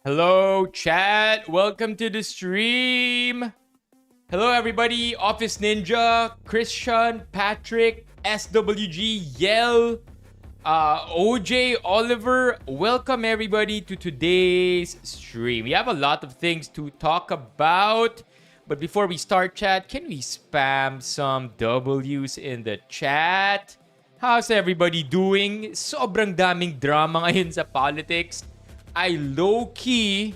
Hello, chat. Welcome to the stream. Hello, everybody. Office Ninja, Christian, Patrick, SWG, Yell, OJ, Oliver. Welcome, everybody, to today's stream. We have a lot of things to talk about. But before we start, chat, can we spam some W's in the chat? How's everybody doing? Sobrang daming drama ngayon sa politics. I low-key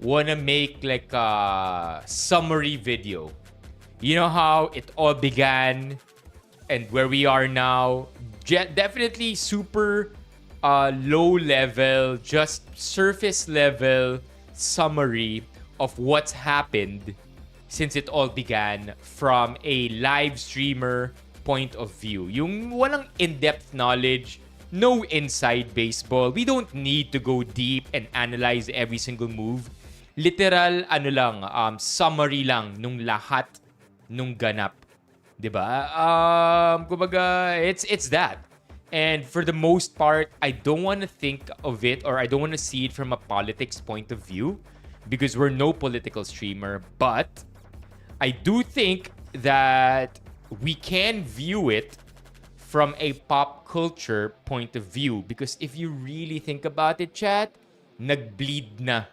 wanna make like a summary video. You know how it all began and where we are now. Definitely super low level, just surface level summary of what's happened since it all began from a live streamer point of view. Yung walang in-depth knowledge, no inside baseball. We don't need to go deep and analyze every single move. Literal, summary lang nung lahat nung ganap. Diba? Kumbaga, it's that. And for the most part, I don't want to think of it or I don't want to see it from a politics point of view because we're no political streamer. But I do think that we can view it from a pop culture point of view because if you really think about it, chat, nag-bleed na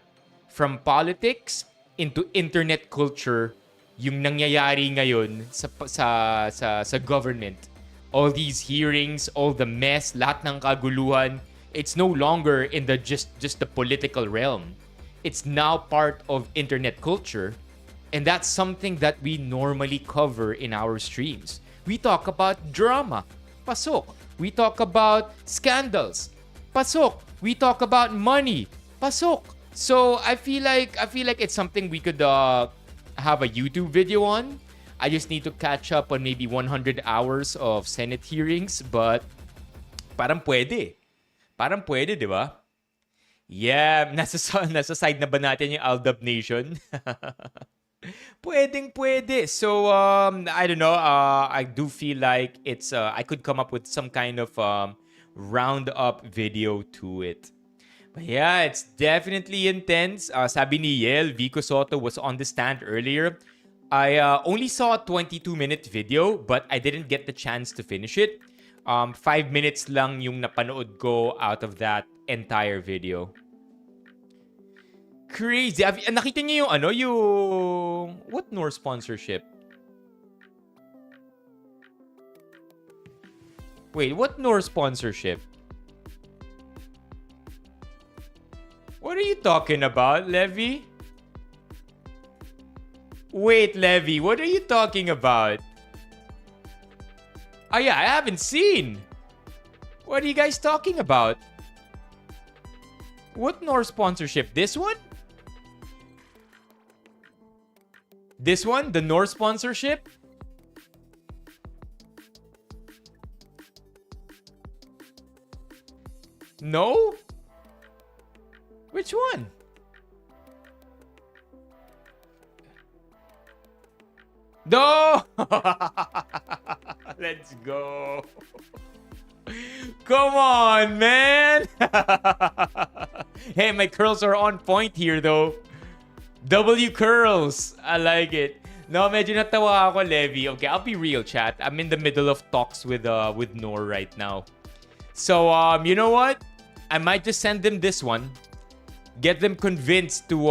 from politics into internet culture yung nangyayari ngayon sa government. All these hearings, all the mess, lahat ng kaguluhan, it's no longer in the just the political realm. It's now part of internet culture, and that's something that we normally cover in our streams. We talk about drama, pasok. We talk about scandals, pasok. We talk about money, pasok. So I feel like it's something we could have a YouTube video on. I just need to catch up on maybe 100 hours of Senate hearings, but parang pwede. Parang pwede, di ba? Yeah, nasa side na ba natin yung Aldab Nation? Pwede. So, I don't know. I do feel like it's, I could come up with some kind of round-up video to it. But yeah, it's definitely intense. Sabi ni Yel, Vico Sotto was on the stand earlier. I only saw a 22-minute video, but I didn't get the chance to finish it. 5 minutes lang yung napanood ko out of that entire video. Crazy. Nakita niyo yung yung what Nor sponsorship? Wait, what Nor sponsorship? What are you talking about, Levy? Wait, Levy, what are you talking about? Oh yeah, I haven't seen. What are you guys talking about? What Nor sponsorship? This one? This one? The Nor sponsorship? No? Which one? No! Let's go. Come on, man. Hey, my curls are on point here, though. W curls. I like it. No, medyo natawa ako, Levy. Okay, I'll be real, chat. I'm in the middle of talks with Nor right now. So, you know what? I might just send them this one. Get them convinced to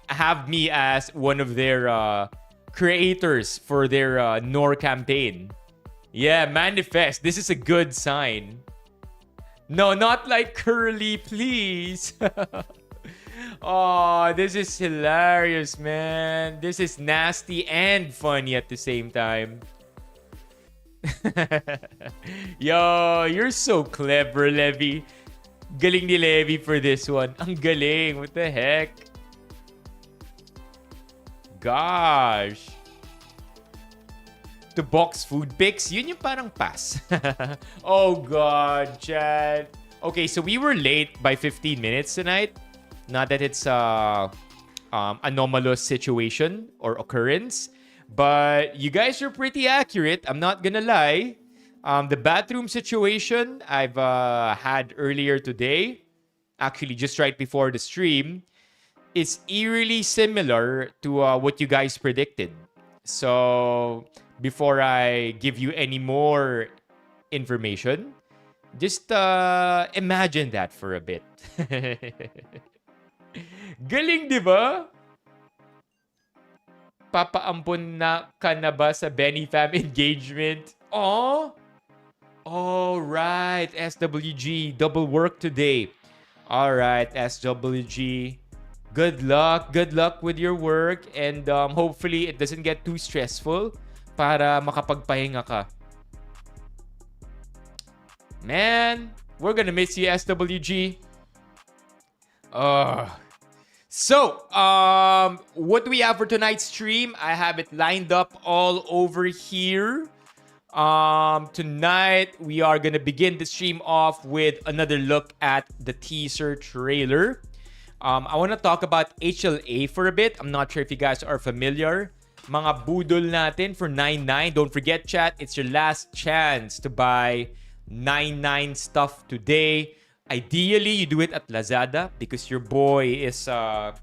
have me as one of their creators for their Nor campaign. Yeah, manifest. This is a good sign. No, not like curly, please. Oh, this is hilarious, man. This is nasty and funny at the same time. Yo, you're so clever, Levy. Galing ni Levy for this one. Ang galing. What the heck? Gosh. To box food pics, yun yung parang pass. Oh God, Chad. Okay, so we were late by 15 minutes tonight. Not that it's anomalous situation or occurrence, but you guys are pretty accurate. I'm not gonna lie. The bathroom situation I've had earlier today. actually just right before the stream, is eerily similar to what you guys predicted. So before I give you any more information, just imagine that for a bit. Galing, di ba? Papaampon na ka na ba sa Benifam engagement? Oh! All right, SWG, double work today. All right, SWG. Good luck with your work, and hopefully it doesn't get too stressful para makapagpahinga ka. Man, we're gonna miss you, SWG. So, what do we have for tonight's stream? I have it lined up all over here. Tonight, we are gonna begin the stream off with another look at the teaser trailer. I want to talk about HLA for a bit. I'm not sure if you guys are familiar. Mga budol natin for 99. Don't forget, chat, it's your last chance to buy 99 stuff today. Ideally, you do it at Lazada because your boy is a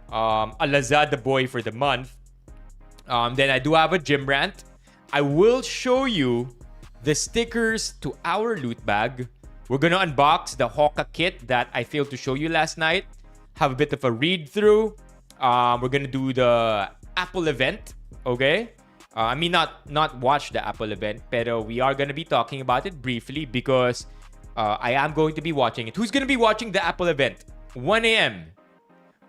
Lazada boy for the month. Then I do have a gym rant. I will show you the stickers to our loot bag. We're gonna unbox the Hoka kit that I failed to show you last night. Have a bit of a read through. We're gonna do the Apple event, okay? I mean, not watch the Apple event, pero we are gonna be talking about it briefly because I am going to be watching it. Who's gonna be watching the Apple event? 1 a.m.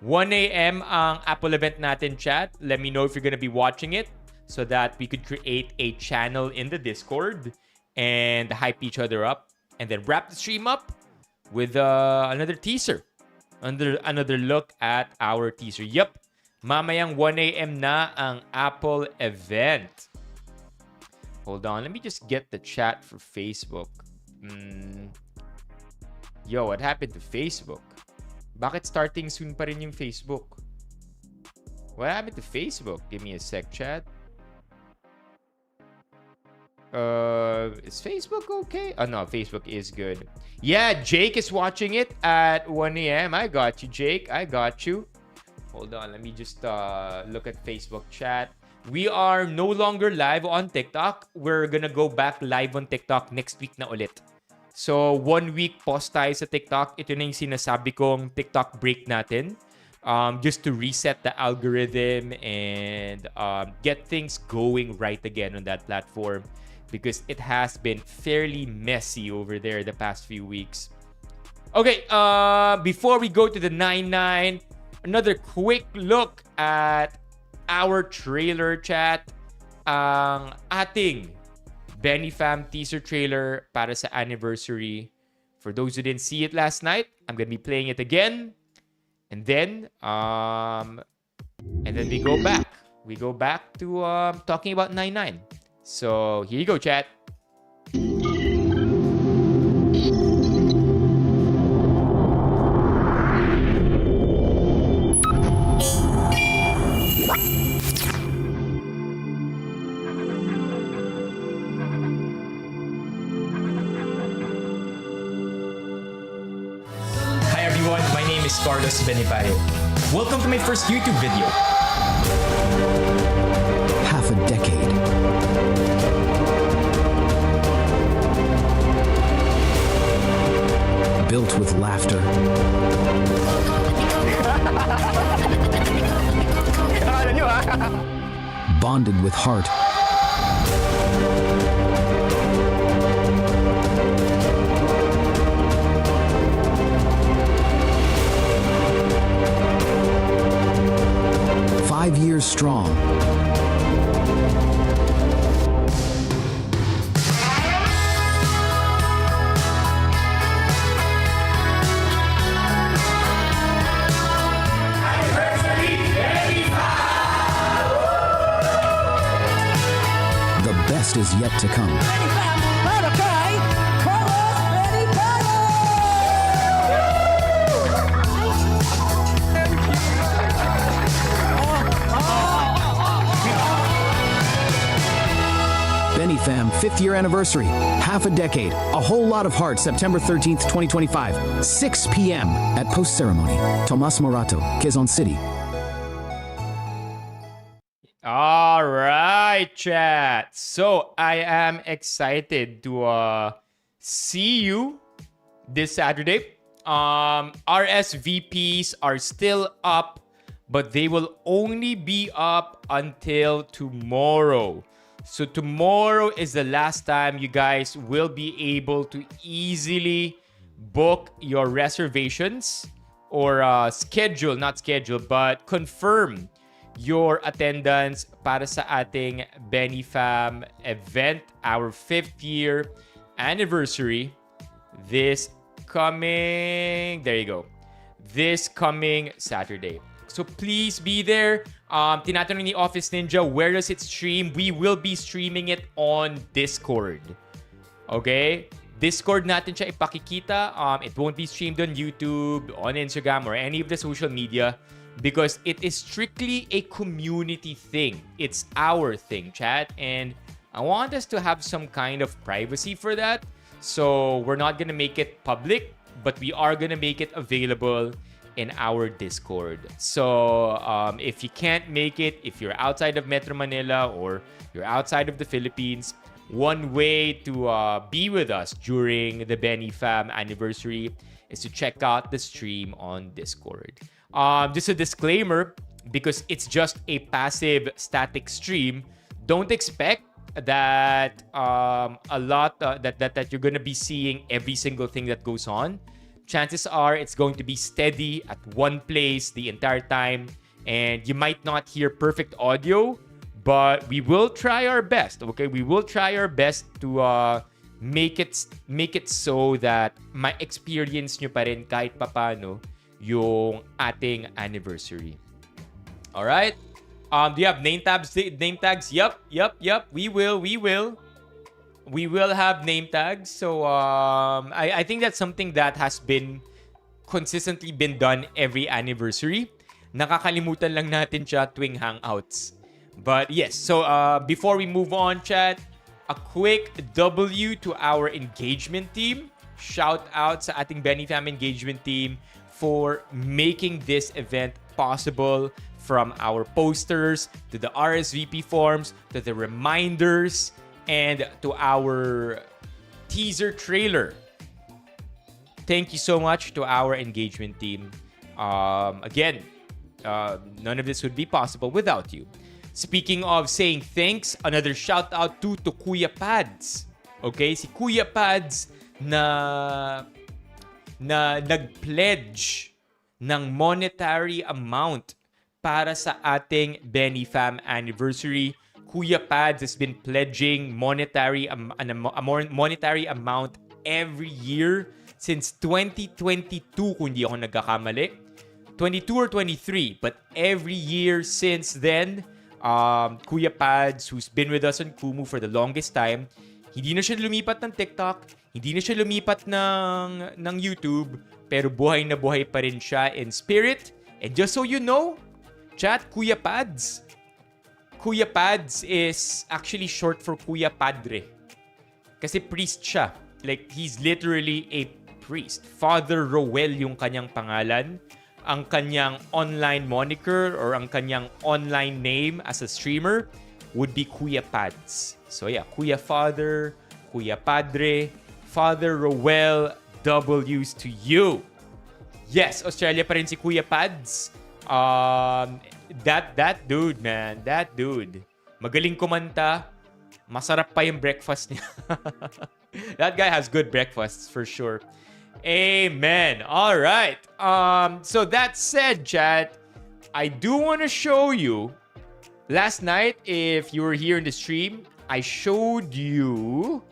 1 a.m. ang Apple event natin, chat. Let me know if you're gonna be watching it so that we could create a channel in the Discord and hype each other up, and then wrap the stream up with another teaser. Another look at our teaser. Yup, mamayang 1 a.m. na ang Apple event. Hold on, let me just get the chat for Facebook. Yo, what happened to Facebook? Bakit starting soon pa rin yung Facebook? What happened to Facebook? Give me a sec, chat. Is Facebook okay? Oh no, Facebook is good. Yeah, Jake is watching it at 1 a.m. I got you, Jake. I got you. Hold on, let me just look at Facebook chat. We are no longer live on TikTok. We're gonna go back live on TikTok next week na ulit. So, 1 week pause tayo sa TikTok. Ito na yung sinasabi kong TikTok break natin. Just to reset the algorithm and get things going right again on that platform, because it has been fairly messy over there the past few weeks. Okay, before we go to the 99, another quick look at our trailer, chat. Ang ating Benifam teaser trailer para sa anniversary. For those who didn't see it last night, I'm gonna be playing it again. And then we go back. We go back to talking about 99. So, here you go, chat. Hi everyone, my name is Benipayo. Welcome to my first YouTube video. Half a decade. Built with laughter. Bonded with heart. "5 years strong. The best is yet to come. Benifam 5th year anniversary. Half a decade. A whole lot of heart. September 13th, 2025. 6 p.m. at Post Ceremony. Tomas Morato, Quezon City. All right, chat. So I am excited to see you this Saturday. RSVPs are still up, but they will only be up until tomorrow. So tomorrow is the last time you guys will be able to easily book your reservations or confirm your attendance para sa ating Benifam event, our 5th year anniversary this coming Saturday. So please be there. Tinatanong ni Office Ninja, where does it stream? We will be streaming it on Discord. Okay? Discord natin siya ipakikita. It won't be streamed on YouTube, on Instagram, or any of the social media because it is strictly a community thing. It's our thing, chat. And I want us to have some kind of privacy for that. So we're not gonna make it public, but we are gonna make it available in our Discord. So if you can't make it, if you're outside of Metro Manila or you're outside of the Philippines, one way to be with us during the Benifam anniversary is to check out the stream on Discord. Just a disclaimer, because it's just a passive static stream, don't expect that that you're gonna be seeing every single thing that goes on. Chances are it's going to be steady at one place the entire time, and you might not hear perfect audio, but we will try our best. Okay, we will try our best to make it so that ma-experience nyo pa rin kahit papano yung ating anniversary. All right. Do you have name tags? Yup. We will have name tags. So I think that's something that has been consistently been done every anniversary. Nakakalimutan lang natin siya tuwing hangouts. But yes, so before we move on, chat, a quick W to our engagement team. Shout out sa ating Benifam engagement team for making this event possible. From our posters to the RSVP forms to the reminders and to our teaser trailer. Thank you so much to our engagement team. Again, none of this would be possible without you. Speaking of saying thanks, another shout out to Kuya Pads. Okay, si Kuya Pads na nag-pledge ng monetary amount para sa ating Benifam anniversary. Kuya Pads has been pledging monetary amount every year since 2022 kung di ako nagkakamali. 22 or 23, but every year since then, Kuya Pads, who's been with us on Kumu for the longest time, hindi na siya lumipat ng TikTok, hindi na siya lumipat ng YouTube, pero buhay na buhay pa rin siya in spirit. And just so you know, chat, Kuya Pads is actually short for Kuya Padre. Kasi priest siya. Like, he's literally a priest. Father Roel yung kanyang pangalan. Ang kanyang online moniker or ang kanyang online name as a streamer would be Kuya Pads. So yeah, Kuya Father, Kuya Padre, Father Roel, W's to you. Yes, Australia pa rin si Kuya Pads. That dude, man. That dude. Magaling kumanta. Masarap pa yung breakfast niya. That guy has good breakfasts for sure. Amen. All right. So that said, chat, I do want to show you. Last night, if you were here in the stream, I showed you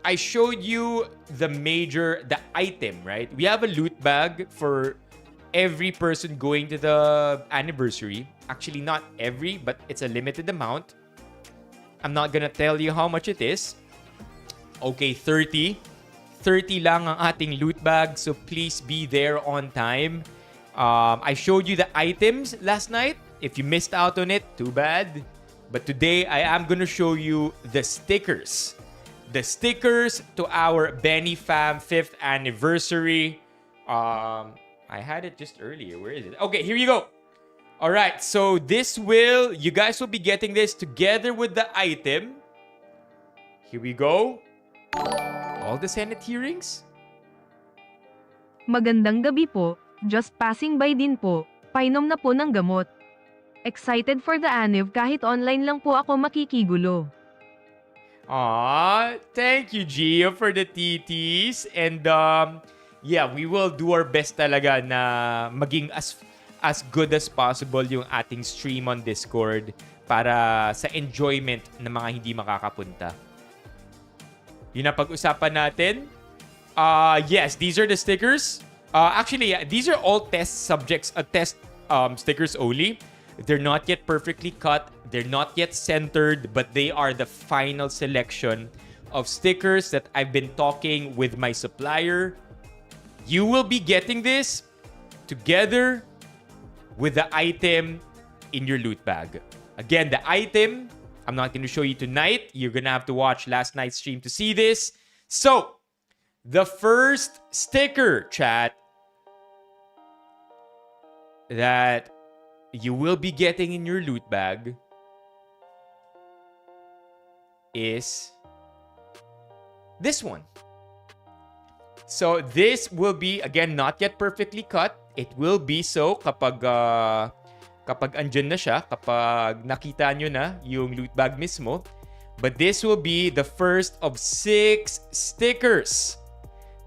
the item, right? We have a loot bag for every person going to the anniversary. Actually, not every, but it's a limited amount. I'm not gonna tell you how much it is. Okay, 30. 30 lang ang ating loot bag, so please be there on time. I showed you the items last night. If you missed out on it, too bad. But today, I am gonna show you the stickers. The stickers to our Befam 5th anniversary. I had it just earlier. Where is it? Okay, here you go. All right, so you guys will be getting this together with the item. Here we go. All the Senate hearings. Magandang gabi po. Just passing by din po. Painom na po ng gamot. Excited for the Anniv kahit online lang po ako makikigulo. Thank you, Gio, for the TTs. And yeah, we will do our best talaga na maging as good as possible yung ating stream on Discord para sa enjoyment ng mga hindi makakapunta. Yun ang pag-usapan natin. Yes, these are the stickers. Actually, these are all test subjects, test stickers only. They're not yet perfectly cut. They're not yet centered, but they are the final selection of stickers that I've been talking with my supplier. You will be getting this together with the item in your loot bag. Again, the item, I'm not going to show you tonight. You're going to have to watch last night's stream to see this. So, the first sticker, chat, that you will be getting in your loot bag is this one. So this will be, again, not yet perfectly cut. It will be so kapag andyan na siya, kapag nakita nyo na yung loot bag mismo. But this will be the first of 6 stickers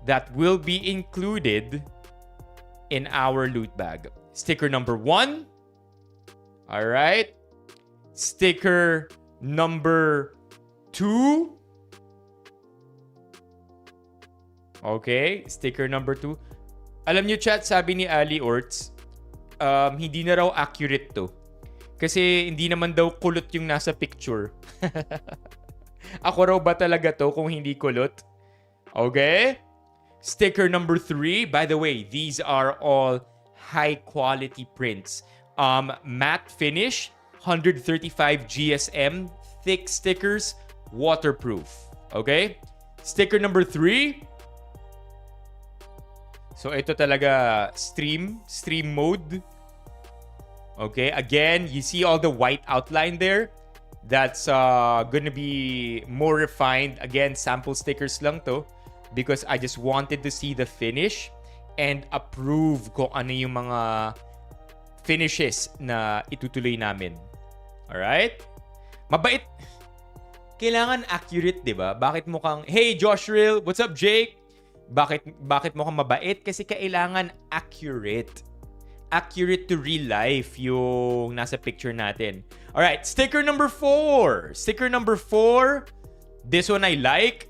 that will be included in our loot bag. Sticker number 1. All right. Sticker number 2. Okay. Sticker number 2. Alam nyo, chat, sabi ni Ali Orts, hindi na raw accurate to. Kasi hindi naman daw kulot yung nasa picture. Ako raw ba talaga to kung hindi kulot? Okay. Sticker number 3. By the way, these are all high-quality prints. Matte finish, 135 GSM, thick stickers, waterproof. Okay? Sticker number 3. So, ito talaga stream mode. Okay? Again, you see all the white outline there? That's gonna be more refined. Again, sample stickers lang to because I just wanted to see the finish and approve kung ano yung mga finishes na itutuloy namin. Alright? Mabait. Kailangan accurate, di ba? Bakit mukhang, hey, Josh Real, what's up, Jake? Bakit mukhang mabait? Kasi kailangan accurate. Accurate to real life yung nasa picture natin. Alright, sticker number 4. Sticker number 4. This one I like.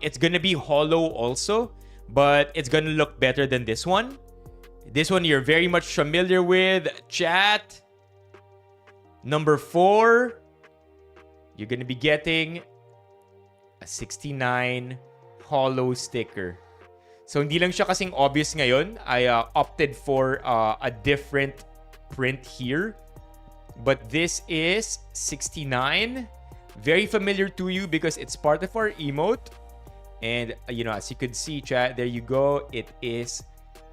It's gonna be hollow also, but it's gonna look better than this one. This one you're very much familiar with, chat. Number 4, you're gonna be getting a 69 hollow sticker. So hindi lang siya kasing obvious ngayon. I opted for a different print here. But this is 69. Very familiar to you because it's part of our emote. And, as you could see, chat, there you go. It is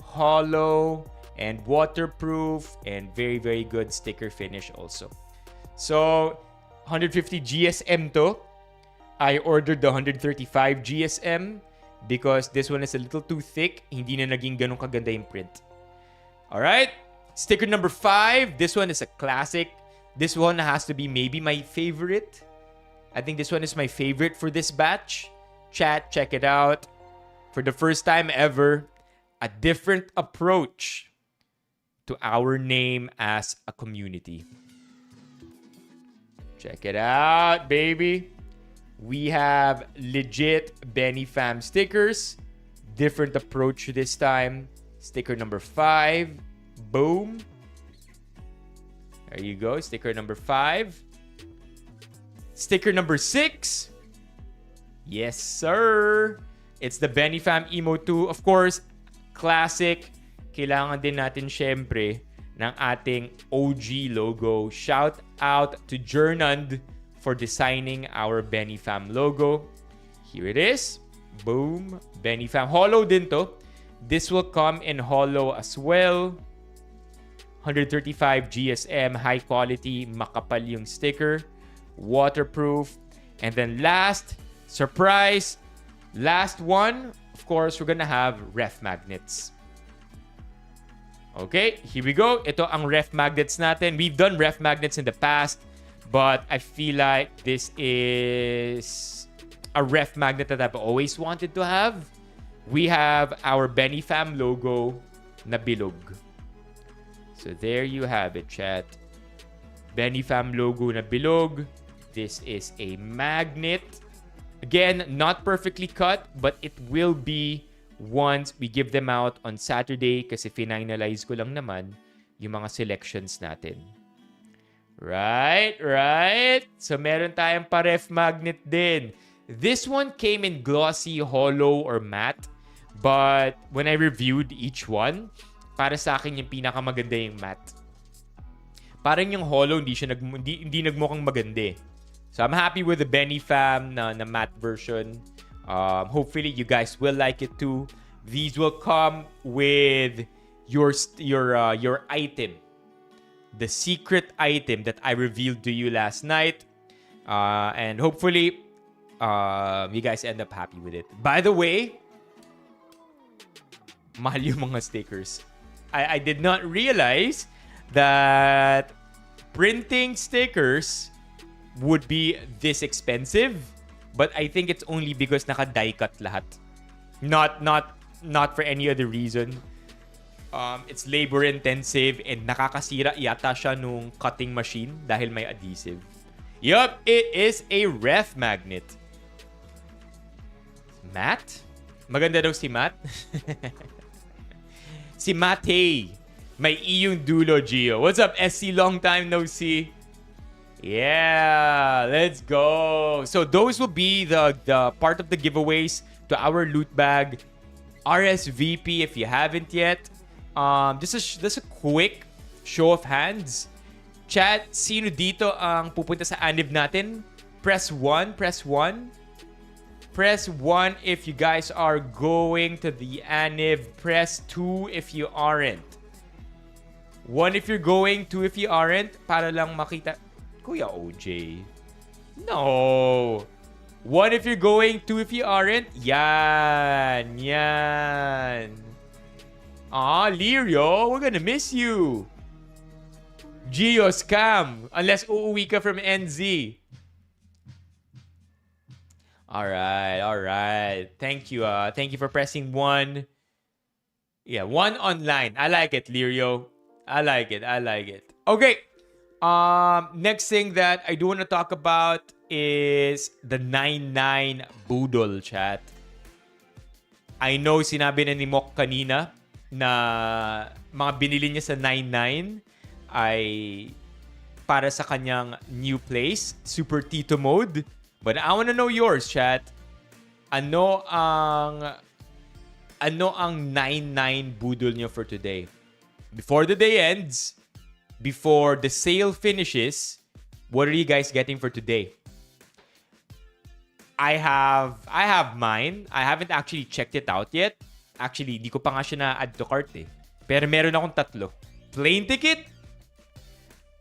hollow and waterproof and very, very good sticker finish also. So, 150 GSM to. I ordered the 135 GSM because this one is a little too thick. Hindi na naging ganun kaganda yung print. Alright. Sticker number 5. This one is a classic. This one has to be maybe my favorite. I think this one is my favorite for this batch. Chat, check it out. For the first time ever, a different approach to our name as a community. Check it out, baby. We have legit Befam stickers. Different approach this time. Sticker number 5. Boom. There you go. Sticker number 5. Sticker number 6. Yes, sir. It's the Befam Emo 2. Of course, classic. Kailangan din natin syempre ng ating OG logo. Shout out to Jernand for designing our Benifam logo. Here it is. Boom. Benifam. Hollow din to. This will come in hollow as well. 135 GSM, high quality, makapal yung sticker, waterproof. And then last, surprise, last one, of course, we're gonna have ref magnets. Okay, here we go. Ito ang ref magnets natin. We've done ref magnets in the past, but I feel like this is a ref magnet that I've always wanted to have. We have our Benifam logo na bilog. So there you have it, chat. Benifam logo na bilog. This is a magnet. Again, not perfectly cut, but it will be once we give them out on Saturday kasi finalize ko lang naman yung mga selections natin. Right. So meron tayong pa-ref magnet din. This one came in glossy, hollow, or matte. But when I reviewed each one, para sa akin yung pinakamaganda yung matte. Parang yung hollow, hindi nagmukhang maganda. So I'm happy with the Benifam na matte version. Hopefully you guys will like it too. These will come with your item. The secret item that I revealed to you last night. And hopefully you guys end up happy with it. By the way, mahal yung mga stickers. I did not realize that printing stickers would be this expensive, but I think it's only because naka-die cut lahat. Not for any other reason. It's labor intensive and nakakasira yata siya nung cutting machine dahil may adhesive. Yup, it is a ref magnet. Matt? Maganda daw si Matt. Si Matei. May iyong dulo, Gio. What's up, SC? Long time no see. Yeah, let's go. So those will be the part of the giveaways to our loot bag. RSVP if you haven't yet. Just a quick show of hands. Chat, sino dito ang pupunta sa Anniv natin? Press 1, press 1. Press 1 if you guys are going to the Anniv. Press 2 if you aren't. 1 if you're going, 2 if you aren't. Para lang makita. Kuya OJ. No. 1 if you're going, 2 if you aren't. Yan. Lirio, we're gonna miss you. Gio scam. Unless uuwi ka from NZ. Alright. Thank you for pressing 1. Yeah, 1 online. I like it, Lirio. I like it. Okay. Next thing that I do want to talk about is the 99 Boodle, chat. I know sinabi na ni Mok kanina na mga binili niya sa 99 ay para sa kanyang new place, Super Tito Mode. But I want to know yours, chat. Ano ang 99 Boodle niyo for today? Before the day ends, before the sale finishes, what are you guys getting for today? I have mine. I haven't actually checked it out yet. Actually, di ko pa nga siya na-add to cart eh. Pero meron akong 3. Plane ticket?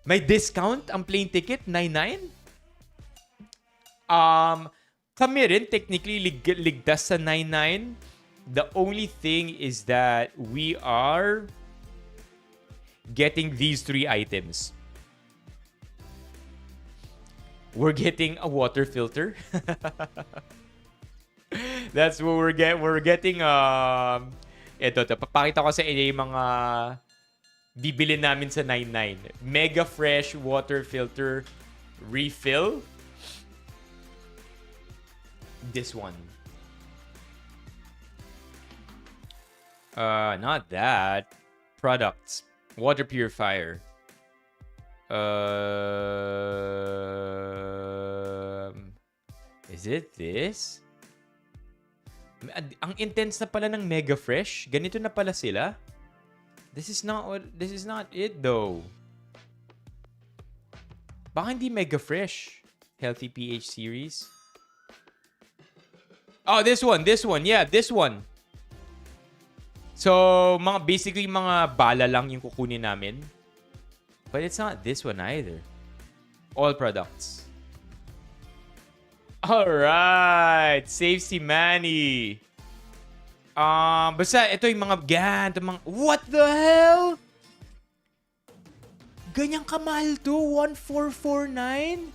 May discount ang plane ticket? 99? Kami rin technically ligtas sa 99. The only thing is that we are getting these 3 items. We're getting a water filter. That's what we're getting. Ito, papakita ko sa inyo yung mga bibili namin sa 99. Mega Fresh water filter refill. This one. Not that. Products. Water purifier. Is it this? Ang intense na pala ng Mega Fresh. Ganito na pala sila. This is not it though. Baka hindi Mega Fresh. Healthy pH series. Oh, this one. Yeah, this one. So, basically mga bala lang yung kukunin namin. But it's not this one either. All products. Alright. Save si Manny. Basta ito yung mga what the hell? Ganyang kamahal to? 1449?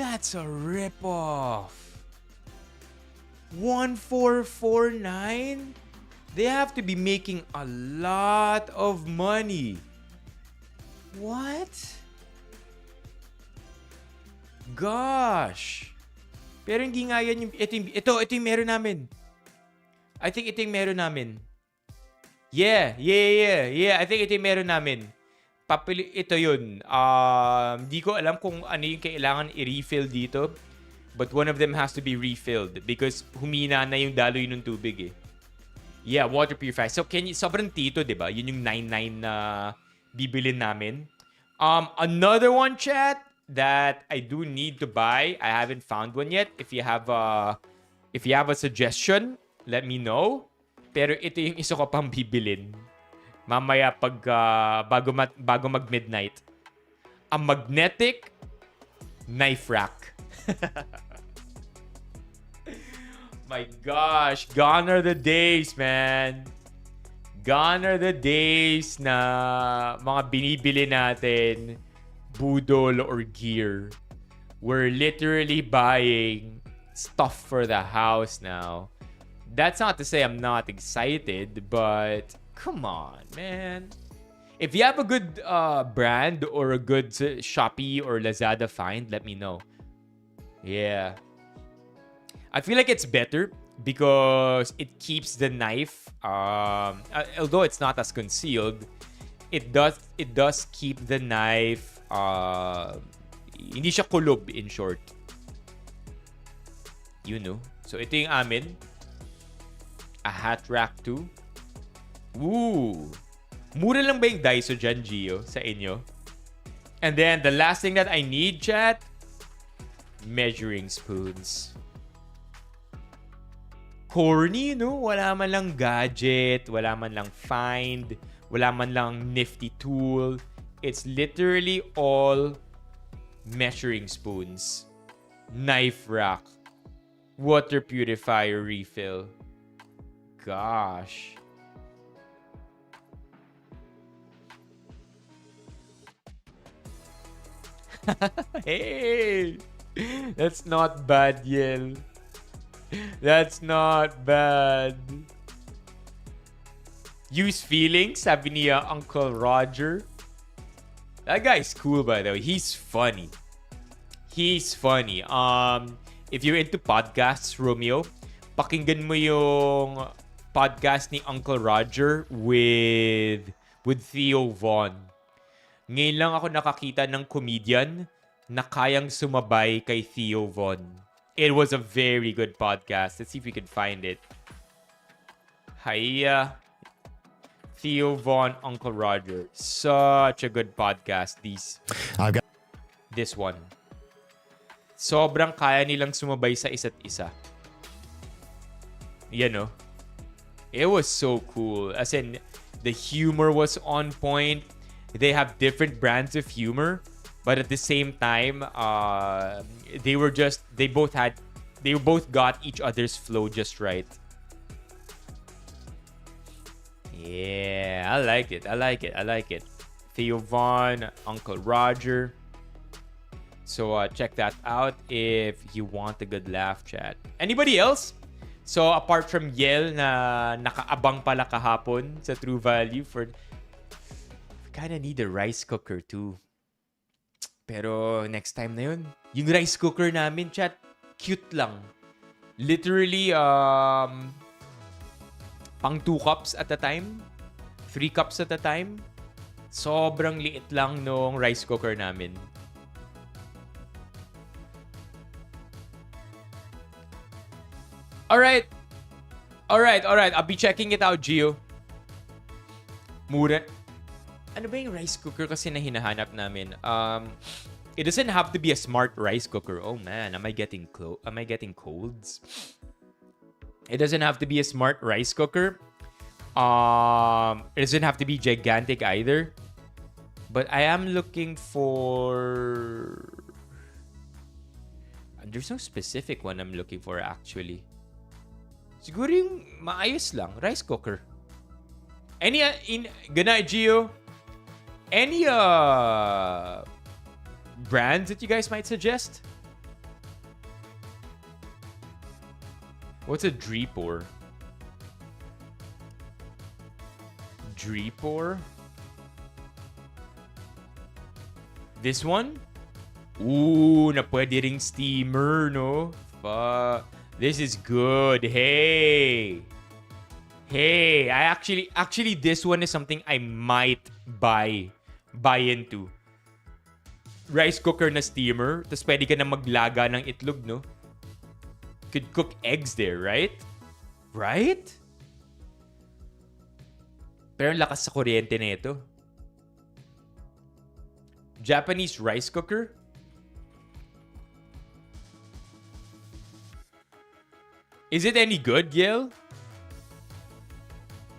That's a ripoff. 1449? They have to be making a lot of money. What? Gosh. Pero hindi nga yan yung... Ito yung meron namin. I think ito yung meron namin. Yeah. I think ito yung meron namin. Ito yun. Di ko alam kung ano yung kailangan i-refill dito. But one of them has to be refilled because humina na yung daloy ng tubig eh. Yeah, water purifier. So, sobrang tito, di ba? Yun yung 99 na bibilin namin. Another one, chat, that I do need to buy. I haven't found one yet. If you have a suggestion, let me know. Pero ito yung isa ko pang bibilin. Mamaya bago mag-midnight. A magnetic knife rack. My gosh, gone are the days, man. Gone are the days na mga binibili natin budol or gear. We're literally buying stuff for the house now. That's not to say I'm not excited, but come on, man. If you have a good brand or a good Shopee or Lazada find, let me know. Yeah. I feel like it's better because it keeps the knife, although it's not as concealed, it does keep the knife, hindi siya kulob, in short. You know. So ito yung amin. A hat rack too. Ooh. Mura lang ba yung Daiso dyan, Gio, sa inyo? And then the last thing that I need, chat, measuring spoons. Corny, no? Wala man lang gadget, wala man lang find, wala man lang nifty tool. It's literally all measuring spoons. Knife rack. Water purifier refill. Gosh. Hey! That's not bad, Yel. That's not bad. Use feelings, sabi ni Uncle Roger. That guy's cool, by the way. He's funny. He's funny. If you're into podcasts, Romeo, pakinggan mo yung podcast ni Uncle Roger with Theo Von. Ngayon lang ako nakakita ng comedian na kayang sumabay kay Theo Von. It was a very good podcast. Let's see if we can find it. Hiya. Theo Von, Uncle Roger. Such a good podcast. This one. Sobrang kaya nilang sumabay sa isa't isa. You know? It was so cool. As in, the humor was on point. They have different brands of humor. But at the same time, they both got each other's flow just right. Yeah, I like it. Theo Von, Uncle Roger. So check that out if you want a good laugh, chat. Anybody else? So apart from Yel na nakaabang pala kahapon sa True Value kind of need a rice cooker too. Pero next time na yun. Yung rice cooker namin, chat, cute lang. Literally, pang 2 cups at a time. 3 cups at a time. Sobrang liit lang nung rice cooker namin. Alright. I'll be checking it out, Gio. Mura. Ano ba yung rice cooker kasi na hinahanap namin? It doesn't have to be a smart rice cooker. Oh man, am I getting colds? It doesn't have to be a smart rice cooker. It doesn't have to be gigantic either. But I am looking for... There's no specific one I'm looking for actually. Siguro yung maayos lang, rice cooker. Any Gio? Any brands that you guys might suggest? What's a Dripor? Dripor? This one? Ooh, na pwede ring steamer, no? This is good. Hey, I actually this one is something I might buy into. Rice cooker na steamer, tapos pwede ka na maglaga ng itlog, no? Could cook eggs there, right? Right? Pero ang lakas sa kuryente na ito. Japanese rice cooker? Is it any good, Gil?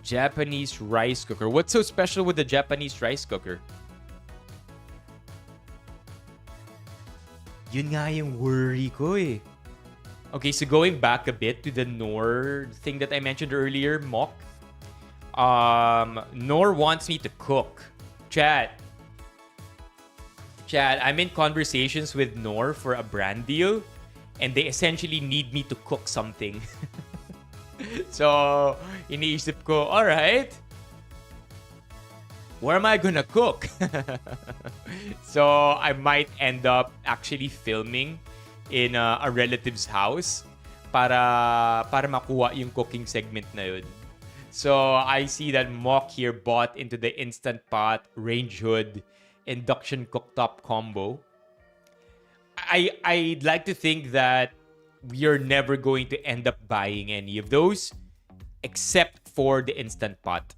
Japanese rice cooker. What's so special with the Japanese rice cooker? Yun nga yung worry ko eh. Okay, so going back a bit to the Nor thing that I mentioned earlier, Mock. Nor wants me to cook. Chat, I'm in conversations with Nor for a brand deal. And they essentially need me to cook something. So, iniisip ko, alright, what am I gonna cook? So, I might end up actually filming in a relative's house para makuha yung cooking segment na yun. So, I see that Mock here bought into the Instant Pot, Range Hood, Induction Cooktop combo. I'd like to think that we are never going to end up buying any of those except for the Instant Pot.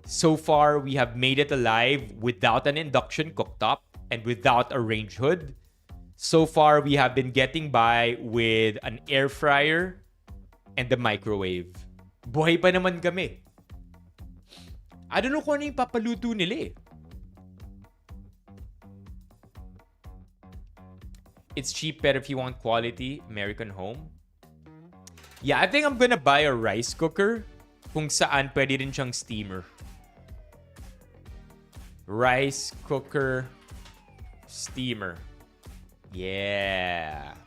So far, we have made it alive without an induction cooktop and without a range hood. So far, we have been getting by with an air fryer and the microwave. Buhay pa naman kami. I don't know kung ano yung papaluto nila eh. It's cheaper if you want quality American home. Yeah, I think I'm gonna buy a rice cooker kung saan pwede rin siyang steamer. Rice cooker steamer. Yeah.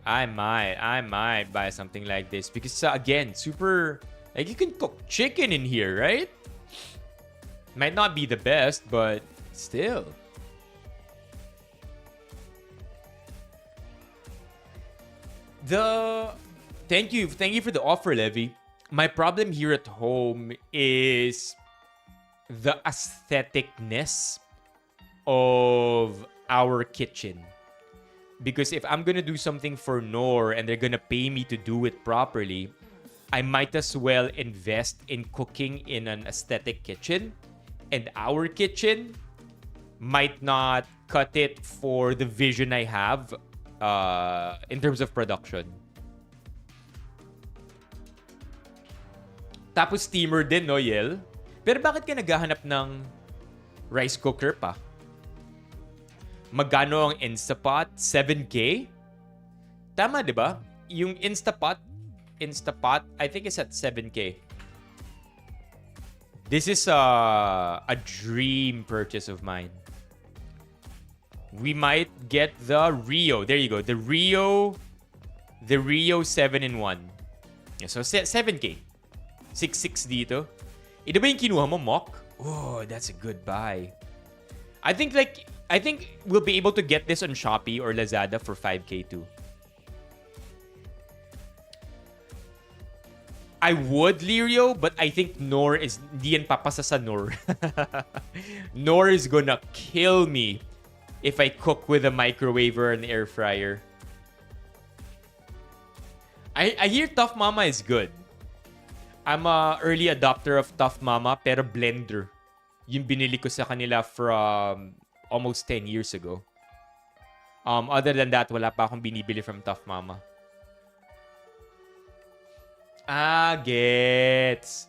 I might buy something like this because again, super like you can cook chicken in here, right? Might not be the best, but still. Thank you for the offer, Levy. My problem here at home is the aestheticness of our kitchen. Because if I'm gonna do something for Nor and they're gonna pay me to do it properly, I might as well invest in cooking in an aesthetic kitchen. And our kitchen might not cut it for the vision I have in terms of production. Tapos steamer din, no, Yel? Pero bakit ka naghahanap ng rice cooker pa? Magkano ang Instapot? 7K? Tama, di ba? Yung Instapot, I think is at 7K. This is a dream purchase of mine. We might get the Rio. There you go. The Rio 7-in-1. Yeah, so 7K. 6.6 dito. Ito ba yung kinuha mo, Mock? Oh, that's a good buy. I think we'll be able to get this on Shopee or Lazada for 5K too. I would, Lirio, but I think Nor is... Di yan papasa sa Nor. Nor is gonna kill me if I cook with a microwave or an air fryer. I hear Tough Mama is good. I'm a early adopter of Tough Mama, pero blender. Yung binili ko sa kanila from almost 10 years ago. Other than that, wala pa akong binibili from Tough Mama. Gets.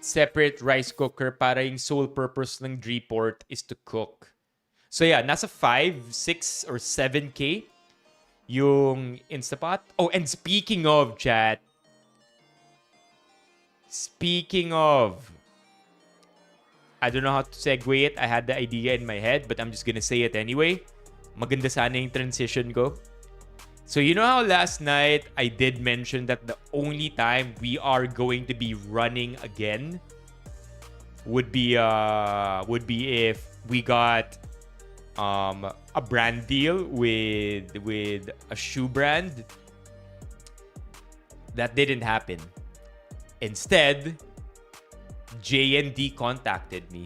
Separate rice cooker para yung sole purpose ng Driport is to cook. So yeah, nasa 5, 6, or 7K yung Instapot. Oh, and speaking of, chat. Speaking of, I don't know how to segue it. I had the idea in my head, but I'm just gonna say it anyway. Maganda sana yung transition ko. So you know how last night I did mention that the only time we are going to be running again would be if we got a brand deal with a shoe brand. That didn't happen. Instead, JNT contacted me.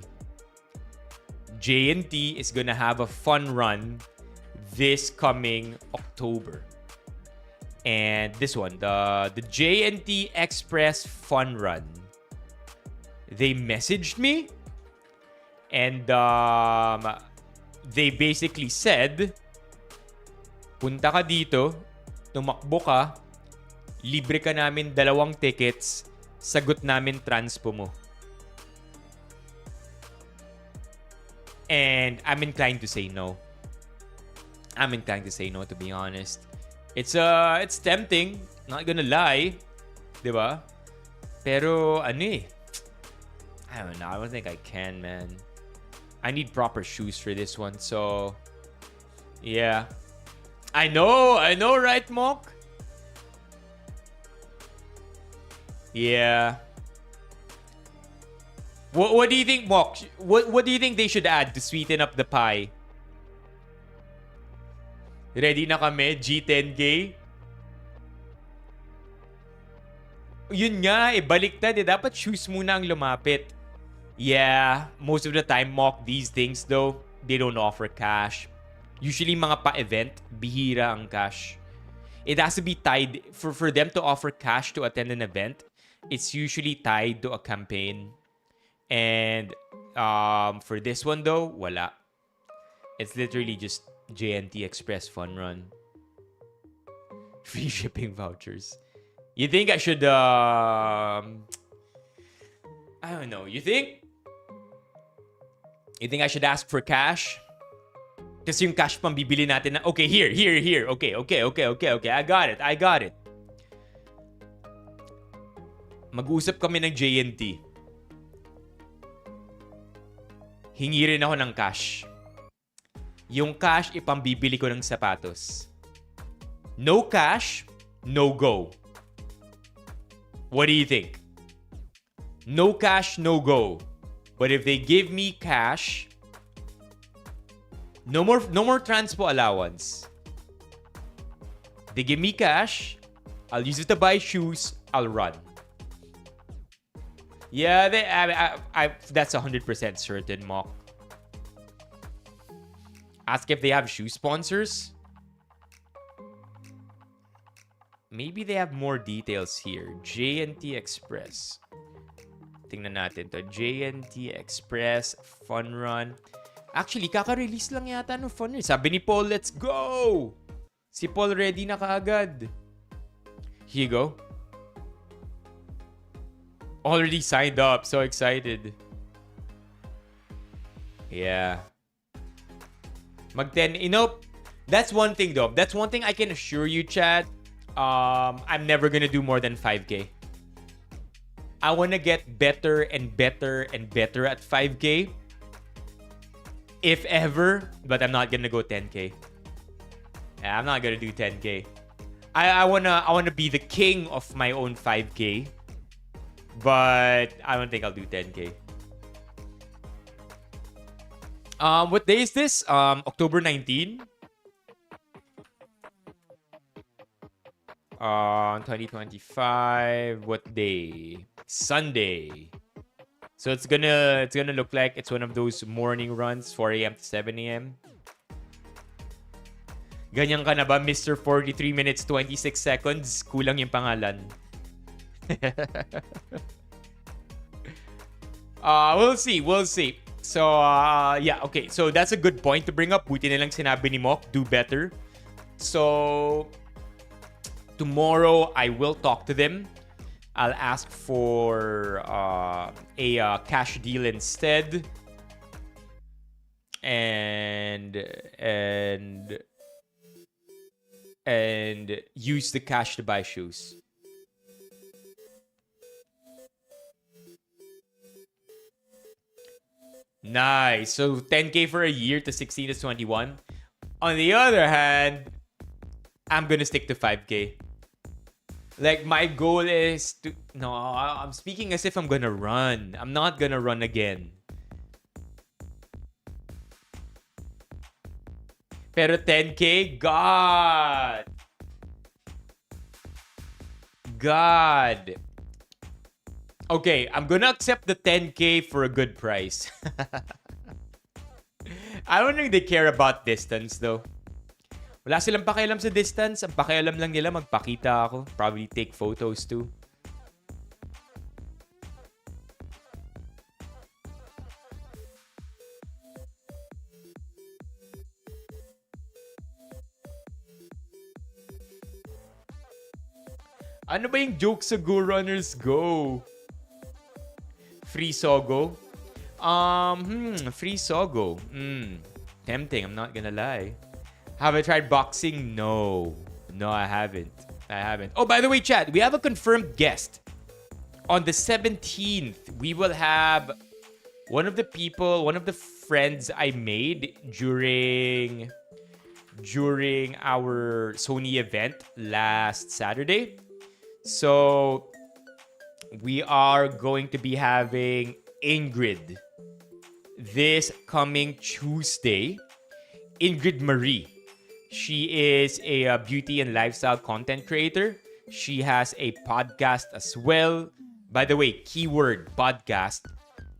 JNT is gonna have a fun run this coming October. And this one, the JNT Express Fun Run. They messaged me and they basically said, punta ka dito, tumakbo ka, libre ka namin 2 tickets, sagot namin transpo mo. And I'm inclined to say no. I'm inclined to say no, to be honest. It's tempting, not gonna lie, 'di ba? Pero I don't know. I don't think I can, man. I need proper shoes for this one, so yeah. I know, right, Mok? Yeah. What do you think, Mok? What do you think they should add to sweeten up the pie? Ready na kami, G10K? Yun nga, baliktad. Dapat shoes muna ang lumapit. Yeah, most of the time, Mock, these things though, they don't offer cash. Usually mga pa-event, bihira ang cash. It has to be tied, for them to offer cash to attend an event, it's usually tied to a campaign. And for this one though, wala. It's literally just JNT Express Fun Run. Free shipping vouchers. You think I should I don't know. You think I should ask for cash? Kasi yung cash pang bibili natin na, okay, here. Okay. I got it. Mag-uusap kami ng JNT. Hingi rin ako ng cash. Yung cash, ipambibili ko ng sapatos. No cash, no go. What do you think? No cash, no go. But if they give me cash, no more transpo allowance. They give me cash, I'll use it to buy shoes, I'll run. Yeah, that's 100% certain, Mock. Ask if they have shoe sponsors. Maybe they have more details here. JNT Express. Tingnan natin to. JNT Express Fun Run. Actually, kaka-release lang yata ng Fun Run. Sabi ni Paul, let's go! Si Paul ready na kaagad. Here you go. Already signed up. So excited. Yeah. That's one thing though. That's one thing I can assure you, chat. I'm never gonna do more than 5K. I wanna get better and better and better at 5K. If ever, but I'm not gonna go 10K. Yeah, I'm not gonna do 10K. I wanna be the king of my own 5K. But I don't think I'll do 10K. What day is this? October 19. 2025. What day? Sunday. So it's gonna look like it's one of those morning runs, 4 a.m. to 7 a.m. Ganyan ka na ba, Mr. 43 minutes 26 seconds? Kulang yung pangalan. We'll see. We'll see. So, yeah, okay. So, that's a good point to bring up. Buti nilang sinabi ni Mok, do better. So, tomorrow, I will talk to them. I'll ask for a cash deal instead. And use the cash to buy shoes. Nice. So 10K for a year to 16 to 21. On the other hand, I'm gonna stick to 5K. Like, my goal is to... No, I'm speaking as if I'm gonna run. I'm not gonna run again. Pero 10K, God. Okay, I'm gonna accept the 10K for a good price. I don't think they care about distance though. Wala silang pakialam sa distance. Ang pakialam lang nila magpakita ako. Probably take photos too. Ano ba yung joke sa Go Runners Go? Free Sogo? Free Sogo. Tempting, I'm not gonna lie. Have I tried boxing? No. No, I haven't. Oh, by the way, chat, we have a confirmed guest. On the 17th, we will have one of the friends I made during our Sony event last Saturday. So, we are going to be having Ingrid this coming Tuesday. Ingrid Marie. She is a beauty and lifestyle content creator. She has a podcast as well. By the way, keyword, podcast.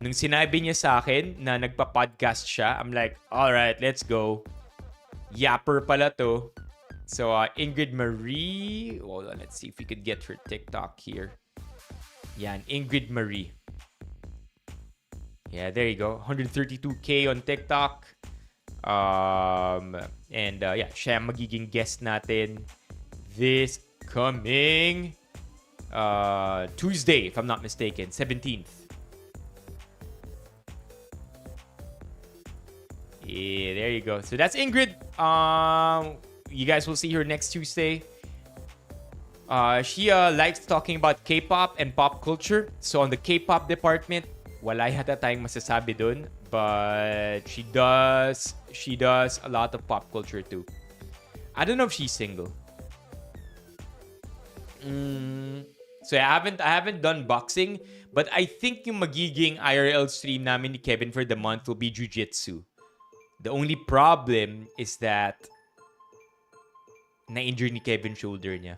Nung sinabi niya sa akin na nagpa-podcast siya, I'm like, alright, let's go. Yapper pala to. So, Ingrid Marie. Hold on, let's see if we could get her TikTok here. Yan, Ingrid Marie. Yeah, there you go. 132K on TikTok. Yeah, siya magiging guest natin this coming Tuesday, if I'm not mistaken, 17th. Yeah, there you go. So that's Ingrid. You guys will see her next Tuesday. She likes talking about K-pop and pop culture. So on the K-pop department, wala yata tayong masasabi dun. But she does a lot of pop culture too. I don't know if she's single. So I haven't done boxing, but I think yung magiging IRL stream namin ni Kevin for the month will be jiu-jitsu. The only problem is that na-injure ni Kevin shoulder niya.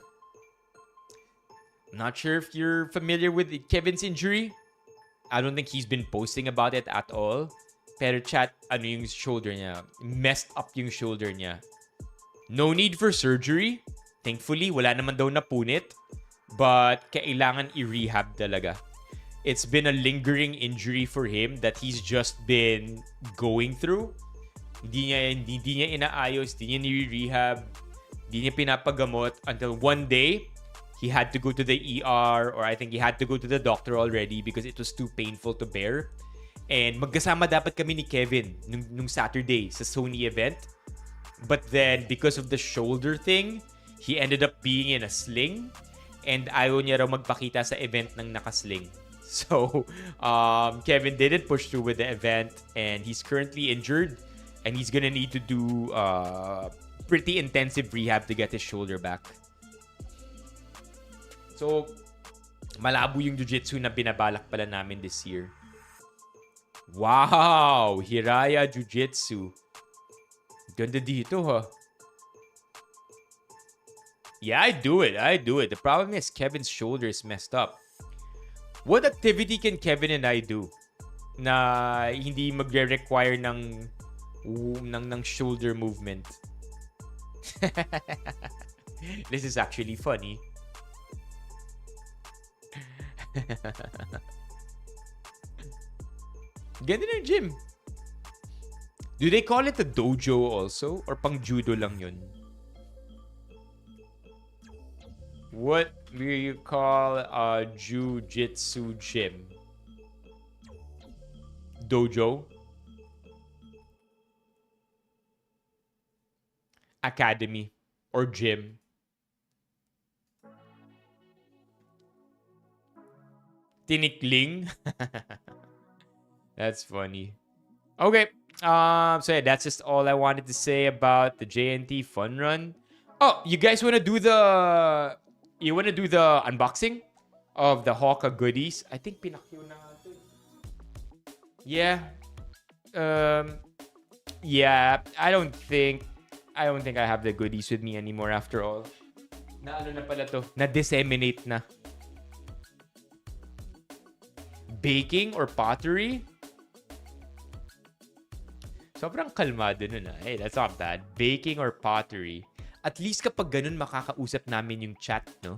I'm not sure if you're familiar with Kevin's injury. I don't think he's been posting about it at all. Pero chat, ano yung shoulder niya? Messed up yung shoulder niya. No need for surgery. Thankfully, wala naman daw napunit. But kailangan i-rehab talaga. It's been a lingering injury for him that he's just been going through. Hindi niya inaayos, hindi niya ni-rehab, hindi niya pinapagamot until one day, he had to go to the ER, or I think he had to go to the doctor already because it was too painful to bear. And magkasama dapat kami ni Kevin nung Saturday sa Sony event. But then, because of the shoulder thing, he ended up being in a sling. And ayaw niya raw magpakita sa event ng nakasling. So, Kevin didn't push through with the event. And he's currently injured. And he's gonna need to do pretty intensive rehab to get his shoulder back. So, malabo yung jiu-jitsu na binabalak pala namin this year. Wow! Hiraya Jiu-Jitsu. Ganda dito, ha? Yeah, I do it. The problem is Kevin's shoulder is messed up. What activity can Kevin and I do na hindi magre-require ng shoulder movement? This is actually funny. Ganda ng gym. Do they call it a dojo also? Or pang judo lang yun? What do you call a jiu-jitsu gym? Dojo? Academy? Or gym? Tinikling? That's funny. Okay. So yeah, that's just all I wanted to say about the JNT Fun Run. Oh, you guys want to do the unboxing of the Hawka goodies? I think pinakyo na natin. Yeah. Yeah, I don't think I have the goodies with me anymore after all. Na ano na pala to? Na-disseminate na. Baking or pottery? Sobrang kalmado nun ah. Hey, that's not bad. Baking or pottery. At least kapag ganun makakausap namin yung chat, no?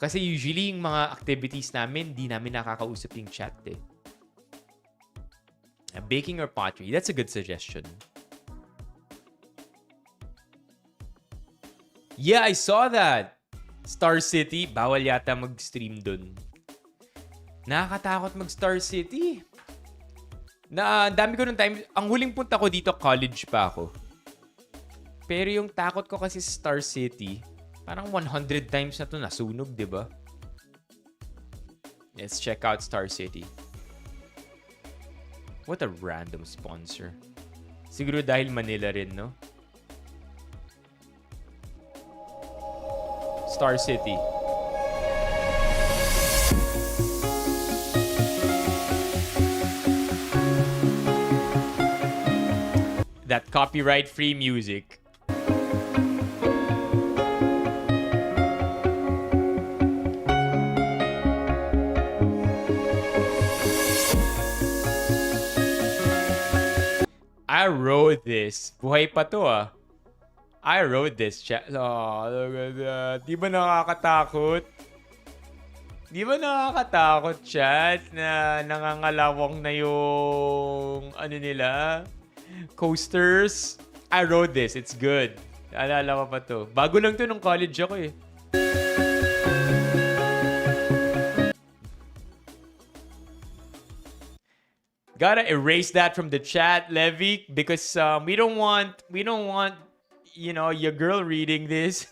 Kasi usually yung mga activities namin, di namin nakakausap yung chat eh. Baking or pottery. That's a good suggestion. Yeah, I saw that. Star City. Bawal yata mag-stream dun. Nakakatakot mag-Star City. Dami ko ng time. Ang huling punta ko dito, college pa ako. Pero yung takot ko kasi sa Star City, parang 100 times na to nasunog, di ba? Let's check out Star City. What a random sponsor. Siguro dahil Manila rin, no? Star City. That copyright-free music. I wrote this. Buhay pa to ah. I wrote this. Oh, look at that. Di ba nakakatakot? Di ba nakakatakot, chat? Na nangangalawang na yung ano nila? Coasters. I wrote this. It's good. Alala ko pa to. Bago lang to nung college ako eh. Gotta erase that from the chat, Levy, because we don't want, you know, your girl reading this.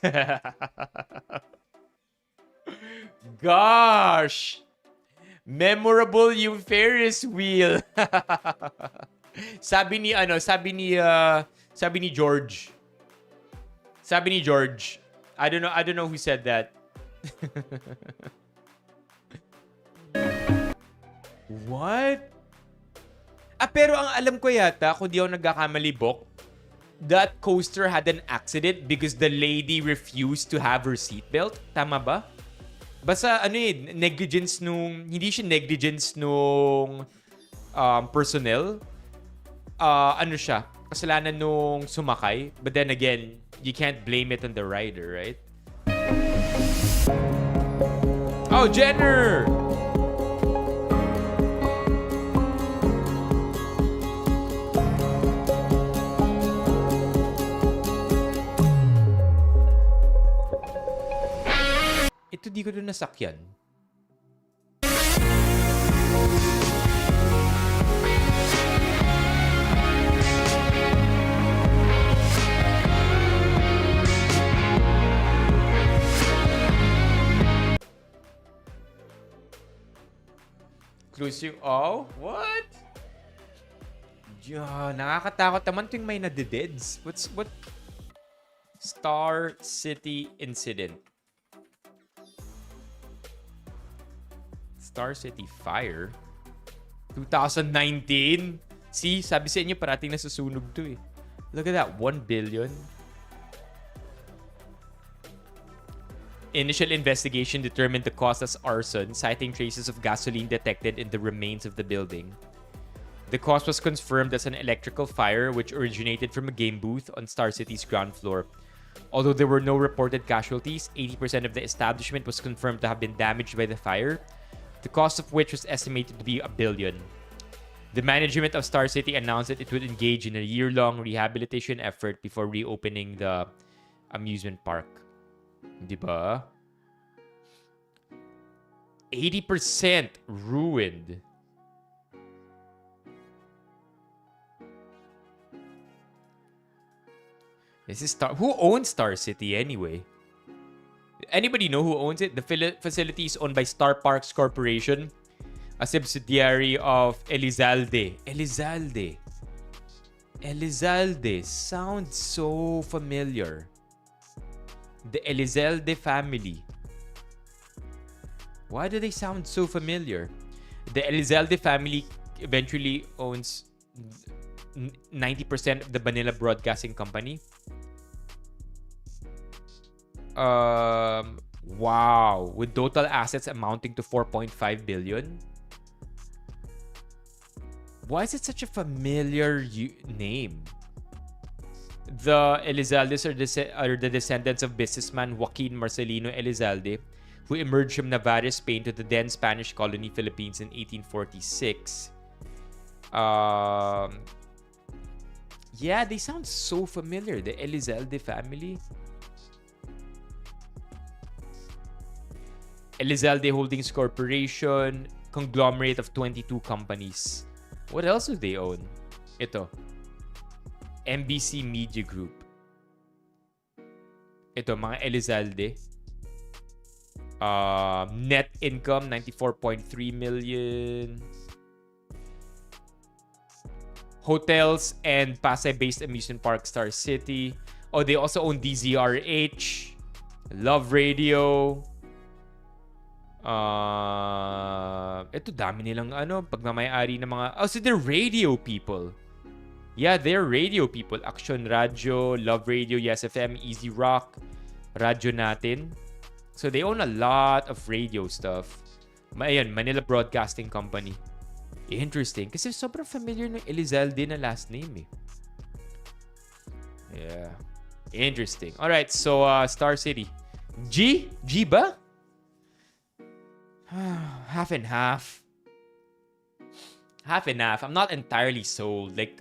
Gosh. Memorable yung Ferris wheel. Sabi ni George. Sabi ni George. I don't know who said that. What? Pero ang alam ko yata, kung di ako nagkakamali, Bok, that coaster had an accident because the lady refused to have her seatbelt. Tama ba? Basta negligence nung, hindi siya negligence nung personnel. Ano siya, kasalanan nung sumakay. But then again, you can't blame it on the rider, right? Oh, Jenner! Ito di ko doon nasakyan. Exclusive. Oh, what? Nakakatakot naman tuwing may nadededs. What? Star City incident. Star City Fire? 2019? See, sabi sa inyo, parating nasusunog to eh. Look at that, 1 billion. Initial investigation determined the cause as arson, citing traces of gasoline detected in the remains of the building. The cause was confirmed as an electrical fire which originated from a game booth on Star City's ground floor. Although there were no reported casualties, 80% of the establishment was confirmed to have been damaged by the fire, the cost of which was estimated to be $1 billion. The management of Star City announced that it would engage in a year-long rehabilitation effort before reopening the amusement park. Diba? 80% ruined. This is Who owns Star City anyway? Anybody know who owns it? The facility is owned by Star Parks Corporation, a subsidiary of Elizalde. Elizalde sounds so familiar. The Elizalde family. Why do they sound so familiar? The Elizalde family eventually owns 90% of the Manila Broadcasting Company. Wow. With total assets amounting to 4.5 billion. Why is it such a familiar name? The Elizaldes are the descendants of businessman Joaquin Marcelino Elizalde, who emerged from Navarre, Spain to the then Spanish colony Philippines in 1846. Yeah, they sound so familiar. The Elizalde family. Elizalde Holdings Corporation, conglomerate of 22 companies. What else do they own? Ito. MBC Media Group. Ito, mga Elizalde. Net income, 94.3 million. Hotels and Pasay-based amusement park Star City. Oh, they also own DZRH, Love Radio. Ito dami nilang pagmamayari ng mga... Oh, so they're radio people. Yeah, they're radio people. Action Radio, Love Radio, Yes FM, Easy Rock, Radyo Natin. So they own a lot of radio stuff. Ayan, Manila Broadcasting Company. Interesting. Kasi sobrang familiar ng Elizalde na last name eh. Yeah. Interesting. Alright, so Star City. G? G ba? Half and half. Half and half. I'm not entirely sold. Like,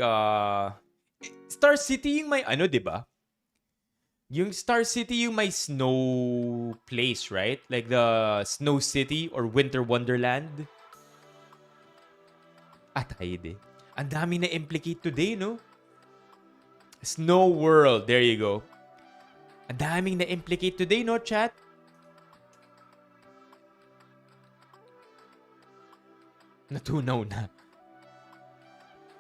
Star City yung may diba? Yung Star City yung may snow place, right? Like the Snow City or Winter Wonderland. Tayo de. Ang dami na implicate today, no? Snow World. There you go. Ang daming na implicate today, no, chat? Natunaw na.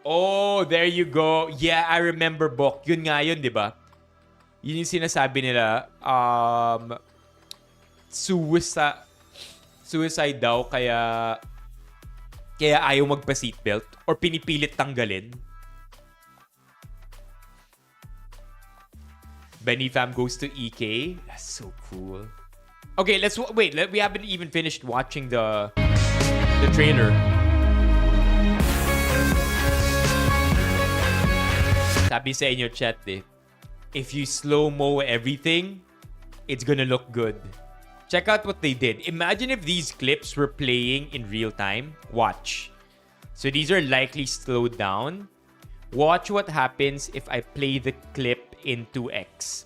Oh, there you go. Yeah, I remember, Bok. Yun nga yun, di ba? Yun yung sinasabi nila. Suicide daw, kaya ayaw magpa-seatbelt or pinipilit tanggalin. Benifam goes to EK. That's so cool. Okay, let's wait. We haven't even finished watching the trailer. Sabi sa inyo, chat, if you slow-mo everything, it's gonna look good. Check out what they did. Imagine if these clips were playing in real time. Watch. So these are likely slowed down. Watch what happens if I play the clip in 2x.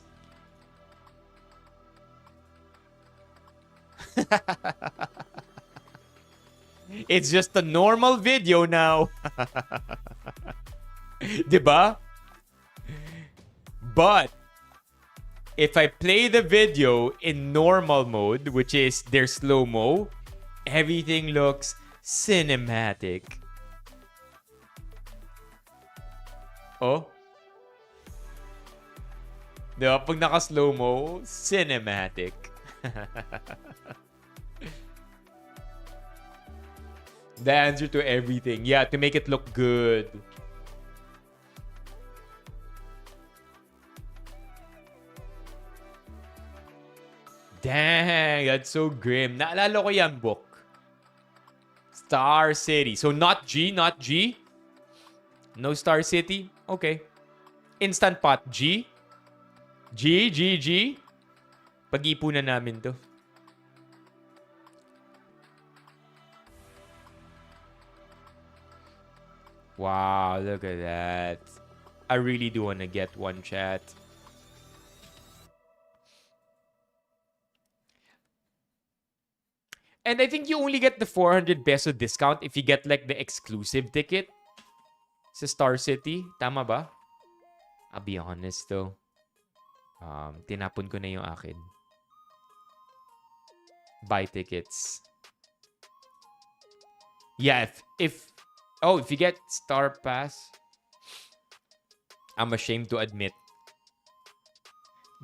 It's just a normal video now. Diba? But if I play the video in normal mode, which is their slow-mo, everything looks cinematic. Oh? Diba? Pag naka-slow-mo, cinematic. The answer to everything. Yeah, to make it look good. Dang, that's so grim. Naalala ko yan, book. Star City. So not G, not G. No Star City. Okay. Instant Pot G. G. Pag-ipunan namin to. Wow, look at that. I really do want to get one, chat. And I think you only get the 400 peso discount if you get like the exclusive ticket sa Star City. Tama ba? I'll be honest though. Tinapon ko na yung akin. Buy tickets. Yeah, if you get Star Pass, I'm ashamed to admit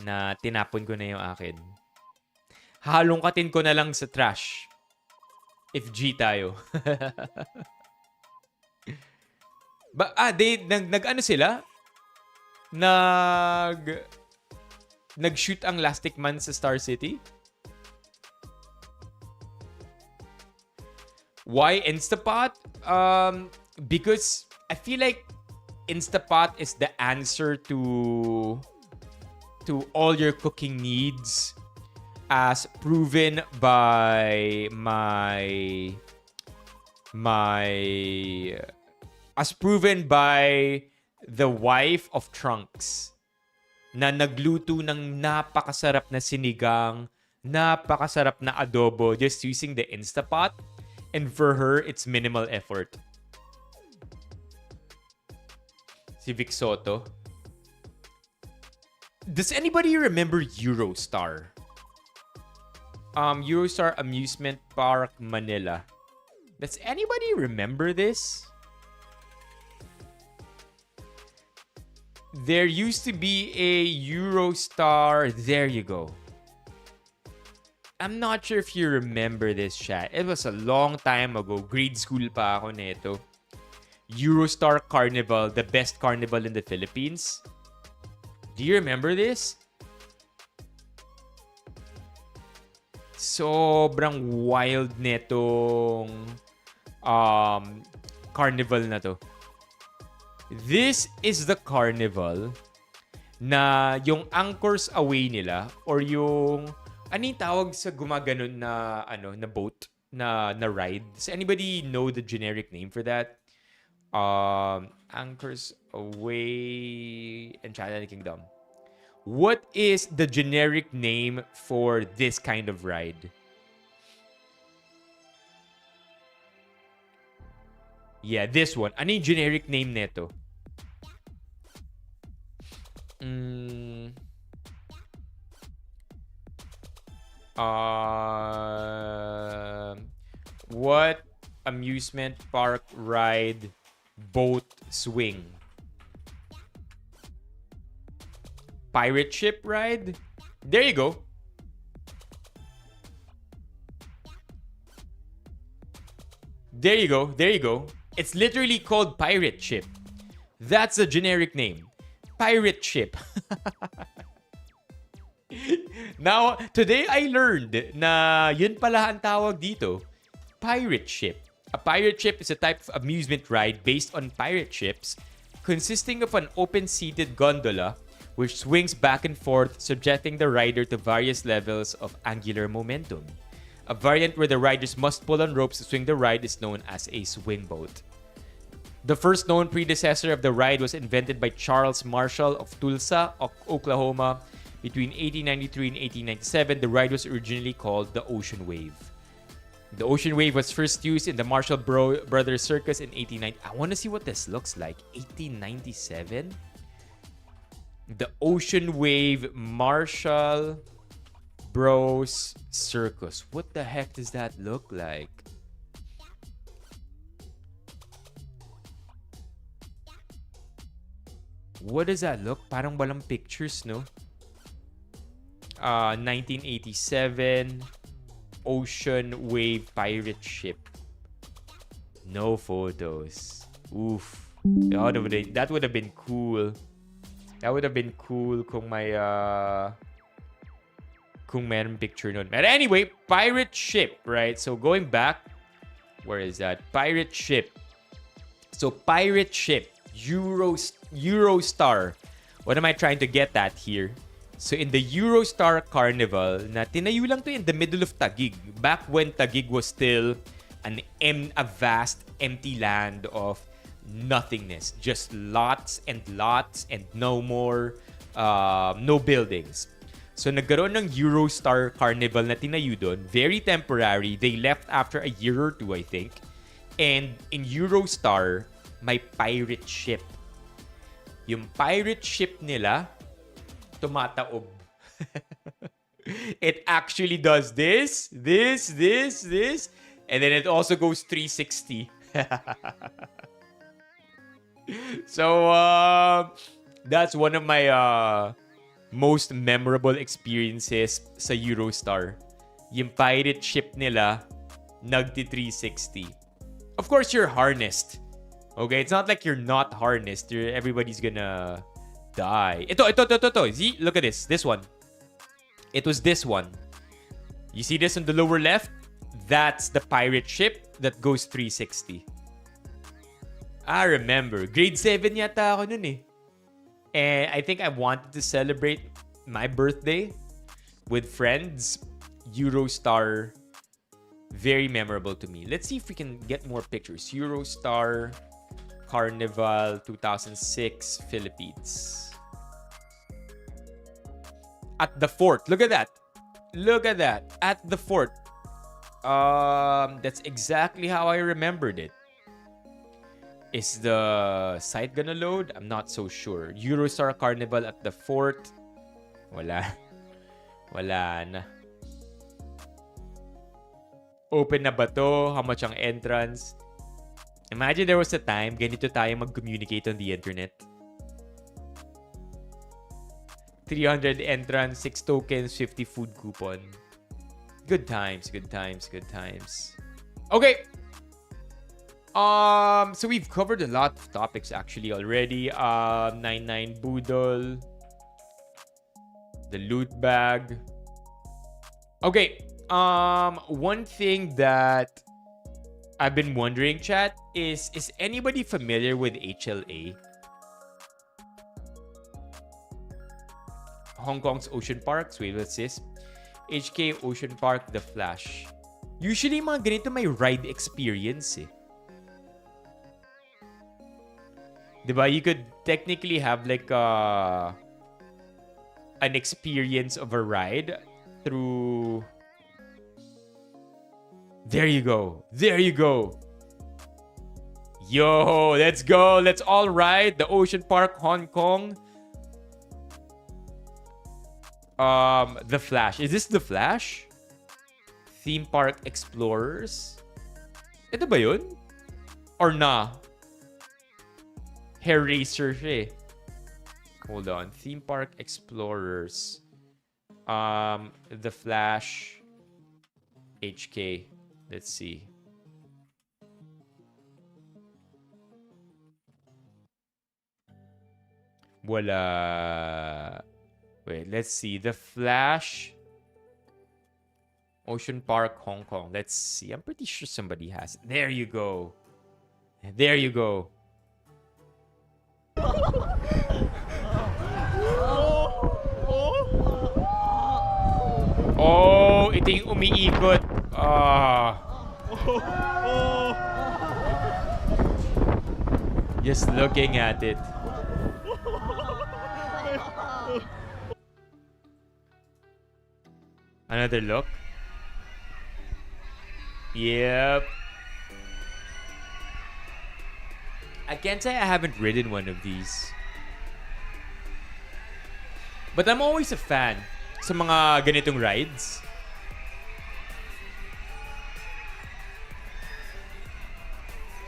na tinapon ko na yung akin. Halongkatin ko na lang sa trash. If G tayo. Nag-ano sila? Nag-shoot ang Lastic Man sa Star City? Why Instapot? Because I feel like Instapot is the answer to all your cooking needs, as proven by the wife of Trunks, na nagluto ng napakasarap na sinigang, napakasarap na adobo just using the Instapot. And for her, it's minimal effort. Si Vic Sotto. Does anybody remember Eurostar? Eurostar Amusement Park, Manila. Does anybody remember this? There used to be a Eurostar. There you go. I'm not sure if you remember this, chat. It was a long time ago. Grade school pa ako nito. Eurostar Carnival, the best carnival in the Philippines. Do you remember this? Sobrang wild netong carnival na to. This is the carnival na yung anchors away nila, or yung ano yung tawag sa gumaganon na na boat na ride? Does anybody know the generic name for that? Anchors away, Enchanted Kingdom. What is the generic name for this kind of ride? Yeah, this one. Ano yung generic name neto? What amusement park ride boat swing? Pirate ship ride? There you go. There you go. There you go. It's literally called pirate ship. That's a generic name. Pirate ship. Now, today I learned na yun pala ang tawag dito. Pirate ship. A pirate ship is a type of amusement ride based on pirate ships, consisting of an open-seated gondola which swings back and forth, subjecting the rider to various levels of angular momentum. A variant where the riders must pull on ropes to swing the ride is known as a swing boat. The first known predecessor of the ride was invented by Charles Marshall of Tulsa, Oklahoma. Between 1893 and 1897, the ride was originally called the Ocean Wave. The Ocean Wave was first used in the Marshall Brothers Circus in 1890. I want to see what this looks like. 1897? The Ocean Wave Marshall Bros Circus. What the heck does that look like? What does that look? Parang walang pictures, no? 1987 Ocean Wave Pirate Ship. No photos. Oof. That would have been cool. That would have been cool kung may kung meron picture nun. But anyway, pirate ship, right? So going back, where is that? Pirate ship. So pirate ship, Eurostar. What am I trying to get at here? So in the Eurostar Carnival, na tinayo lang to in the middle of Taguig. Back when Taguig was still a vast empty land of nothingness. Just lots and no more, no buildings. So nagkaroon ng Eurostar Carnival na tinayo doon. Very temporary. They left after a year or two, I think. And in Eurostar, may pirate ship. Yung pirate ship nila, tumataob. It actually does this, and then it also goes 360. So, that's one of my most memorable experiences sa Eurostar. Yung pirate ship nila, nagti-360. Of course, you're harnessed. Okay? It's not like you're not harnessed. Everybody's gonna die. Ito. See? Look at this. This one. It was this one. You see this on the lower left? That's the pirate ship that goes 360. I remember. Grade 7 yata ako nun eh. And I think I wanted to celebrate my birthday with friends. Eurostar. Very memorable to me. Let's see if we can get more pictures. Eurostar Carnival 2006 Philippines. At the fort. Look at that. At the fort. That's exactly how I remembered it. Is the site gonna load? I'm not so sure. Eurostar Carnival at the fort. Wala na. Open na ba to? How much ang entrance? Imagine there was a time ganito tayo mag-communicate on the internet. 300 entrance, 6 tokens, 50 food coupon. Good times. Okay. So we've covered a lot of topics actually already. 99 Boodle. The loot bag. Okay. One thing that I've been wondering, chat, is anybody familiar with HLA? Hong Kong's Ocean Parks. Wait, what's this? HK Ocean Park, The Flash. Usually, mga ganito may ride experience eh. Diba? You could technically have like an experience of a ride through... There you go. Yo, let's go. Let's all ride the Ocean Park Hong Kong. The Flash. Is this The Flash? Theme Park Explorers. Ito ba yun? Or na? Hair Racer siya eh. Hold on. Theme Park Explorers. The Flash. HK. Let's see. Wala. Wait, let's see. The Flash. Ocean Park, Hong Kong. Let's see. I'm pretty sure somebody has it. There you go. Oh, ito yung umiikot. Just looking at it. Another look. Yep. I can't say I haven't ridden one of these. But I'm always a fan sa mga ganitong rides.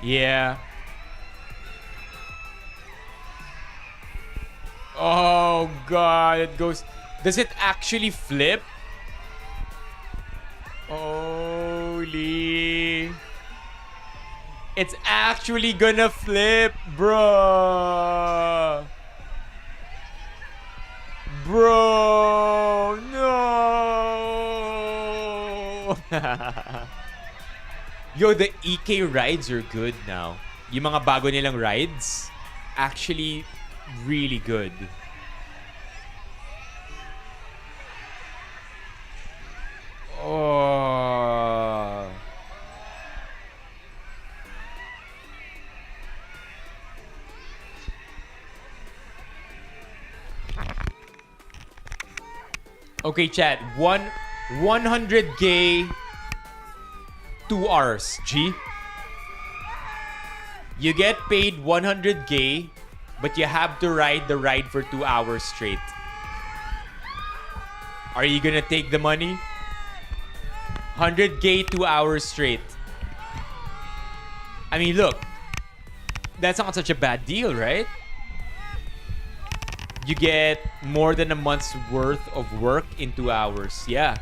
Yeah. Oh God, it goes. Does it actually flip? Holy. It's actually gonna flip, bro. Bro, no. Yo, the EK rides are good now. Yung mga bago nilang rides, actually really good. Oh. Okay, chat. 100K 2 hours, G. You get paid 100K, but you have to ride the ride for 2 hours straight. Are you gonna take the money? 100K 2 hours straight. I mean, look. That's not such a bad deal, right? You get more than a month's worth of work in 2 hours. Yeah.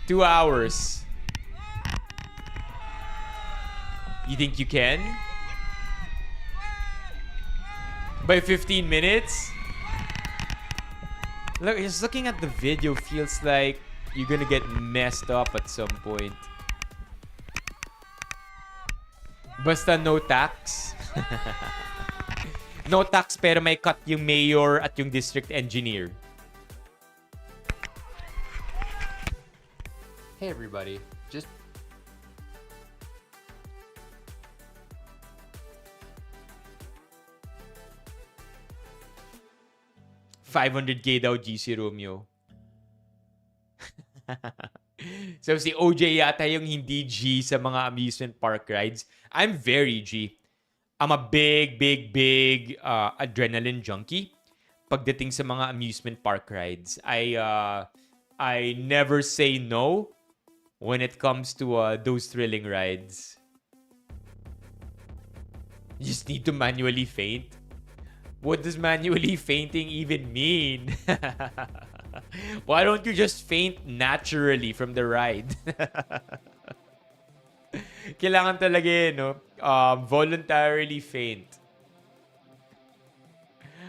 2 hours. You think you can? By 15 minutes? Look, just looking at the video feels like you're gonna get messed up at some point. Basta no tax. No tax pero may cut yung mayor at yung district engineer. Hey everybody. Just 500K daw GC Romeo. So si OJ yata yung hindi G sa mga amusement park rides. I'm very G. I'm a big adrenaline junkie. Pagdating sa mga amusement park rides, I never say no when it comes to those thrilling rides. You just need to manually faint. What does manually fainting even mean? Why don't you just faint naturally from the ride? Kailangan talaga no? Voluntarily faint.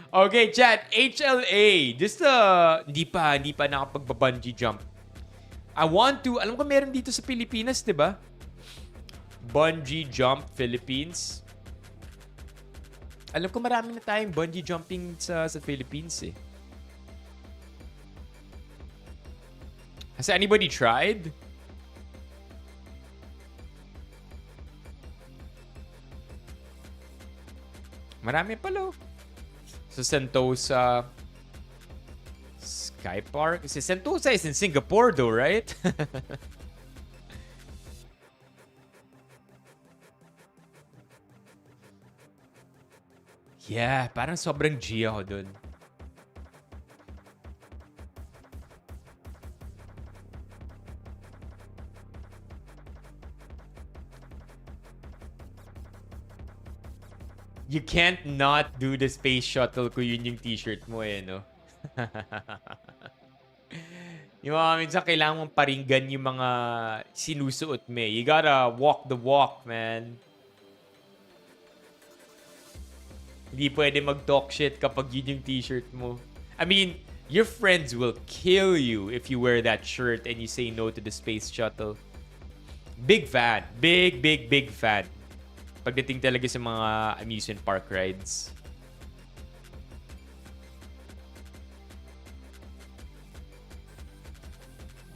Okay, chat. HLA. Just, hindi pa nakapagba-bungee jump. I want to, alam ko meron dito sa Pilipinas, diba? Bungee jump Philippines. Alam ko marami na tayong bungee jumping sa Philippines eh. Has anybody tried? Marami pala. Sa Sentosa Sky Park. Kasi Sentosa is in Singapore though, right? Yeah, parang sobrang G ako dun. You can't not do the space shuttle kung yun yung t-shirt mo eh, no? Yung mga minsan kailangan mong paringgan yung mga sinusuot mo eh. You gotta walk the walk, man. Hindi pwede mag-talk shit kapag yun yung t-shirt mo. I mean, your friends will kill you if you wear that shirt and you say no to the space shuttle. Big fan. Big fan. Pagdating talaga sa mga amusement park rides.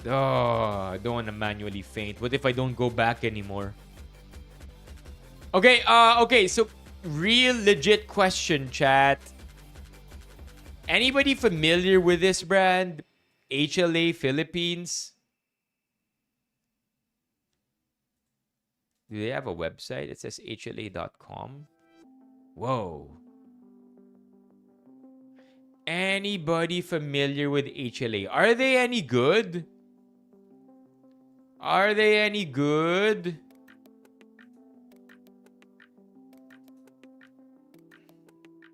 Oh, I don't want to manually faint. What if I don't go back anymore? Okay, so real legit question, chat. Anybody familiar with this brand? HLA Philippines? Do they have a website? It says hla.com. Whoa. Anybody familiar with HLA? Are they any good? Are they any good?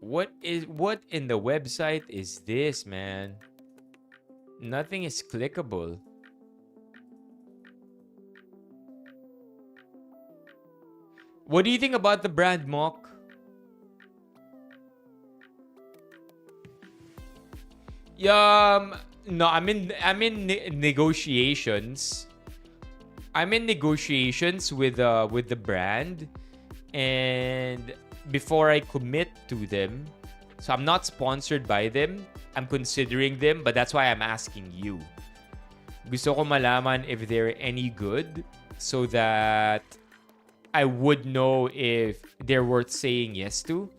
What in the website is this, man? Nothing is clickable. What do you think about the brand, Mock? No, I'm in negotiations. I'm in negotiations with the brand, and before I commit to them, so I'm not sponsored by them. I'm considering them, but that's why I'm asking you. Gusto ko malaman if they're any good so that I would know if they're worth saying yes to.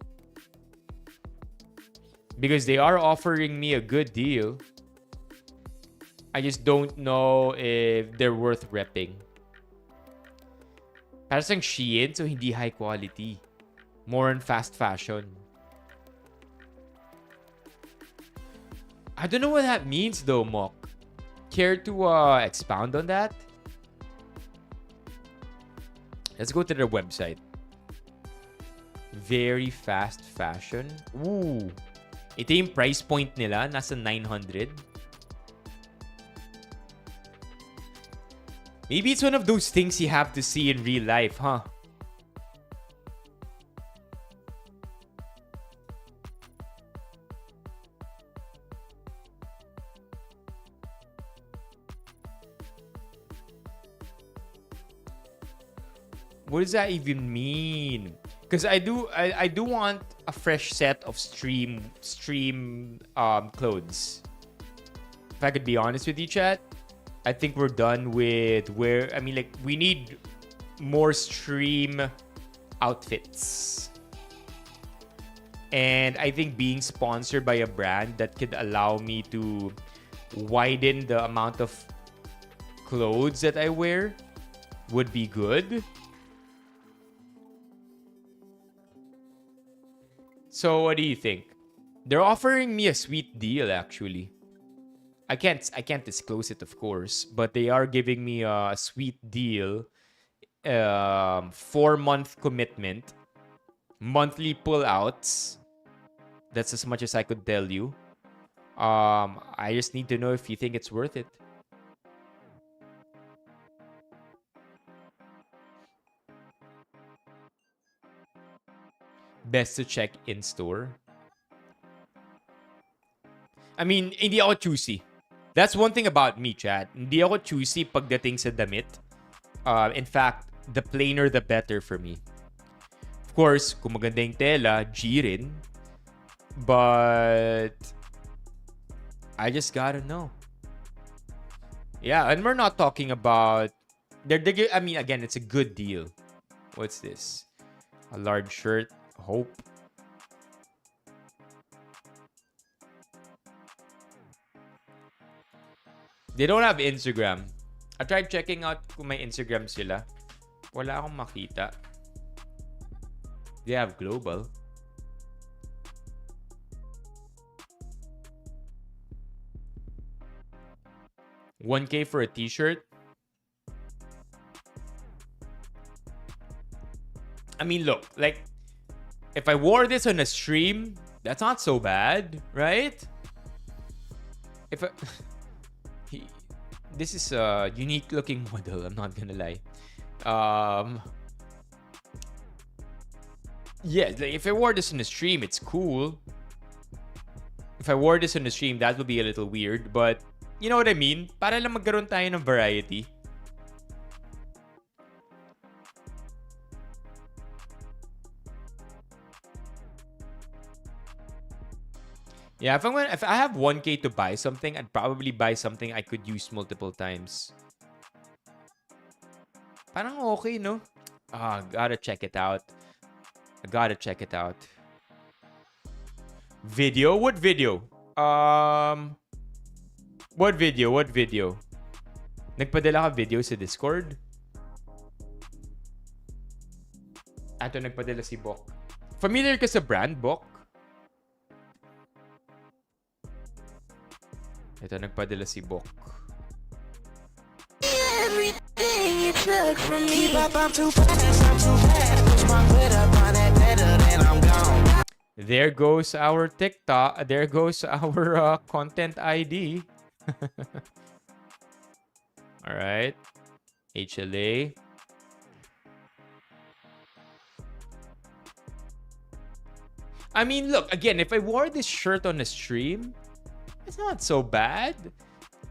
Because they are offering me a good deal. I just don't know if they're worth repping. Para sang Shein, so hindi high quality. More on fast fashion. I don't know what that means though, Mok. Care to expound on that? Let's go to their website. Very fast fashion. Ooh. Ito yung price point nila. Nasa 900. Maybe it's one of those things you have to see in real life, huh? What does that even mean? Because I do want a fresh set of stream clothes. If I could be honest with you, chat, I think we're done with we need more stream outfits. And I think being sponsored by a brand that could allow me to widen the amount of clothes that I wear would be good. So what do you think? They're offering me a sweet deal actually. I can't disclose it, of course, but they are giving me a sweet deal. 4-month commitment, monthly pullouts. That's as much as I could tell you. I just need to know if you think it's worth it. Best to check in store. I mean, hindi ako choosy. That's one thing about me, chat. Hindi ako choosy pagdating sa damit. In fact, the plainer the better for me. Of course, kung maganda yung tela, G rin. But I just gotta know. Yeah, and we're not talking about... I mean, again, it's a good deal. What's this? A large shirt. Hope. They don't have Instagram. I tried checking out kung may Instagram sila. Wala akong makita. They have global. $1K for a t-shirt. I mean, look, like, if I wore this on a stream, that's not so bad, right? If I... This is a unique looking model, I'm not gonna lie. Yeah, like if I wore this on a stream, it's cool. If I wore this on a stream, that would be a little weird, but you know what I mean? Para lang magkaroon tayo ng variety. Yeah, if I have 1K to buy something, I'd probably buy something I could use multiple times. Parang okay, no? Gotta check it out. I gotta check it out. Video? What video? What video? Nagpadala ka video sa Discord? Ato nagpadala si Bok. Familiar ka sa brand, Bok? Ito, nagpadala si Bok. There goes our TikTok. There goes our content ID. Alright. HLA. I mean, look, again, if I wore this shirt on a stream, it's not so bad.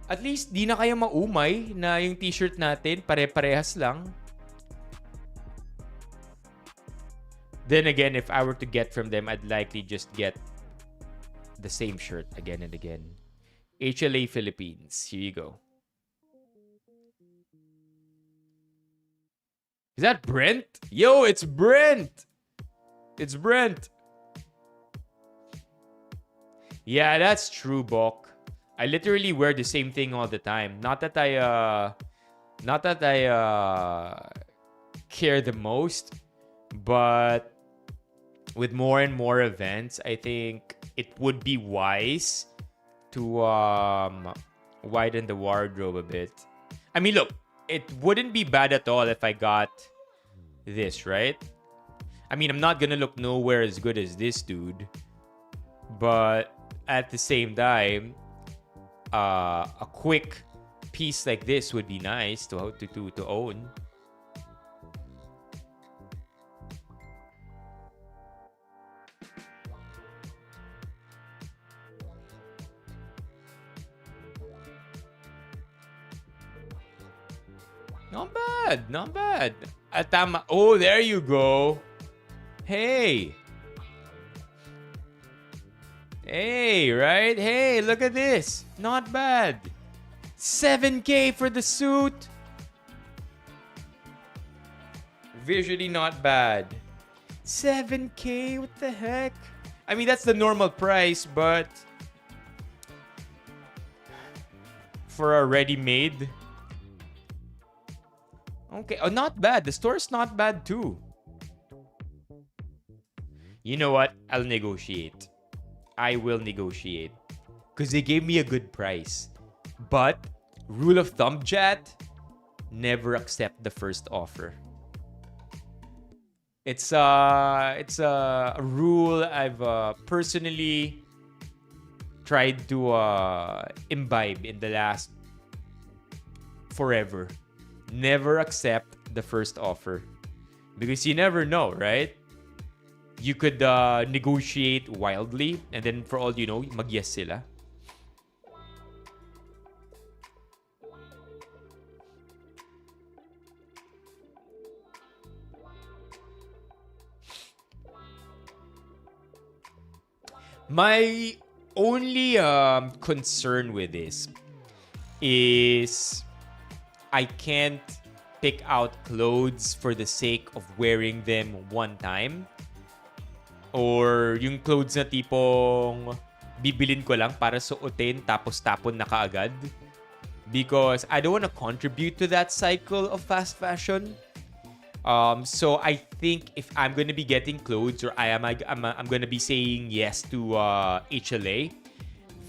At least, di na kayo maumay na yung t-shirt natin, pare-parehas lang. Then again, if I were to get from them, I'd likely just get the same shirt again and again. HLA Philippines. Here you go. Is that Brent? Yo, it's Brent. It's Brent. Yeah, that's true, Bok. I literally wear the same thing all the time. Not that I care the most, but with more and more events, I think it would be wise to widen the wardrobe a bit. I mean, look, it wouldn't be bad at all if I got this, right? I mean, I'm not gonna look nowhere as good as this dude, but at the same time, a quick piece like this would be nice to own. Not bad, not bad. Tama. Oh, there you go. Hey. Hey, right? Hey, look at this. Not bad. 7K for the suit. Visually not bad. 7K? What the heck? I mean, that's the normal price, but for a ready-made. Okay. Oh, not bad. The store's not bad too. You know what? I'll negotiate. I will negotiate. Because they gave me a good price. But, rule of thumb, chat, never accept the first offer. It's a rule I've personally tried to imbibe in the last forever. Never accept the first offer. Because you never know, right? You could negotiate wildly and then for all you know, mag-yes sila. My only concern with this is I can't pick out clothes for the sake of wearing them one time. Or yung clothes na tipong bibilin ko lang para suotin tapos tapon na kaagad. Because I don't want to contribute to that cycle of fast fashion. So I think if I'm going to be getting clothes or I'm going to be saying yes to HLA,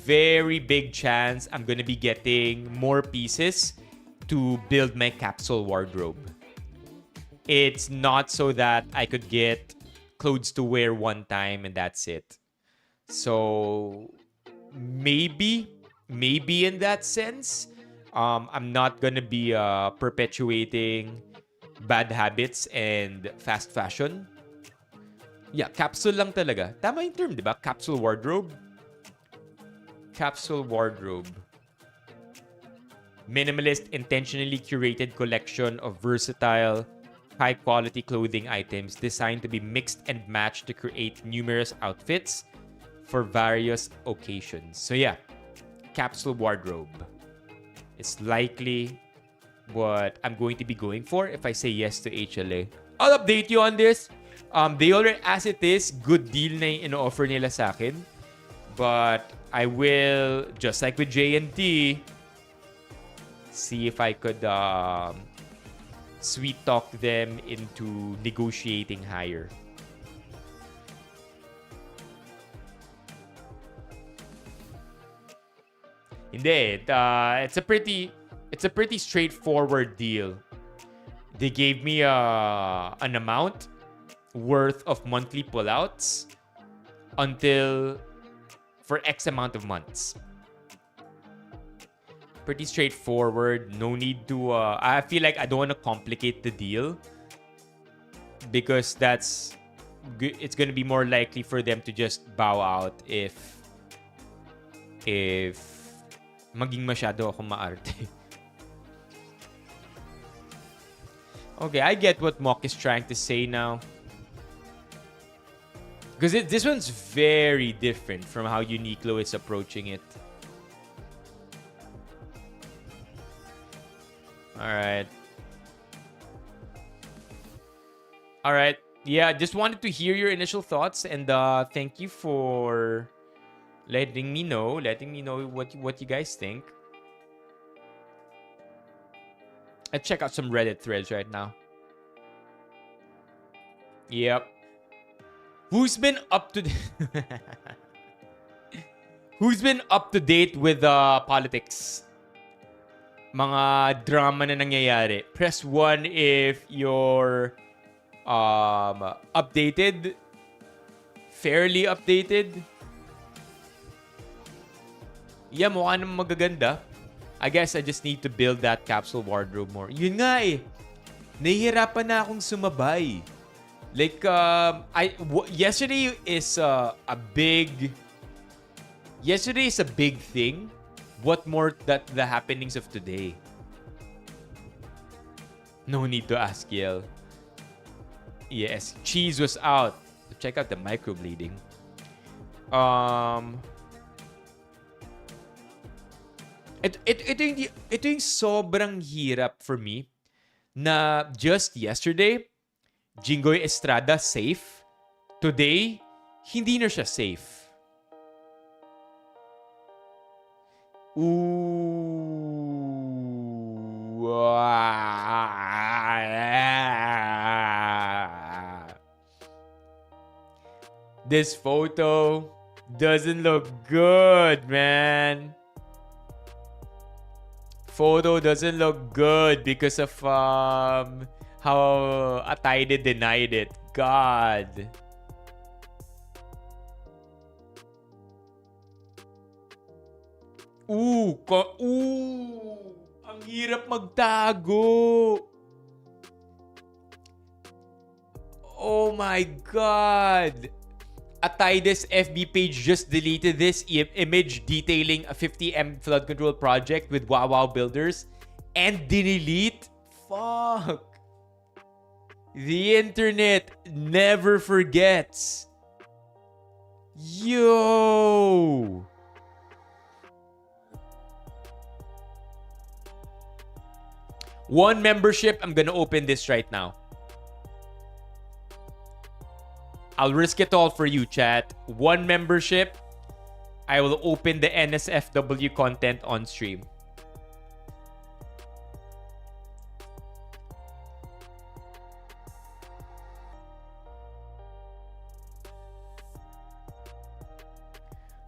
very big chance I'm going to be getting more pieces to build my capsule wardrobe. It's not so that I could get clothes to wear one time and that's it. So maybe in that sense, I'm not going to be perpetuating bad habits and fast fashion. Yeah, capsule lang talaga. Tama yung term, di ba? Capsule wardrobe. Capsule wardrobe. Minimalist, intentionally curated collection of versatile, high-quality clothing items designed to be mixed and matched to create numerous outfits for various occasions. So yeah, capsule wardrobe. It's likely what I'm going to be going for if I say yes to HLA. I'll update you on this. They already, as it is, good deal na yung ino-offer nila sa akin. But I will, just like with J&T, see if I could sweet talk them into negotiating higher. Hindi, it's a pretty straightforward deal. They gave me an amount worth of monthly pullouts for X amount of months. Pretty straightforward. No need to... I feel like I don't want to complicate the deal because it's going to be more likely for them to just bow out if maging masyado ako maarte. Okay, I get what Mock is trying to say now. Because this one's very different from how Uniqlo is approaching it. Alright. All right. Yeah, just wanted to hear your initial thoughts, and thank you for letting me know what you guys think. Let's check out some Reddit threads right now. Yep. Who's been up to Who's been up to date with politics? Mga drama na nangyayari. Press 1 if you're updated. Fairly updated. Yeah, mukha naman magaganda. I guess I just need to build that capsule wardrobe more. Yun nga eh. Nahihirapan na akong sumabay. Like, yesterday is a big thing. What more that the happenings of today? No need to ask, Yel. Yes, cheese was out. Check out the microbleeding. Ito yung sobrang hirap for me na just yesterday, Jingoy Estrada safe. Today, hindi na siya safe. Ooh. This photo doesn't look good, man. Photo doesn't look good because of how Ataide denied it. God. Ooh, ang hirap magtago. Oh my God. Ataide's FB page just deleted this image detailing a 50M flood control project with Wow Builders and delete. Fuck. The internet never forgets. Yo. One membership. I'm gonna open this right now. I'll risk it all for you, chat. One membership. I will open the NSFW content on stream.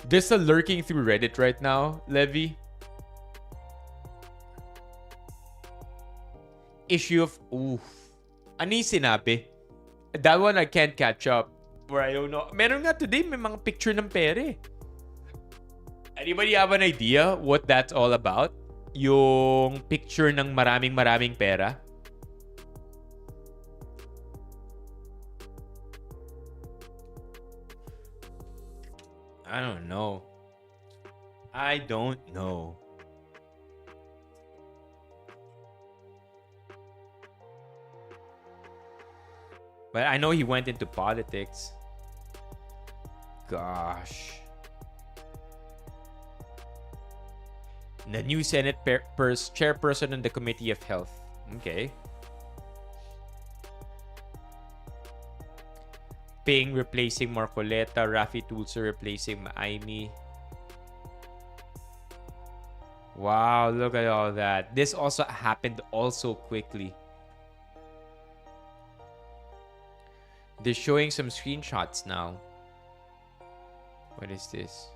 There's a lurking through Reddit right now, Levy. Issue of... Oof. Ano yung sinabi? That one I can't catch up. Or I don't know. Meron nga today, may mga picture ng pere. Anybody have an idea what that's all about? Yung picture ng maraming pera? I don't know. But I know he went into politics. Gosh. The new Senate chairperson on the Committee of Health. Okay. Ping replacing Marcoleta. Rafi Tulsa replacing Maimi. Wow, look at all that. This also happened also quickly. They're showing some screenshots now. What is this?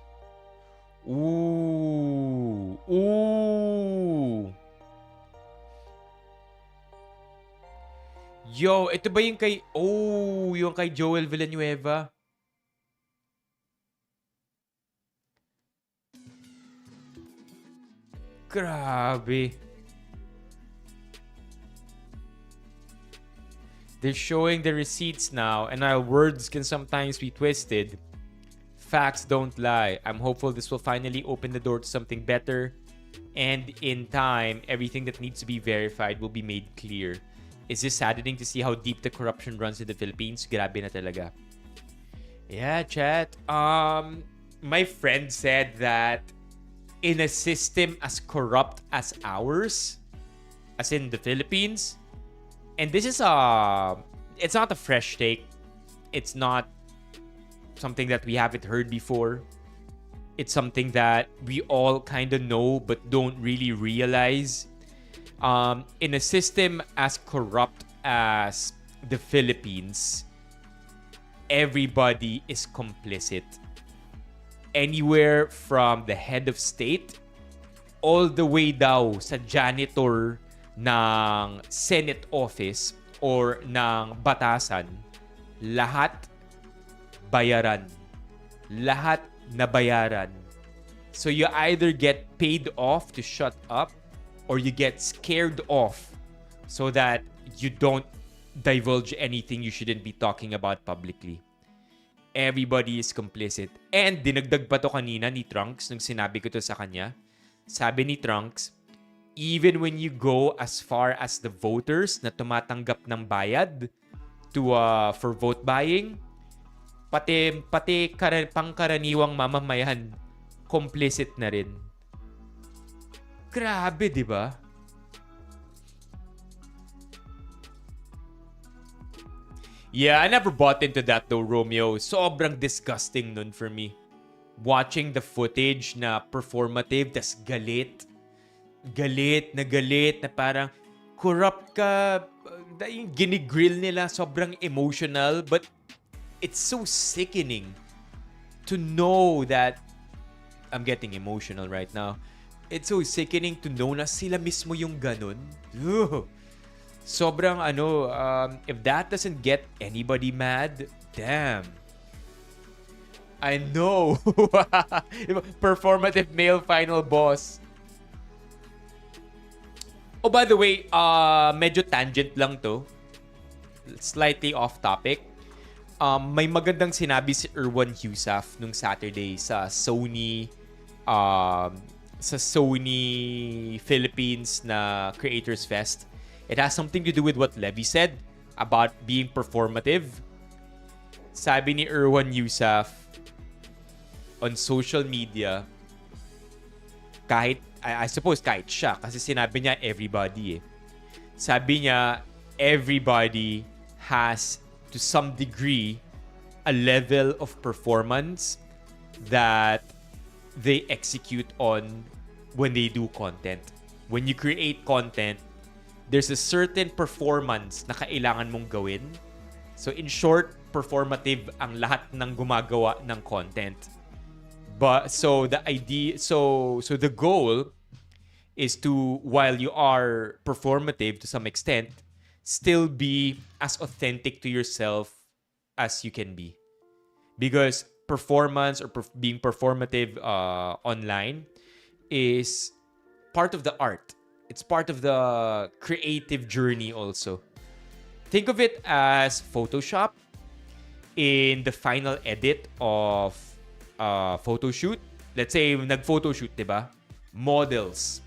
Ooh. Yo, ito ba yung kay... Oh, yung kay Joel Villanueva. Grabe. They're showing the receipts now, and our words can sometimes be twisted. Facts don't lie. I'm hopeful this will finally open the door to something better. And in time, everything that needs to be verified will be made clear. It's just saddening to see how deep the corruption runs in the Philippines. Grabe na talaga. Yeah, chat. My friend said that in a system as corrupt as ours, as in the Philippines, and this is it's not a fresh take. It's not something that we haven't heard before. It's something that we all kind of know but don't really realize. In a system as corrupt as the Philippines, everybody is complicit. Anywhere from the head of state all the way daw sa janitor ng Senate office or ng batasan, lahat bayaran. Lahat nabayaran. So you either get paid off to shut up or you get scared off so that you don't divulge anything you shouldn't be talking about publicly. Everybody is complicit. And dinagdag pa to kanina ni Trunks nung sinabi ko to sa kanya. Sabi ni Trunks, even when you go as far as the voters na tumatanggap ng bayad for vote buying, pati pangkaraniwang mamamayan complicit na rin. Grabe, di ba? Yeah, I never bought into that though, Romeo. Sobrang disgusting nun for me. Watching the footage na performative, tas galit na parang corrupt ka. Yung ginigrill nila, sobrang emotional. But it's so sickening to know that I'm getting emotional right now. It's so sickening to know na sila mismo yung ganun. Ugh. Sobrang if that doesn't get anybody mad, damn. I know. Performative male final boss. Oh, by the way, medyo tangent lang to. Slightly off topic. May magandang sinabi si Erwan Husaf nung Saturday sa Sony Philippines na Creators Fest. It has something to do with what Levy said about being performative. Sabi ni Erwan Husaf on social media, I suppose kahit siya, kasi sinabi niya everybody eh. Sabi niya, everybody has to some degree a level of performance that they execute on when they do content. When you create content, there's a certain performance na kailangan mong gawin. So in short, performative ang lahat ng gumagawa ng content. But so the goal is to, while you are performative to some extent, still be as authentic to yourself as you can be. Because performance or being performative online is part of the art. It's part of the creative journey also. Think of it as Photoshop in the final edit of photo shoot. Let's say nag-photoshoot, diba? Models.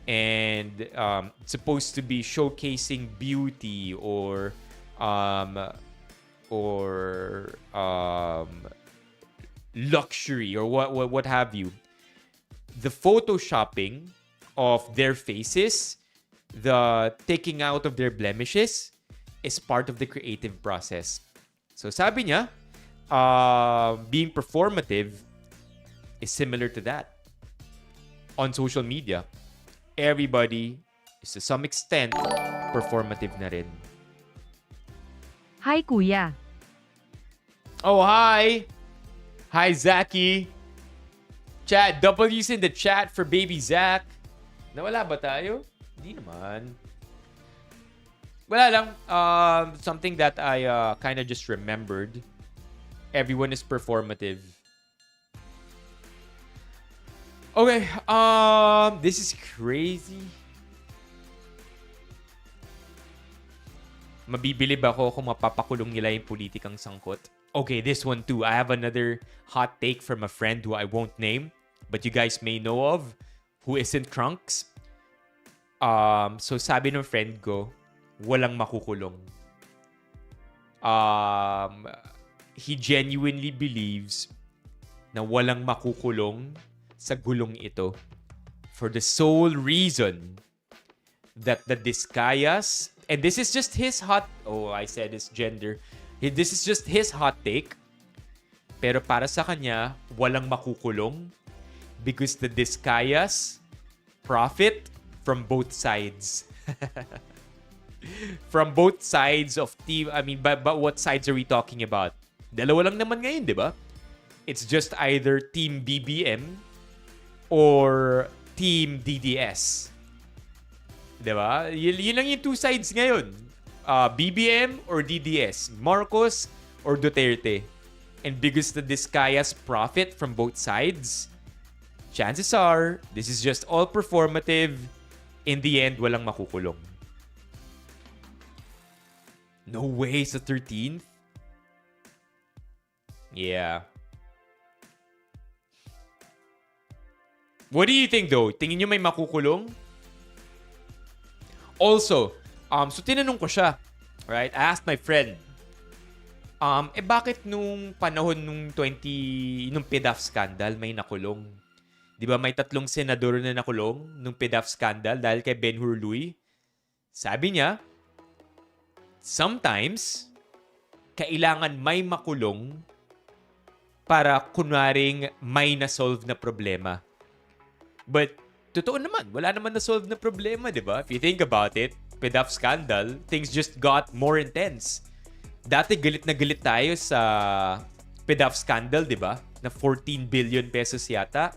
And it's supposed to be showcasing beauty or luxury or what have you. The photoshopping of their faces, the taking out of their blemishes is part of the creative process. So sabi niya, being performative is similar to that. On social media, everybody is to some extent performative na rin. Hi, Kuya. Oh, hi! Hi, Zachy! Chat, W's in the chat for baby Zach. Nawala ba tayo? Hindi naman. Wala lang. Something that I kind of just remembered. Everyone is performative. Okay, this is crazy. Mabibili ba ako kung mapapakulong nila yung politikang sangkot? Okay, this one too. I have another hot take from a friend who I won't name, but you guys may know of, who isn't Trunks. So sabi ng friend ko, walang makukulong. He genuinely believes na walang makukulong sa gulong ito for the sole reason that the Discayas And this is just his hot... Oh, I said his gender. This is just his hot take. Pero para sa kanya, walang makukulong because the Discayas profit from both sides. From both sides of team. I mean, but what sides are we talking about? Dalawa lang naman ngayon, di ba? It's just either Team BBM or Team DDS. Di ba? Yun lang yung two sides ngayon. BBM or DDS. Marcos or Duterte. And because the Discayas profit from both sides, chances are, this is just all performative. In the end, walang makukulong. No way sa 13th? Yeah. What do you think though? Tingin nyo may makukulong? Also, so tinanong ko siya. Right? I asked my friend. Bakit nung panahon nung PDAF scandal may nakulong? Di ba may 3 senador na nakulong nung PDAF scandal dahil kay Ben Hurluy? Sabi niya, sometimes, kailangan may makulong para kunwaring may na-solve na problema. But, totoo naman, wala naman na-solve na problema, di ba? If you think about it, PDAF scandal, things just got more intense. Dati galit na galit tayo sa PDAF scandal, di ba? Na 14 billion pesos yata.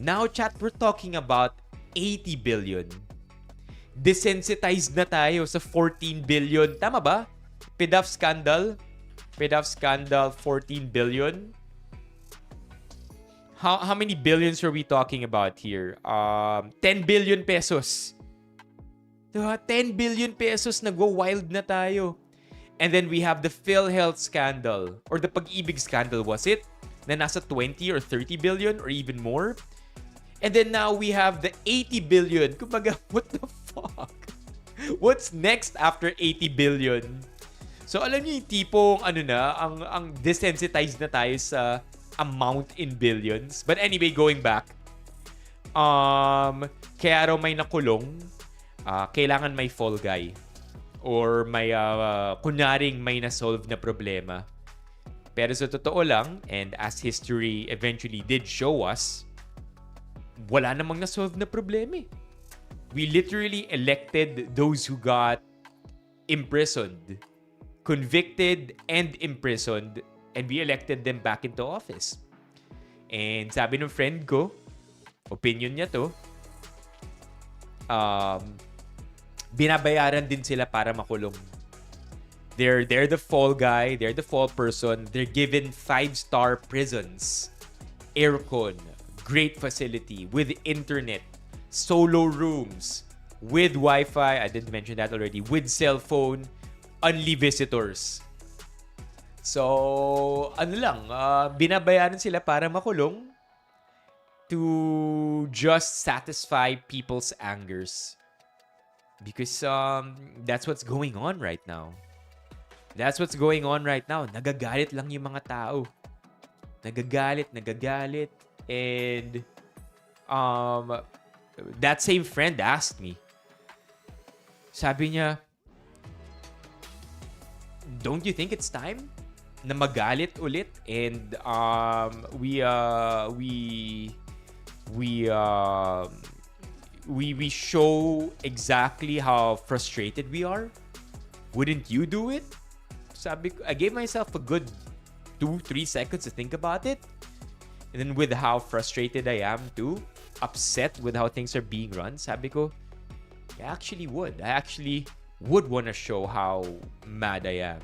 Now, chat, we're talking about 80 billion. Desensitized na tayo sa 14 billion. Tama ba? PDAF scandal, 14 billion. How many billions are we talking about here? 10 billion pesos. Diba? 10 billion pesos, nag-go wild na tayo. And then we have the PhilHealth scandal or the Pag-ibig scandal, was it? Na nasa 20 or 30 billion or even more. And then now we have the 80 billion. Kumbaga, what the fuck? What's next after 80 billion? So alam niyo yung tipong ang desensitized na tayo sa amount in billions. But anyway, going back. Kaya raw may nakulong, kailangan may fall guy. Or may, kunyaring may na-solve na problema. Pero sa totoo lang, and as history eventually did show us, wala namang na-solve na problema. We literally elected those who got imprisoned, convicted and imprisoned, and we elected them back into office. And sabi ng friend ko, opinion niya to, binabayaran din sila para makulong. They're the fall guy, they're the fall person, they're given 5-star prisons, aircon, great facility, with internet, solo rooms, with Wi-Fi, I didn't mention that already, with cell phone, only visitors. So, binabayaran sila para makulong to just satisfy people's angers. Because that's what's going on right now. That's what's going on right now. Nagagalit lang yung mga tao. Nagagalit. And that same friend asked me. Sabi niya, don't you think it's time na magalit ulit and we show exactly how frustrated we are? Wouldn't you do it? Sabi ko, I gave myself a good 2-3 seconds to think about it. And then with how frustrated I am too, upset with how things are being run, sabi ko, I actually would want to show how mad I am.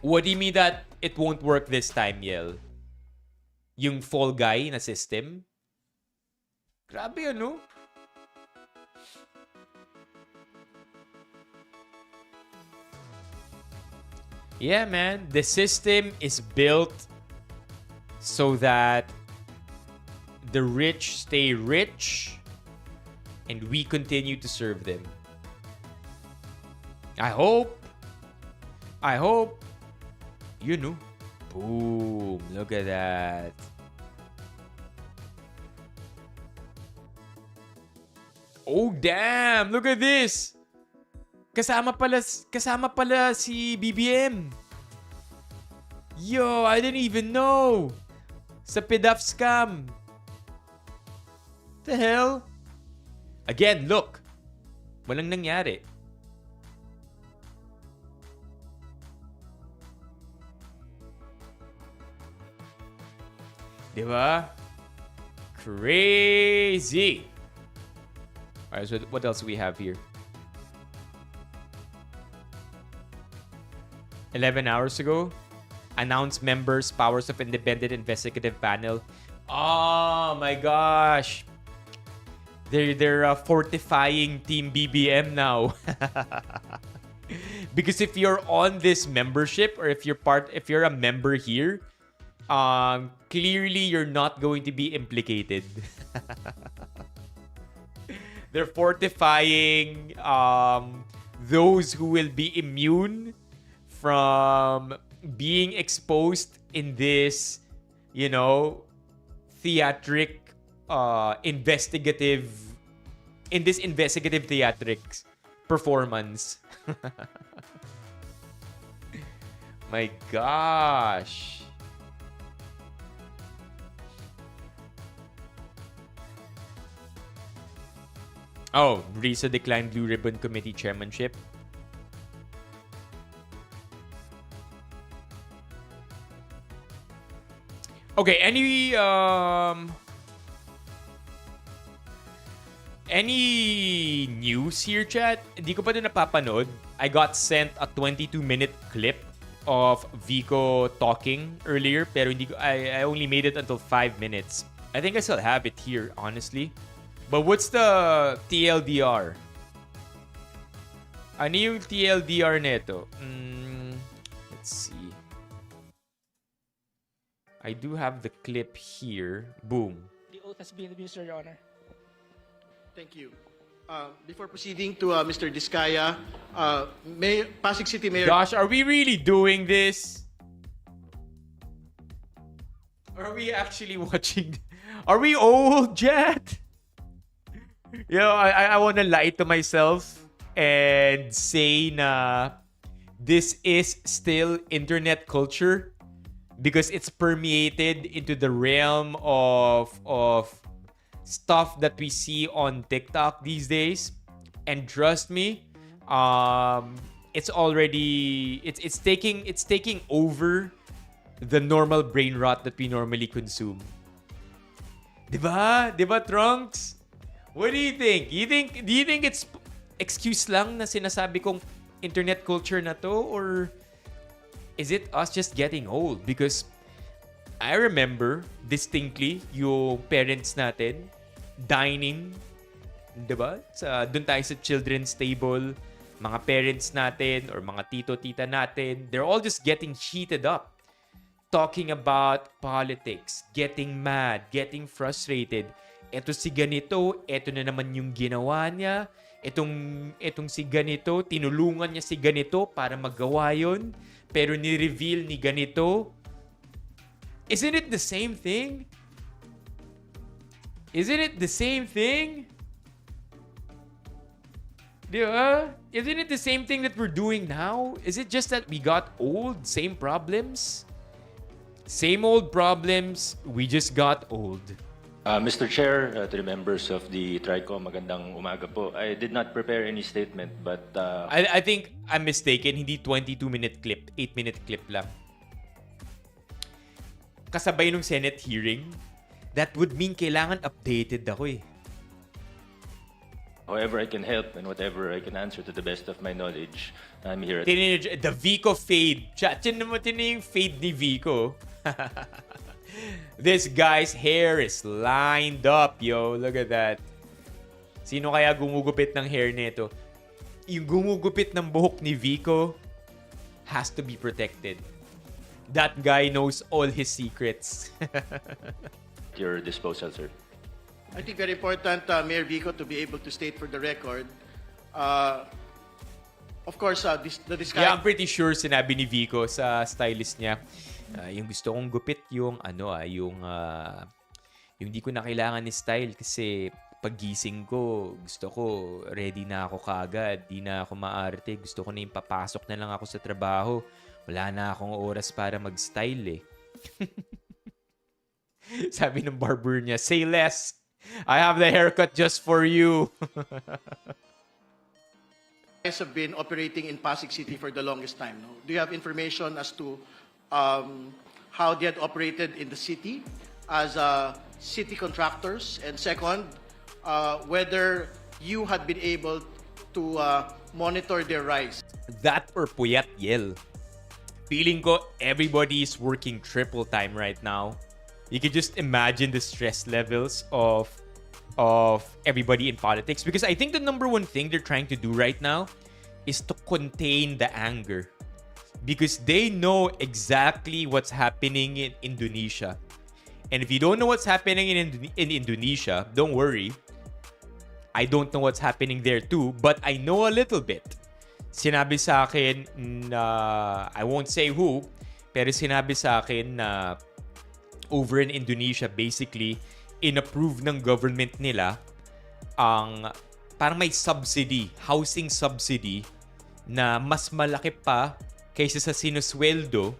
What do you mean that it won't work this time, Yel? Yung fall guy na system? Grabe, ano? Yeah, man. The system is built so that the rich stay rich and we continue to serve them. I hope. You know. Boom. Look at that. Oh, damn! Look at this! Kasama pala si BBM. Yo, I didn't even know. Sa PDAF scam. The hell? Again, look. Walang nangyari. Diba? Crazy. Alright, so what else do we have here? 11 hours ago, announced members, powers of independent investigative panel. Oh my gosh. They're fortifying Team BBM now. Because if you're on this membership, or if you're a member here, clearly you're not going to be implicated. They're fortifying those who will be immune from being exposed in this, investigative theatrics performance. My gosh. Oh, Risa declined Blue Ribbon Committee chairmanship. Okay, any news here, chat? Hindi ko pa din napapanood. I got sent a 22-minute clip of Vico talking earlier, pero I only made it until 5 minutes. I think I still have it here, honestly. But what's the TLDR? Ano yung TLDR neto? Let's see. I do have the clip here. Boom. The oath has been administered, Your Honor. Thank you. Before proceeding to Mr. Diskaya, Pasig City Mayor... Gosh, are we really doing this? Are we actually watching? Are we old, Jet? I want to lie to myself and say na this is still internet culture because it's permeated into the realm of stuff that we see on TikTok these days. And trust me, it's taking over the normal brain rot that we normally consume. Diba? Diba, Trunks? What do you think? Do you think it's excuse lang na sinasabi kong internet culture na to, or is it us just getting old? Because I remember distinctly yung parents natin dining, diba? Doon tayo sa children's table, mga parents natin or mga tito-tita natin, they're all just getting heated up, talking about politics, getting mad, getting frustrated. Eto si ganito, eto na naman yung ginawa niya. Etong si ganito, tinulungan niya si ganito para magawa yun. Pero ni-reveal ni ganito. Isn't it the same thing? Isn't it the same thing? Diba? Isn't it the same thing that we're doing now? Is it just that we got old? Same problems? Same old problems, we just got old. Mr. Chair, to the members of the TRICO, magandang umaga po. I did not prepare any statement, but... I think I'm mistaken. Hindi 22-minute clip. 8-minute clip lang. Kasabay nung Senate hearing, that would mean kailangan updated ako eh. However I can help and whatever I can answer to the best of my knowledge, I'm here. The Vico fade. Tinan mo yung fade ni Vico. This guy's hair is lined up, yo. Look at that. Sino kaya gumugupit ng hair nito? Yung gumugupit ng buhok ni Vico has to be protected. That guy knows all his secrets. At your disposal, sir. I think very important, Mayor Vico, to be able to state for the record. Of course, the discussion... Yeah, I'm pretty sure sinabi ni Vico sa stylist niya, yung gusto kong gupit yung yung di ko na kailangan ni style kasi paggising ko, gusto ko, ready na ako kaagad. Di na ako maarte. Gusto ko na yung papasok na lang ako sa trabaho. Wala na akong oras para mag-style eh. Sabi ng barber niya, say less. I have the haircut just for you. Guys have been operating in Pasig City for the longest time. No? Do you have information as to how they had operated in the city as city contractors? And second, whether you had been able to monitor their rise? That or puyat yell. Feeling ko everybody is working triple time right now. You can just imagine the stress levels of everybody in politics, because I think the number one thing they're trying to do right now is to contain the anger, because they know exactly what's happening in Indonesia. And if you don't know what's happening in Indonesia, don't worry. I don't know what's happening there too, but I know a little bit. Sinabi sa akin na, I won't say who, pero sinabi sa akin na over in Indonesia, basically, in-approve ng government nila ang parang may subsidy, housing subsidy, na mas malaki pa kaysa sa sinusweldo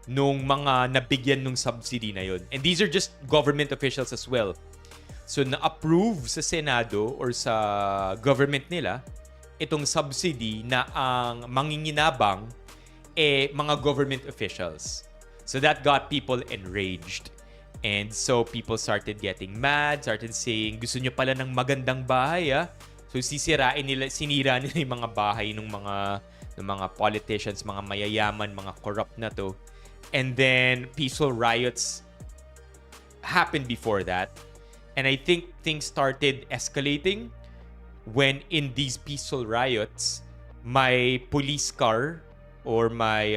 nung mga nabigyan ng subsidy na yun. And these are just government officials as well. So, na-approve sa Senado or sa government nila itong subsidy na ang manginginabang mga government officials. So that got people enraged. And so people started getting mad, started saying, gusto nyo pala ng magandang bahay, ah. So sinira nila yung mga bahay ng mga politicians, mga mayayaman, mga corrupt na to. And then peaceful riots happened before that. And I think things started escalating when in these peaceful riots, my police car or my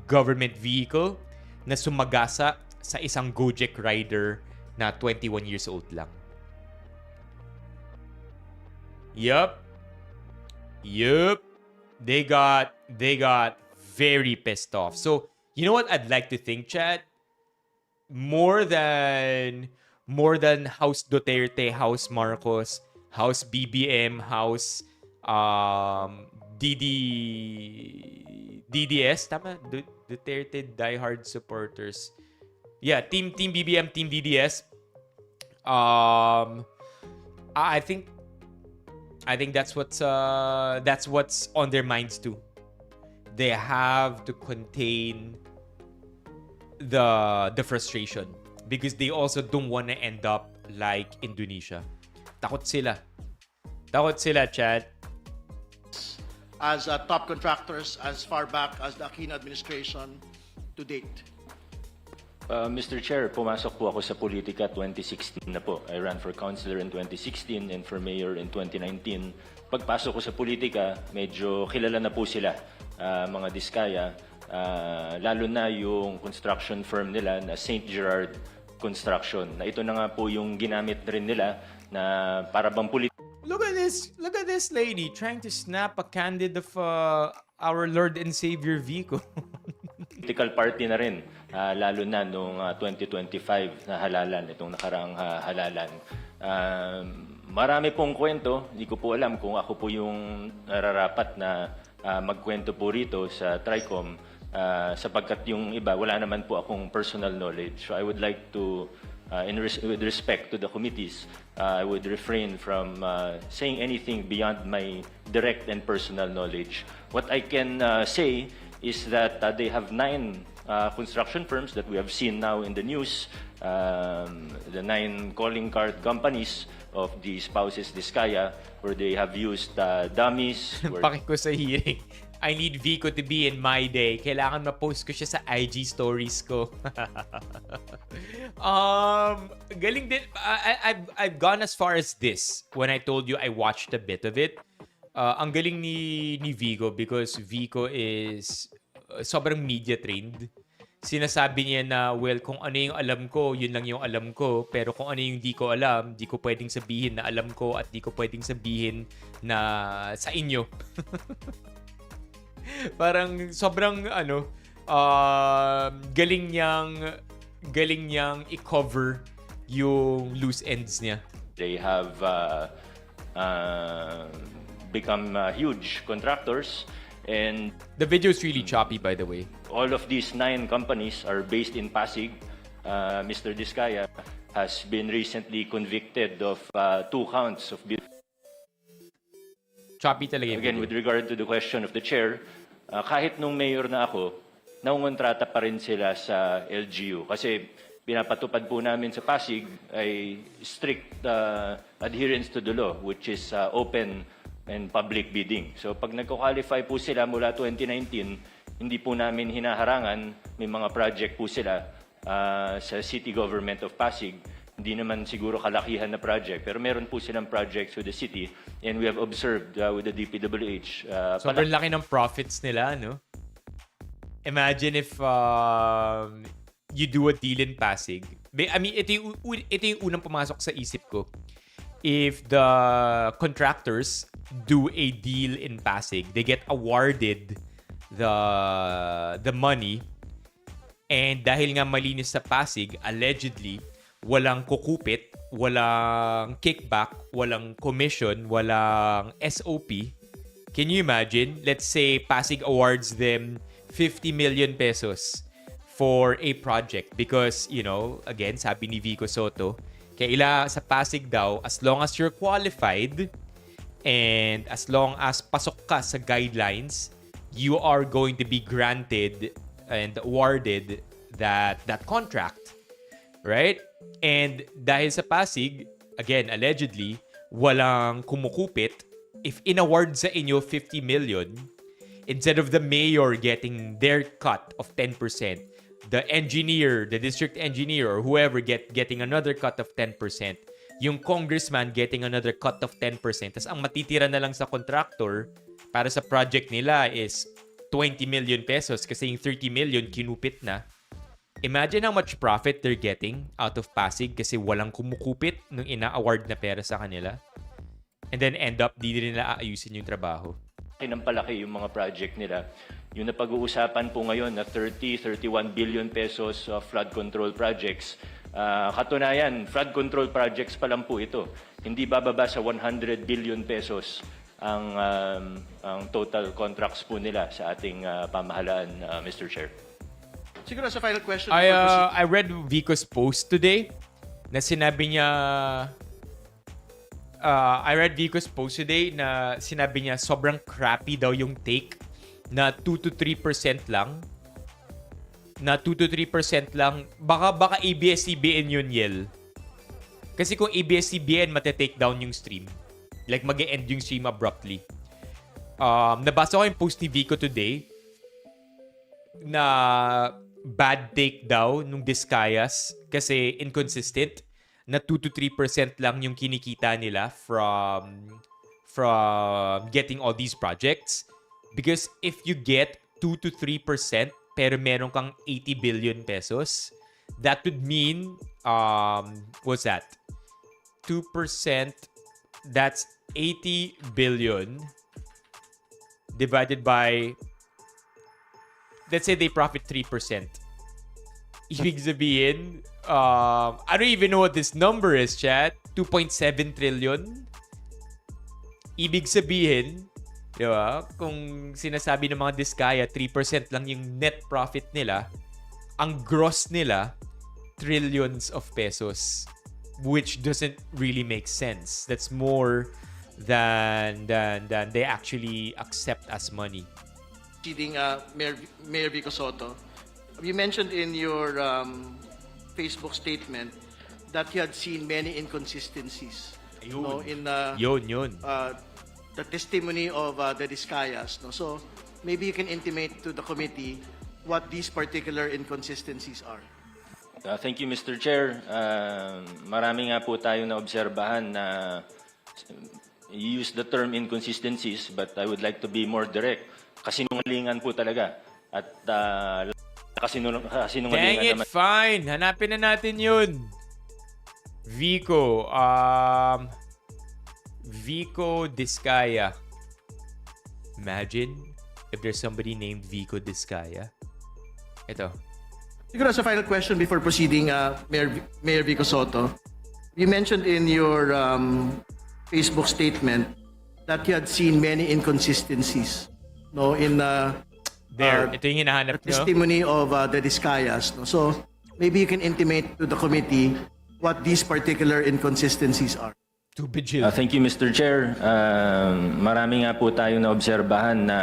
government vehicle na sumagasa sa isang Gojek rider na 21 years old lang. Yup. They got very pissed off. So, you know what I'd like to think, chat? More than House Duterte, House Marcos, House BBM, House DDS, tama? Duterte diehard supporters. Yeah, Team BBM, Team DDS. I think that's what's on their minds too. They have to contain the frustration because they also don't want to end up like Indonesia. Takot sila, Chad. As top contractors as far back as the Aquino administration to date? Mr. Chair, pumasok po ako sa politika 2016 na po. I ran for councilor in 2016 and for mayor in 2019. Pagpasok ko sa politika, medyo kilala na po sila, mga Diskaya, lalo na yung construction firm nila na St. Gerard Construction. Na ito na nga po yung ginamit rin nila na para bang Look at this lady trying to snap a candid of our Lord and Savior Vico. political party na rin, lalo na noong 2025 na halalan, itong nakaraang halalan. Marami pong kwento, hindi ko po alam kung ako po yung nararapat na magkwento po rito sa TRICOM, sapagkat yung iba, wala naman po akong personal knowledge. So I would like to, with respect to the committees, I would refrain from saying anything beyond my direct and personal knowledge. What I can say is that they have 9 construction firms that we have seen now in the news, the 9 calling card companies of the spouses Diskaya, where they have used dummies. Paki ko sa hearing. I need Vico to be in my day. Kailangan ma-post ko siya sa IG stories ko. Galing din. I've gone as far as this when I told you I watched a bit of it. Ang galing ni Vico because Vico is sobrang media trained. Sinasabi niya na, well, kung ano yung alam ko, yun lang yung alam ko. Pero kung ano yung di ko alam, di ko pwedeng sabihin na alam ko at di ko pwedeng sabihin na sa inyo. Parang sobrang galing niyang i-cover yung loose ends niya. They have become huge contractors, and The video is really choppy, by the way. all of these 9 companies are based in Pasig. Mr. Diskaya has been recently convicted of 2 counts of Choppy talaga yung Again, video. with regard to the question of the chair, kahit nung mayor na ako, naungontrata pa rin sila sa LGU. Kasi pinapatupad po namin sa Pasig ay strict adherence to the law, which is open and public bidding. So pag nagko-qualify po sila mula 2019, hindi po namin hinaharangan, may mga project po sila sa City Government of Pasig. Hindi naman siguro kalakihan na project, pero meron po silang projects with the city, and we have observed with the DPWH. Sobrang laki ng profits nila, no? Imagine if you do a deal in Pasig. I mean, ito yung unang pumasok sa isip ko. If the contractors do a deal in Pasig, they get awarded the money, and dahil nga malinis sa Pasig, allegedly, walang kukupit, walang kickback, walang commission, walang SOP. Can you imagine? Let's say Pasig awards them 50 million pesos for a project because, you know, again, sabi ni Vico Sotto, kaila sa Pasig daw, as long as you're qualified and as long as pasok ka sa guidelines, you are going to be granted and awarded that contract. Right? And dahil sa Pasig, again, allegedly, walang kumukupit. If in-award sa inyo 50 million, instead of the mayor getting their cut of 10%, the engineer, the district engineer, or whoever getting another cut of 10%, yung congressman getting another cut of 10%, tas ang matitira na lang sa contractor para sa project nila is 20 million pesos kasi yung 30 million kinupit na. Imagine how much profit they're getting out of Pasig kasi walang kumukupit nung ina-award na pera sa kanila. And then end up, di nila aayusin yung trabaho. ng palaki yung mga project nila. Yung napag-uusapan po ngayon na 31 billion pesos flood control projects. Katunayan, flood control projects pa lang po ito. Hindi bababa sa 100 billion pesos ang total contracts po nila sa ating pamahalaan, Mr. Chair. Siguro sa final question. I read Vico's post today na sinabi niya sobrang crappy daw yung take na 2 to 3% lang. Na 2 to 3% lang. Baka ABS-CBN yun, Yel. Kasi kung ABS-CBN, mate-take down yung stream. Like, mag-e-end yung stream abruptly. Nabasa ko yung post ni Vico today na bad take daw nung Discayas kasi inconsistent na 2 to 3% lang yung kinikita nila from getting all these projects. Because if you get 2 to 3% pero meron kang 80 billion pesos, that would mean, what's that? 2%, that's 80 billion divided by, let's say they profit 3%. Ibig sabihin, I don't even know what this number is, chat. 2.7 trillion. Ibig sabihin, di ba, kung sinasabi ng mga Diskaya, 3% lang yung net profit nila, ang gross nila, trillions of pesos. Which doesn't really make sense. That's more than they actually accept as money. Proceeding, Mayor Vico Sotto, you mentioned in your Facebook statement that you had seen many inconsistencies. Ayun. No, in Yun. the testimony of the Discayas. No? So maybe you can intimate to the committee what these particular inconsistencies are. Thank you, Mr. Chair. Marami nga po tayo na obserbahan na you use the term inconsistencies, but I would like to be more direct. Kasinungalingan po talaga. At kasinungalingan Dang it, naman. fine. Hanapin na natin yun. Vico. Vico Diskaya. Imagine if there's somebody named Vico Diskaya. Ito. Siguro as a final question before proceeding, Mayor Vico Sotto, You mentioned in your Facebook statement that you had seen many inconsistencies, no, in Ito yung hinahanap nyo. testimony of the Discayas. No? So maybe you can intimate to the committee what these particular inconsistencies are. Too vigilant. Thank you, Mr. Chair. Marami nga po tayong naobserbahan na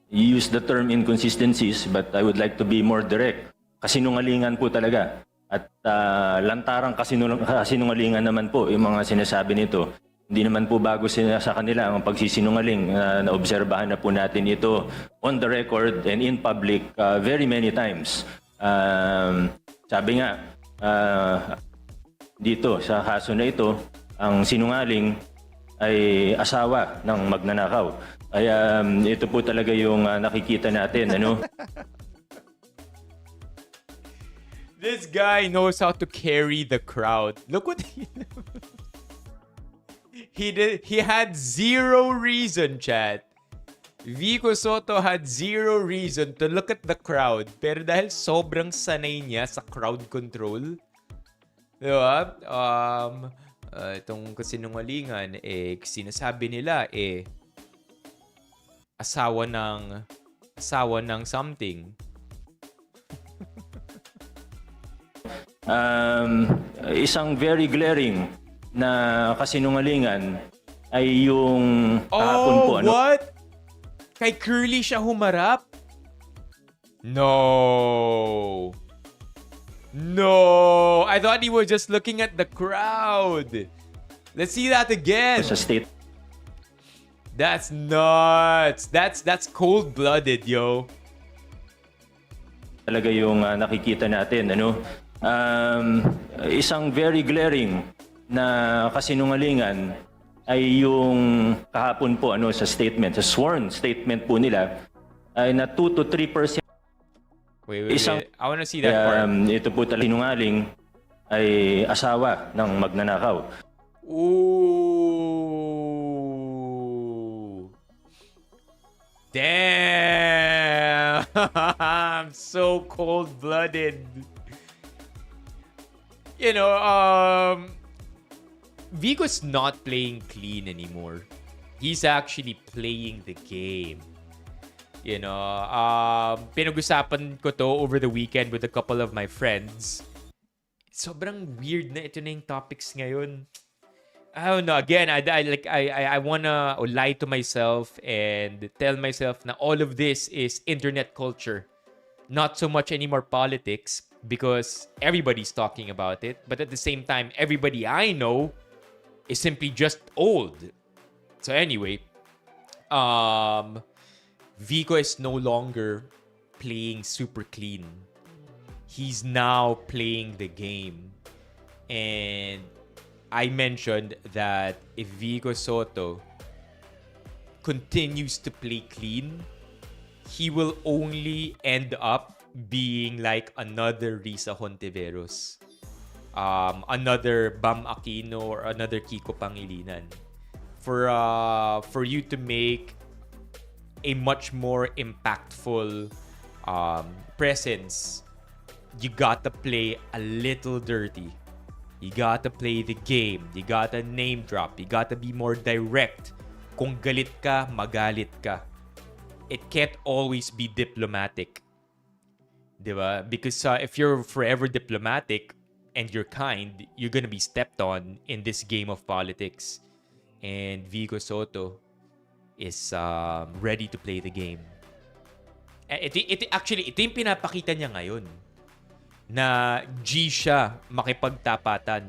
you use the term inconsistencies, but I would like to be more direct. Kasinungalingan po talaga. At lantarang kasinungalingan naman po yung mga sinasabi nito. Hindi naman po bago sa kanila ang pagsisinungaling. Naobserbahan na po natin ito on the record and in public very many times. Sabi nga, dito sa kaso na ito, ang sinungaling ay asawa ng magnanakaw. Kaya ito po talaga yung nakikita natin. Ano? This guy knows how to carry the crowd. Look what he did. He had zero reason, chat. Vico Sotto had zero reason to look at the crowd. Pero dahil sobrang sanay niya sa crowd control, diba? Itong kasinungalingan, sinasabi nila, asawa ng something. Isang very glaring na kasinungalingan ay yung kahapon po. What? Kay Curly siya humarap? No. I thought he was just looking at the crowd. Let's see that again. Sa state. That's nuts. That's cold-blooded, yo. Talaga yung nakikita natin, ano? Isang very glaring na kasinungalingan ay yung kahapon po sa statement, sa sworn statement po nila ay na 2 to 3%. Wait. I want to see that part. Ito po talaga sinungaling ay asawa ng magnanakaw. Ooh. Damn. I'm so cold-blooded. You know, Vico's not playing clean anymore. He's actually playing the game. You know, pinag-usapan ko to over the weekend with a couple of my friends. Sobrang weird na ito na yung topics ngayon. I don't know. Again, I wanna lie to myself and tell myself na all of this is internet culture. Not so much anymore politics because everybody's talking about it. But at the same time, everybody I know is simply just old. So anyway, Vico is no longer playing super clean. He's now playing the game. And I mentioned that if Vico Sotto continues to play clean, he will only end up being like another Risa Hontiveros, another Bam Aquino, or another Kiko Pangilinan. For you to make a much more impactful presence, you gotta play a little dirty. You gotta play the game. You gotta name drop. You gotta be more direct. Kung galit ka, magalit ka. It can't always be diplomatic. Diba? Because if you're forever diplomatic and you're kind, you're gonna be stepped on in this game of politics. And Vico Sotto is ready to play the game. Actually, ito yung pinapakita niya ngayon. Na G siya makipagtapatan.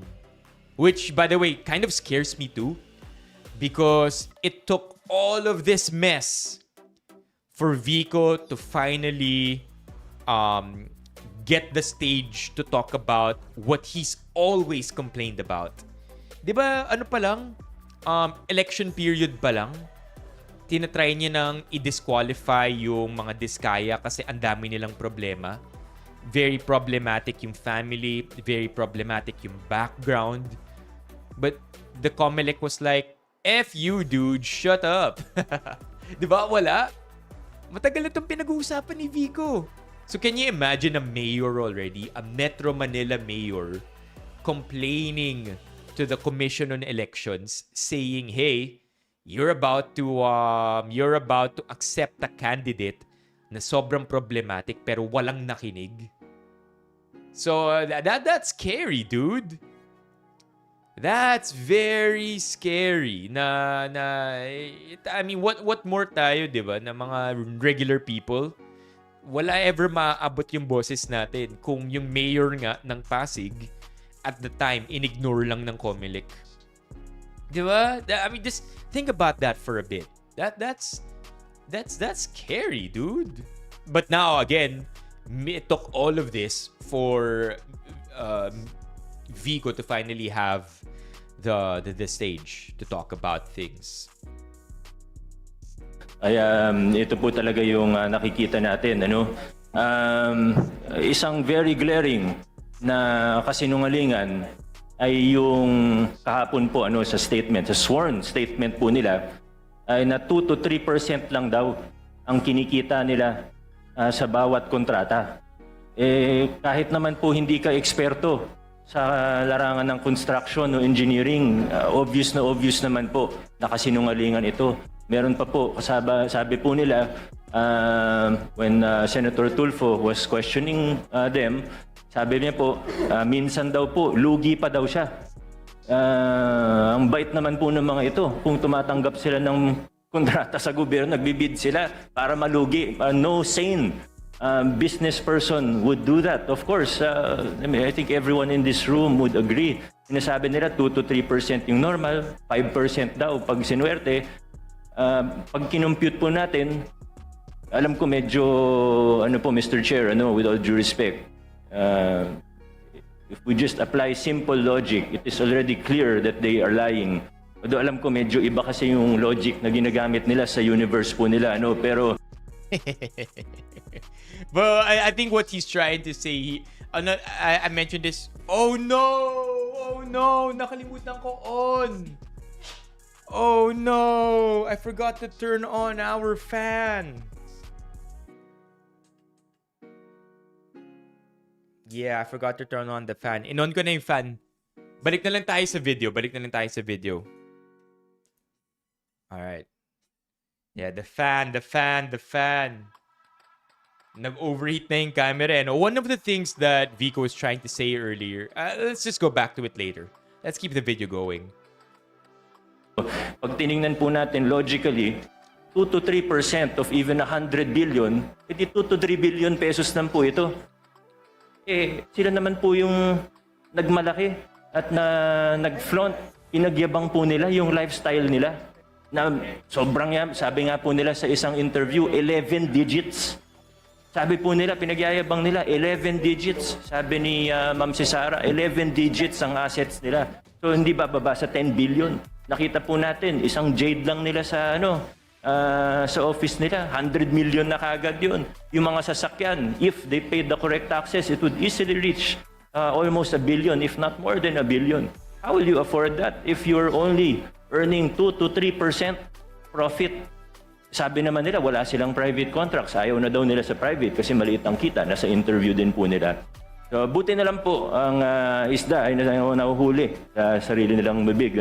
Which, by the way, kind of scares me too. Because it took all of this mess for Vico to finally get the stage to talk about what he's always complained about. Diba, ano pa lang? Election period pa lang, tinatry niya nang i-disqualify yung mga Diskaya kasi ang dami nilang problema. Very problematic yung family, very problematic yung background. But the Comelec was like, F you, dude, shut up. Diba? Wala. Matagal na itong pinag-uusapan ni Vico. So can you imagine a mayor already, a Metro Manila mayor, complaining to the Commission on Elections saying, hey, you're about to accept a candidate na sobrang problematic pero walang nakinig. So that's scary, dude. That's very scary. I mean, what more tayo, 'di ba, na mga regular people? Wala ever maaabot yung boses natin kung yung mayor nga ng Pasig at the time inignore lang ng COMELEC. 'Di ba? I mean, just think about that for a bit. That's scary, dude. But now again, it took all of this for Vico to finally have the stage to talk about things. Ay ito po talaga yung nakikita natin, ano? Isang very glaring na kasinungalingan ay yung kahapon po sa statement, sa sworn statement po nila ay na 2 to 3% lang daw ang kinikita nila sa bawat kontrata. Kahit naman po hindi ka eksperto sa larangan ng construction o engineering, obvious naman po na kasinungalingan ito. Meron pa po, sabi po nila, when Senator Tulfo was questioning them, sabi niya po, minsan daw po, lugi pa daw siya. Ang bait naman po ng mga ito, kung tumatanggap sila ng kontrata sa gobyerno, nagbibid sila para malugi. No sane business person would do that. Of course, I think everyone in this room would agree. Sinasabi nila 2 to 3% yung normal, 5% daw pag sinuwerte. Pag kinompute po natin, alam ko medyo, Mr. Chair, with all due respect, if we just apply simple logic, it is already clear that they are lying. Although alam ko medyo iba kasi yung logic na ginagamit nila sa universe po nila, pero But I think what he's trying to say, I mentioned this. Oh no, nakalimutan ko on. Oh no, I forgot to turn on our fan. Yeah, I forgot to turn on the fan. In-on ko na yung fan. Balik na lang tayo sa video. Alright. Yeah, the fan. Nag-overheat na yung camera. And one of the things that Vico was trying to say earlier, let's just go back to it later. Let's keep the video going. pag tiningnan po natin logically, 2 to 3% of even 100 billion, edi 2 to 3 billion pesos lang po ito. Sila naman po yung nagmalaki at nag-flaunt, pinagyabang po nila yung lifestyle nila. Na sobrang sabi nga po nila sa isang interview, 11 digits. Sabi po nila, pinagyayabang nila, 11 digits. Sabi ni Ma'am Cesara, 11 digits ang assets nila. So hindi bababa sa 10 billion. Nakita po natin, isang jade lang nila sa sa office nila, 100 million na kagad yun. Yung mga sasakyan, if they paid the correct taxes, it would easily reach almost 1 billion, if not more than 1 billion. How will you afford that if you're only earning 2 to 3% profit? Sabi naman nila, wala silang private contracts. Ayaw na daw nila sa private kasi maliit ang kita. Nasa interview din po nila. So, buti na lang po ang isda ay nahuhuli sa sarili nilang bibig.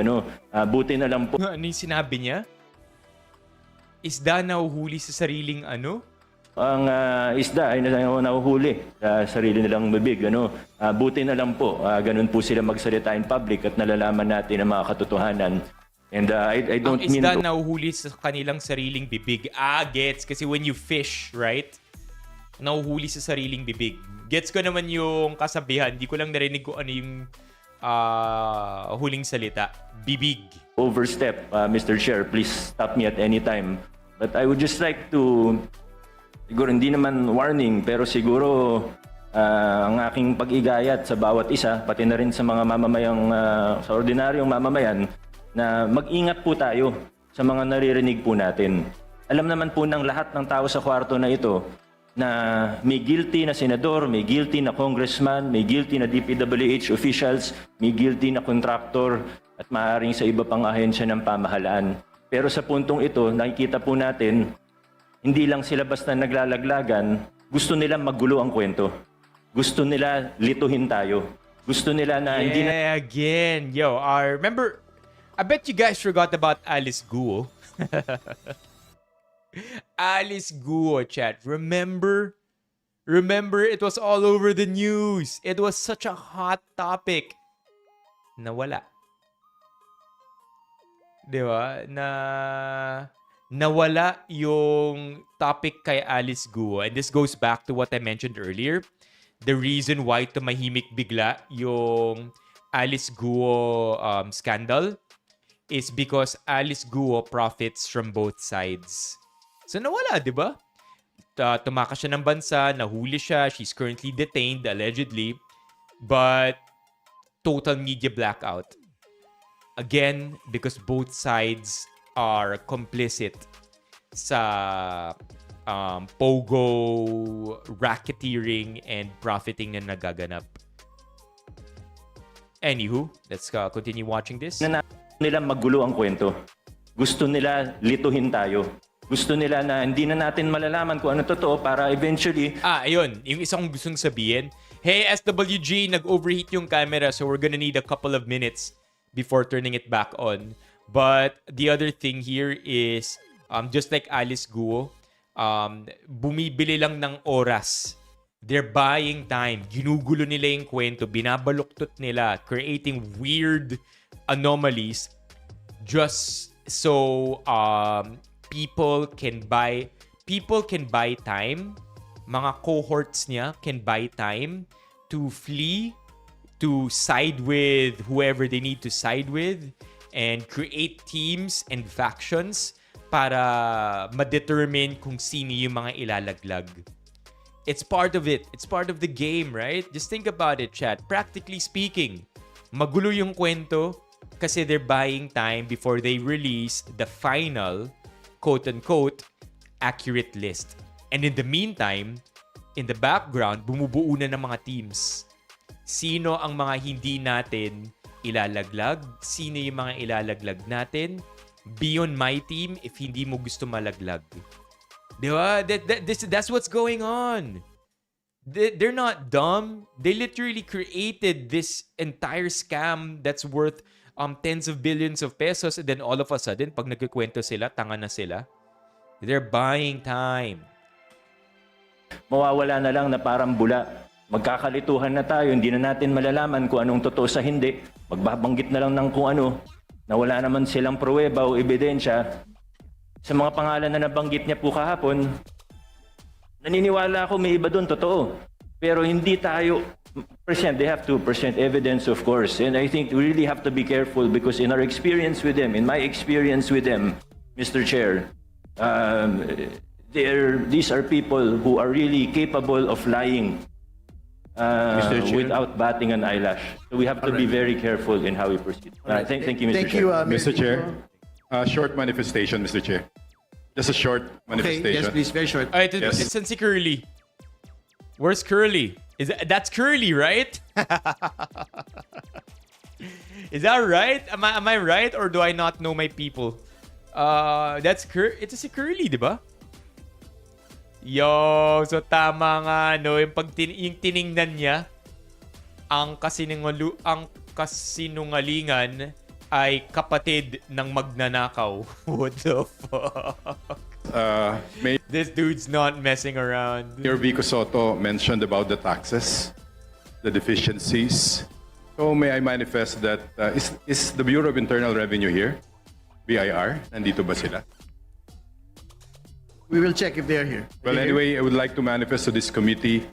Buti na lang po. Ano yung sinabi niya? Isda nahuhuli sa sariling ano? Ang isda ay nahuhuli sa sarili nilang bibig. Buti na lang po. Ganun po sila magsalita in public at nalalaman natin ang mga katotohanan. And I don't ang mean isda nahuhuli sa kanilang sariling bibig. Gets. Kasi when you fish, right? Nahuhuli sa sariling bibig. Gets ko naman yung kasabihan. Di ko lang narinig kung ano yung huling salita. Bibig. overstep, Mr. Chair. Please stop me at any time. But I would just like to, siguro hindi naman warning, pero siguro ang aking pag-igayat sa bawat isa, pati na rin sa mga mamamayang, sa ordinaryong mamamayan, na mag-ingat po tayo sa mga naririnig po natin. Alam naman po ng lahat ng tao sa kwarto na ito na may guilty na senador, may guilty na congressman, may guilty na DPWH officials, may guilty na contractor at maaaring sa iba pang ahensya ng pamahalaan. Pero sa puntong ito, nakikita po natin, hindi lang sila basta naglalaglagan, gusto nila magulo ang kwento. Gusto nila lituhin tayo. Gusto nila na hindi na Yeah, again. Yo, remember, I bet you guys forgot about Alice Guo. Alice Guo, chat. Remember, it was all over the news. It was such a hot topic. Nawala. Di ba? Nawala yung topic kay Alice Guo. And this goes back to what I mentioned earlier. The reason why tumahimik bigla yung Alice Guo scandal is because Alice Guo profits from both sides. So nawala, di ba? Tumakas siya ng bansa, nahuli siya, she's currently detained, allegedly. But total media blackout. Again, because both sides are complicit sa pogo, racketeering, and profiting na nagaganap. Anywho, let's continue watching this. nila magulo ang kwento. Gusto nila lituhin tayo. Gusto nila na hindi na natin malalaman kung ano totoo para eventually... Ayun. Yung isang gustong sabihin, hey, SWG, nag-overheat yung camera so we're gonna need a couple of minutes before turning it back on. But the other thing here is, just like Alice Guo, bumibili lang ng oras. They're buying time. Ginugulo nila yung kwento. Binabaluktot nila. Creating weird anomalies just so people can buy time. Mga cohorts niya can buy time to flee, to side with whoever they need to side with, and create teams and factions para ma-determine kung sino yung mga ilalaglag. It's part of it. It's part of the game, right? Just think about it, chat. Practically speaking, magulo yung kwento kasi they're buying time before they release the final, quote-unquote, accurate list. And in the meantime, in the background, bumubuo na ng mga teams. Sino ang mga hindi natin ilalaglag? Sino yung mga ilalaglag natin? Be on my team if hindi mo gusto malaglag. Diba? That's what's going on. They're not dumb. They literally created this entire scam that's worth tens of billions of pesos, and then all of a sudden, pag nagkikwento sila, tanga na sila. They're buying time. Mawawala na lang na parang bula. Magkakalituhan na tayo, hindi na natin malalaman kung anong totoo sa hindi. Magbabanggit na lang ng kung ano, na wala naman silang pruweba o ebidensya. Sa mga pangalan na nabanggit niya po kahapon, naniniwala ako may iba doon, totoo. Pero hindi tayo present. They have to present evidence, of course. And I think we really have to be careful because in our experience with them, in my experience with them, Mr. Chair, these are people who are really capable of lying without batting an eyelash. So we have to be very careful in how we proceed. Thank you, Mr. Chair. Mr. Chair. Short manifestation, Mr. Chair. Just a short manifestation. Okay, yes, please, very short. It's si Curly. Where's Curly? That's Curly, right? Is that right? Am I right, or do I not know my people? It's si Curly, di ba? Yo, so tama nga, no? Yung tiningnan niya, ang kasinungalingan ay kapatid ng magnanakaw. What the fuck? This dude's not messing around. Mayor Vico Sotto mentioned about the taxes, the deficiencies. So may I manifest that, is the Bureau of Internal Revenue here? BIR? Nandito ba sila? We will check if they are here. Well, anyway, I would like to manifest to this committee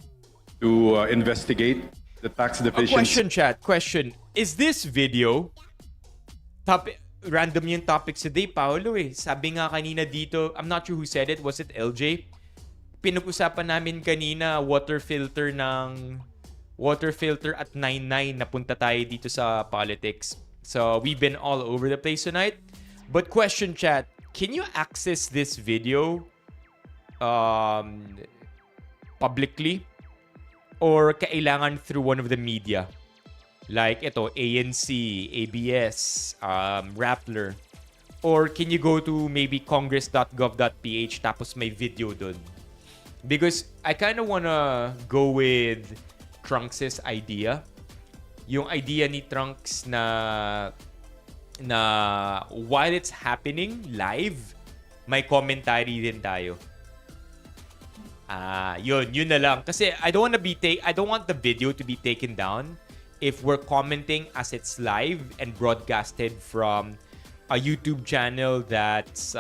to investigate the tax deficiencies. Question, chat. Question. Is this video... Random yung topic today, Paolo eh. Sabi nga kanina dito, I'm not sure who said it. Was it LJ? Pinag-usapan namin kanina water filter at 99. Napunta tayo dito sa politics. So, we've been all over the place tonight. But question, chat. Can you access this video publicly? Or kailangan through one of the media? Like ito, ANC, ABS, Rappler. Or can you go to maybe congress.gov.ph tapos may video dun? Because I kind of wanna go with Trunks' idea yung idea ni Trunks na while it's happening live, may commentary din tayo. Yun na lang. Kasi I don't want the video to be taken down if we're commenting as it's live and broadcasted from a YouTube channel that's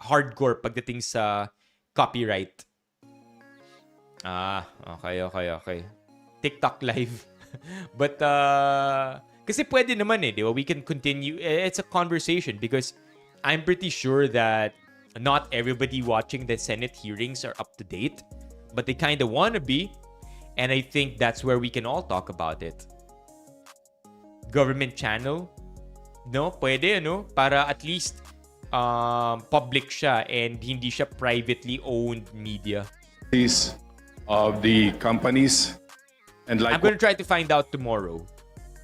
hardcore pagdating sa copyright. Okay. TikTok live. But kasi pwede naman di ba? We can continue. It's a conversation because I'm pretty sure that not everybody watching the Senate hearings are up to date, but they kind of want to be. And I think that's where we can all talk about it. Government channel? No? Pwede, para at least public siya and hindi siya privately owned media. Of the companies and I'm gonna try to find out tomorrow.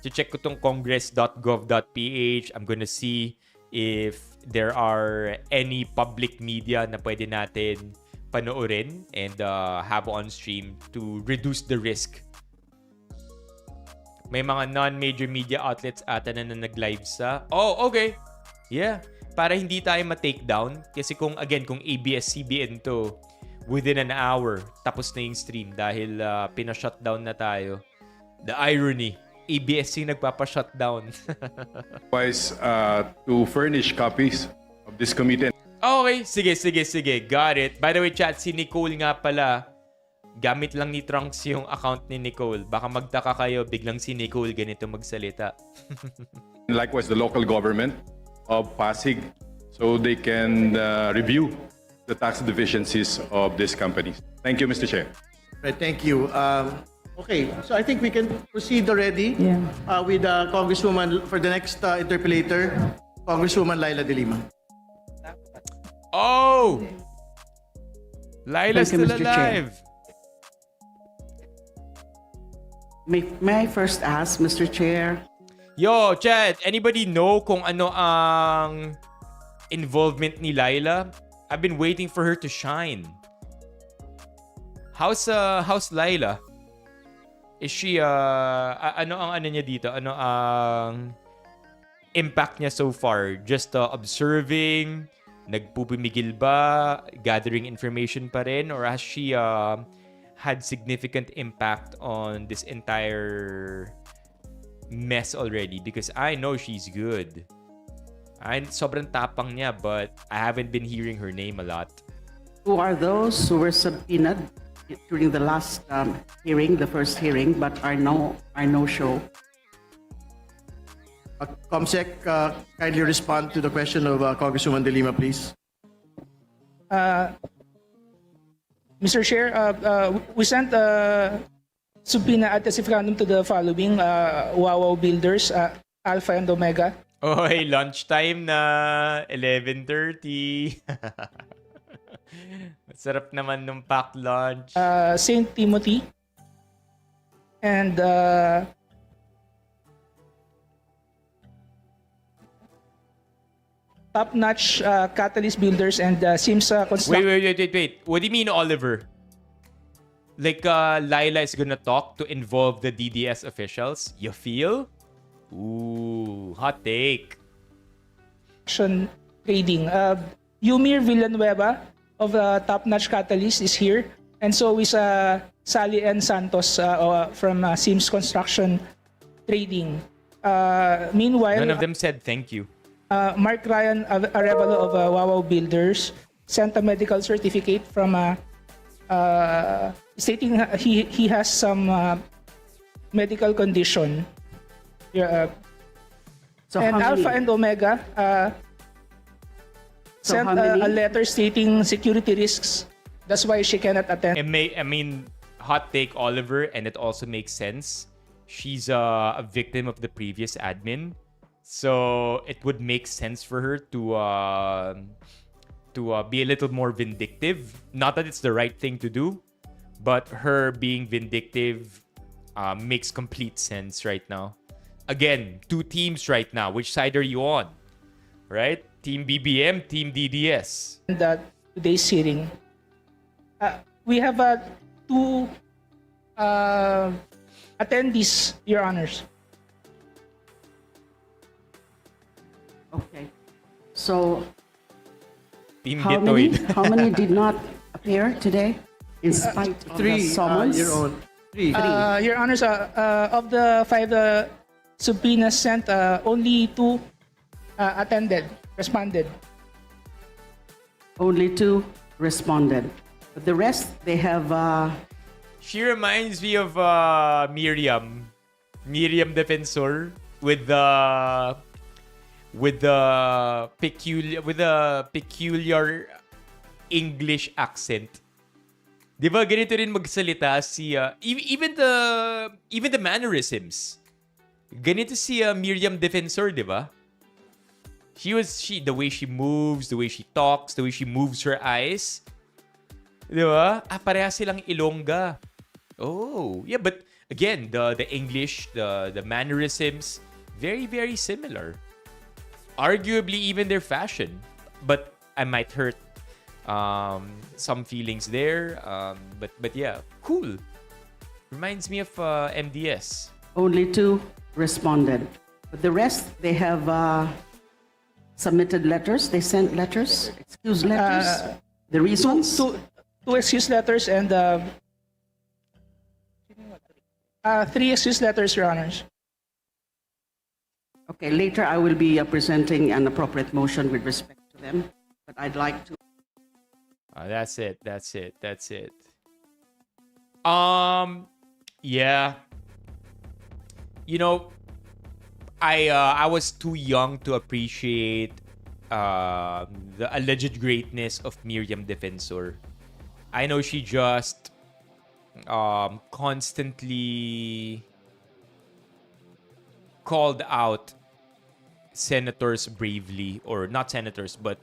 To check ko tong congress.gov.ph. I'm gonna see if there are any public media na pwede natin panoorin and have on stream to reduce the risk. May mga non-major media outlets ata na nag-live sa... Oh, okay. Yeah. Para hindi tayo ma-takedown. Kasi kung ABS-CBN to, within an hour, tapos na yung stream dahil pina-shutdown na tayo. The irony. ABS yung nagpapa-shutdown. Otherwise, to furnish copies of this committee. Okay, sige. Got it. By the way, chat, si Nicole nga pala, gamit lang ni Trunks yung account ni Nicole. Baka magtaka kayo, biglang si Nicole ganito magsalita. Likewise, the local government of Pasig, so they can review the tax deficiencies of these companies. Thank you, Mr. Chair. Right, thank you. Okay, so I think we can proceed already with Congresswoman for the next interpellator, Congresswoman Laila De Lima. Oh! Lila's Thank you, still Mr. Chair. alive. May I first ask, Mr. Chair? Yo, chat, anybody know kung ano ang involvement ni Laila? I've been waiting for her to shine. How's Laila? Is she ano ang niya dito? Ano ang impact niya so far? Just observing, nagpupumigil ba, gathering information pa rin, or has she had significant impact on this entire mess already? Because I know she's good. Sobrang tapang niya, but I haven't been hearing her name a lot. Who are those who were subpoenaed during the last hearing, the first hearing, but are no show? Comsec, kindly respond to the question of Congresswoman De Lima, please. Mr. Chair, we sent a subpoena at testificandum to the following Wawaw Builders, Alpha and Omega. Oy, lunchtime na. 11:30. Sarap naman nung packed lunch. St. Timothy, and Top-Notch Catalyst Builders and Sims Construction. Wait. What do you mean, Oliver? Like, Laila is gonna talk to involve the DDS officials? You feel? Ooh, hot take. Trading. Yumir Villanueva of Top-Notch Catalyst is here, and so is Sally N. Santos from Sims Construction Trading. Meanwhile, None of them said thank you. Mark Ryan Arevalo of Wawaw Builders sent a medical certificate from stating he has some medical condition. So And how many- Alpha and Omega So sent how many- a letter stating security risks. That's why she cannot attend. I mean, hot take, Oliver, and it also makes sense. She's a victim of the previous admin, so it would make sense for her to be a little more vindictive. Not that it's the right thing to do, but her being vindictive makes complete sense right now. Again, two teams right now. Which side are you on? Right? Team BBM, Team DDS. Today's hearing. We have two attendees, Your Honors. Okay. So Team how many, Bitoid. how many did not appear today in spite of the summons? Your Honor. Three. Your Honors, of the 5 subpoenas sent, only 2 responded. Only 2 responded. But the rest, they have She reminds me of Miriam Defensor with the peculiar English accent. 'Di ba ganito rin magsalita si even the mannerisms. Ganito si Miriam Defensor, 'di ba? The way she moves, the way she talks, the way she moves her eyes. 'Di ba? Pareha silang Ilongga. Oh, yeah, but again, the English, the mannerisms, very very similar. Arguably even their fashion, but I might hurt some feelings there. But yeah, cool. Reminds me of MDS. only 2 responded. But the rest, they have submitted letters. They sent letters, excuse letters. The reasons? Two excuse letters and 3 excuse letters, Your Honors. Okay, later I will be presenting an appropriate motion with respect to them. But I'd like to. That's it. Yeah. You know, I was too young to appreciate the alleged greatness of Miriam Defensor. I know she just constantly called out senators bravely, or not senators but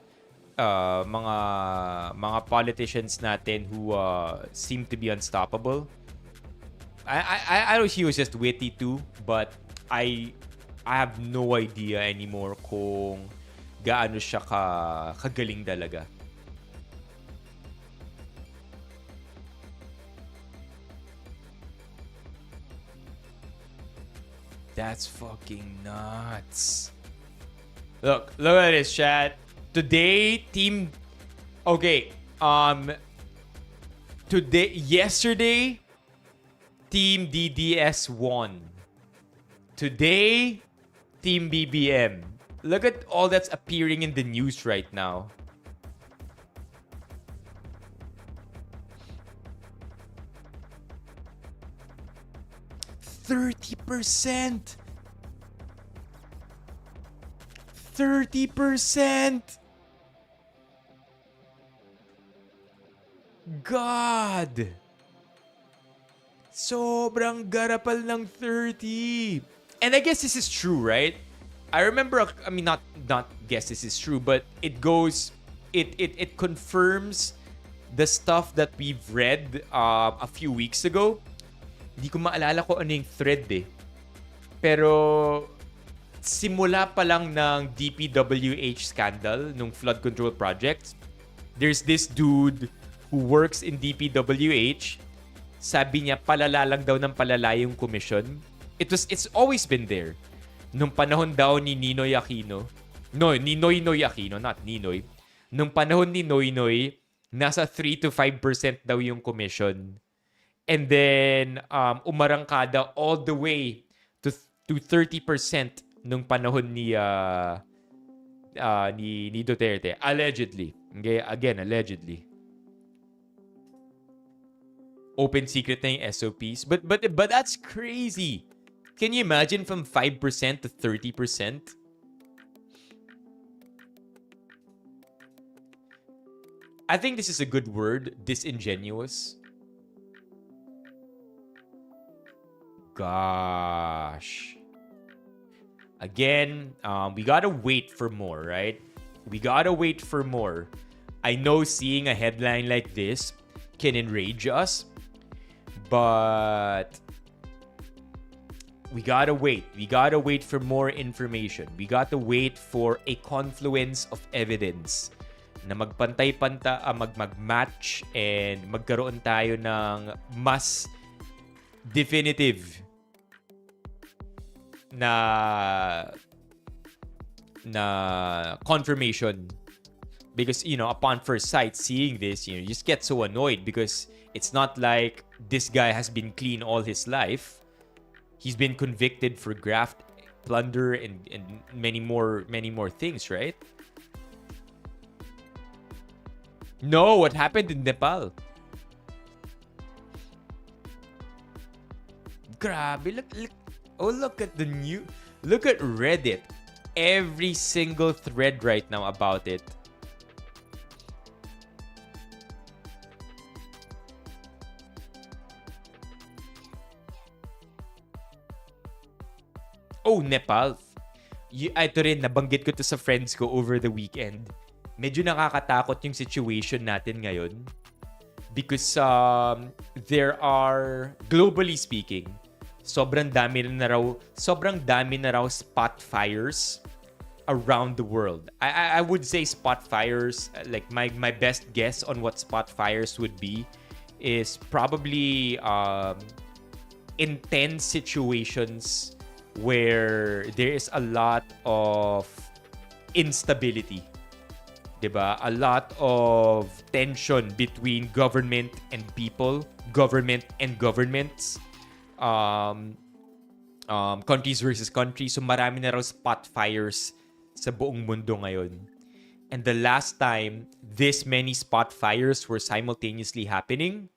mga politicians natin who seem to be unstoppable. I know she was just witty too, but I have no idea anymore kung gaano siya kagaling talaga. That's fucking nuts. Look at this, chat. Today, yesterday, Team DDS won. Today, Team BBM. Look at all that's appearing in the news right now. %30%. 30%. God. Sobrang garapal ng 30. And I guess this is true, right? I remember, I mean, not guess this is true, but it confirms the stuff that we've read a few weeks ago. Hindi ko maalala ko ano yung thread eh. Pero simula pa lang ng DPWH scandal, nung flood control projects, there's this dude who works in DPWH. Sabi niya, palala lang daw ng palala yung commission. It's always been there. Nung panahon daw ni Ninoy Aquino. No, ni Noynoy Aquino, not Ninoy. Nung panahon ni Noynoy, nasa 3 to 5% daw yung commission. And then, umarangkada all the way to 30% nung panahon ni Duterte. Allegedly. Okay? Again, allegedly. Open secret na yung SOPs. But that's crazy. Can you imagine from 5% to 30%? I think this is a good word. Disingenuous. Gosh. Again, we gotta wait for more, right? We gotta wait for more. I know seeing a headline like this can enrage us, but we gotta wait. We gotta wait for more information. We gotta wait for a confluence of evidence na mag-match and magkaroon tayo ng mas definitive na confirmation. Because, upon first sight, seeing this, you just get so annoyed because it's not like this guy has been clean all his life. He's been convicted for graft, plunder, and many more things, right? No, what happened in Nepal? Grabe, look at look at Reddit. Every single thread right now about it. Oh, Nepal. Ito rin, nabanggit ko to sa friends ko over the weekend. Medyo nakakatakot yung situation natin ngayon. Because there are, globally speaking, sobrang dami na raw spot fires around the world. I would say spot fires, like my best guess on what spot fires would be is probably intense situations where there is a lot of instability. Diba? A lot of tension between government and people, government and governments, countries versus countries. So marami na raw spot fires sa buong mundo ngayon. And the last time this many spot fires were simultaneously happening,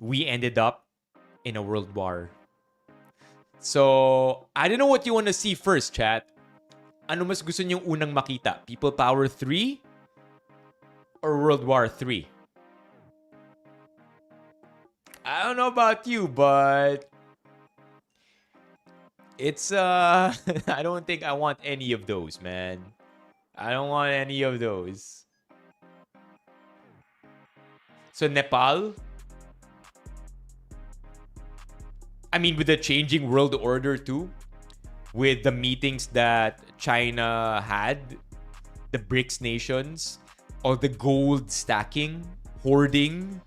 we ended up in a world war. So, I don't know what you want to see first, chat. Ano mas gusto niyong unang makita? People Power 3 or World War 3? I don't know about you, but it's I don't think I want any of those, man. I don't want any of those. So Nepal, I mean, with the changing world order too, with the meetings that China had, the BRICS nations, all the gold stacking, hoarding,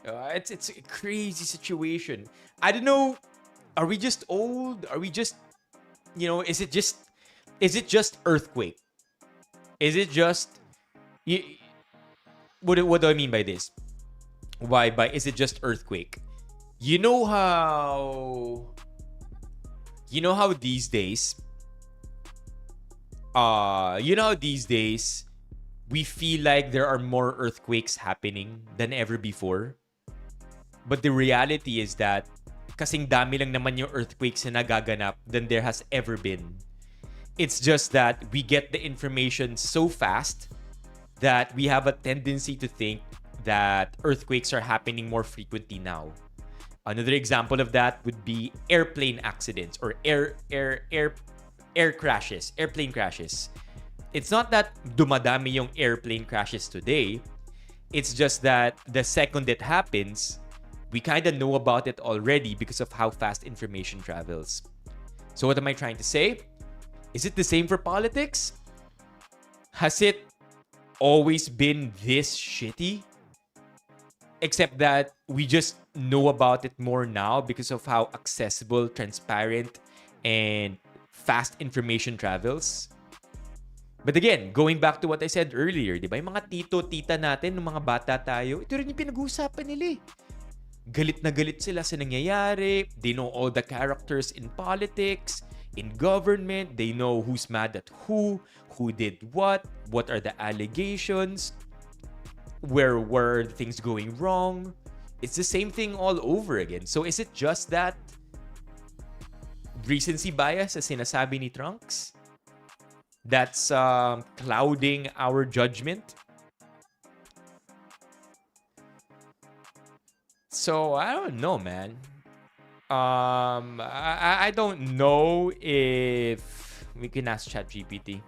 it's a crazy situation. I don't know. Are we just old? Are we just, is it just earthquake? Is it just, what do I mean by this? Is it just earthquake? You know how these days we feel like there are more earthquakes happening than ever before. But the reality is that kasing dami lang naman yung earthquakes na nagaganap than there has ever been. It's just that we get the information so fast that we have a tendency to think that earthquakes are happening more frequently now. Another example of that would be airplane accidents or airplane crashes. It's not that dumadami yung airplane crashes today. It's just that the second it happens, we kind of know about it already because of how fast information travels. So what am I trying to say? Is it the same for politics? Has it always been this shitty? Except that we just know about it more now because of how accessible, transparent, and fast information travels. But again, going back to what I said earlier, di ba? Yung mga tito, tita natin, nung mga bata tayo, ito rin yung pinag-uusapan nila eh. Galit na galit sila sa nangyayari. They know all the characters in politics, in government. They know who's mad at who did what are the allegations, where were things going wrong. It's the same thing all over again. So is it just that recency bias as sinasabi ni Trunks that's clouding our judgment? So I don't know, man. I don't know if we can ask ChatGPT.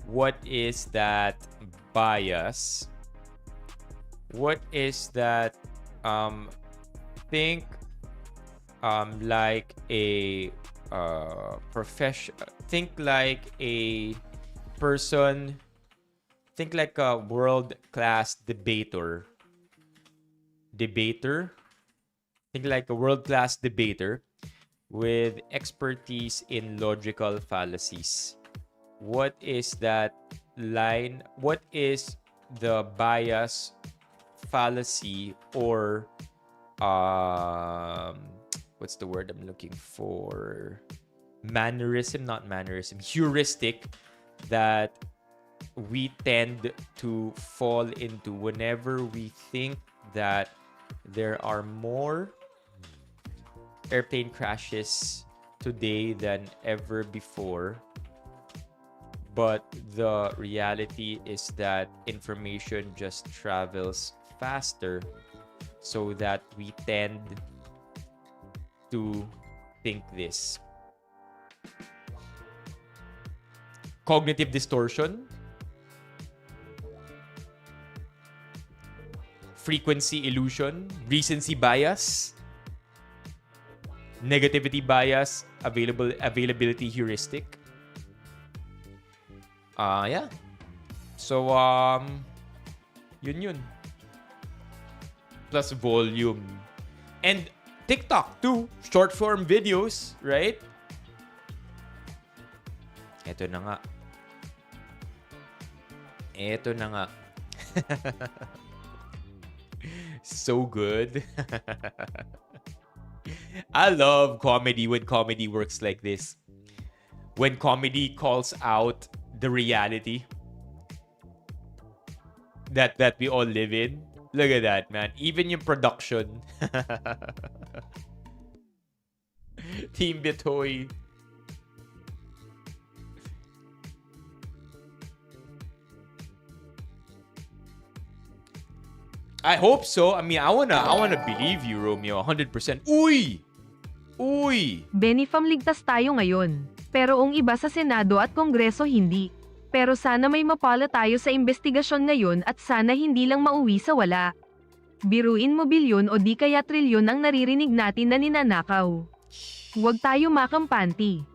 What is that bias? What is that think like a profession, think like a person, think like a world-class debater. Think like a world-class debater with expertise in logical fallacies. What is that line? What is the bias, fallacy, or what's the word I'm looking for? Mannerism, not mannerism, heuristic that we tend to fall into whenever we think that there are more airplane crashes today than ever before. But the reality is that information just travels faster, so that we tend to think this. Cognitive distortion, frequency illusion, recency bias, negativity bias, availability heuristic. Yeah. So yun. Plus volume. And TikTok too, short form videos, right? Ito na nga. So good. I love comedy when comedy works like this. When comedy calls out the reality that we all live in. Look at that, man. Even yung production. Team Bitoy. I hope so. I mean, I wanna believe you, Romeo, 100%. Uy! Benifam ligtas tayo ngayon. Pero ang iba sa Senado at Kongreso hindi. Pero sana may mapala tayo sa investigasyon ngayon at sana hindi lang mauwi sa wala. Biruin mo bilyon o di kaya trilyon ang naririnig natin na ninanakaw. Huwag tayo makampanti.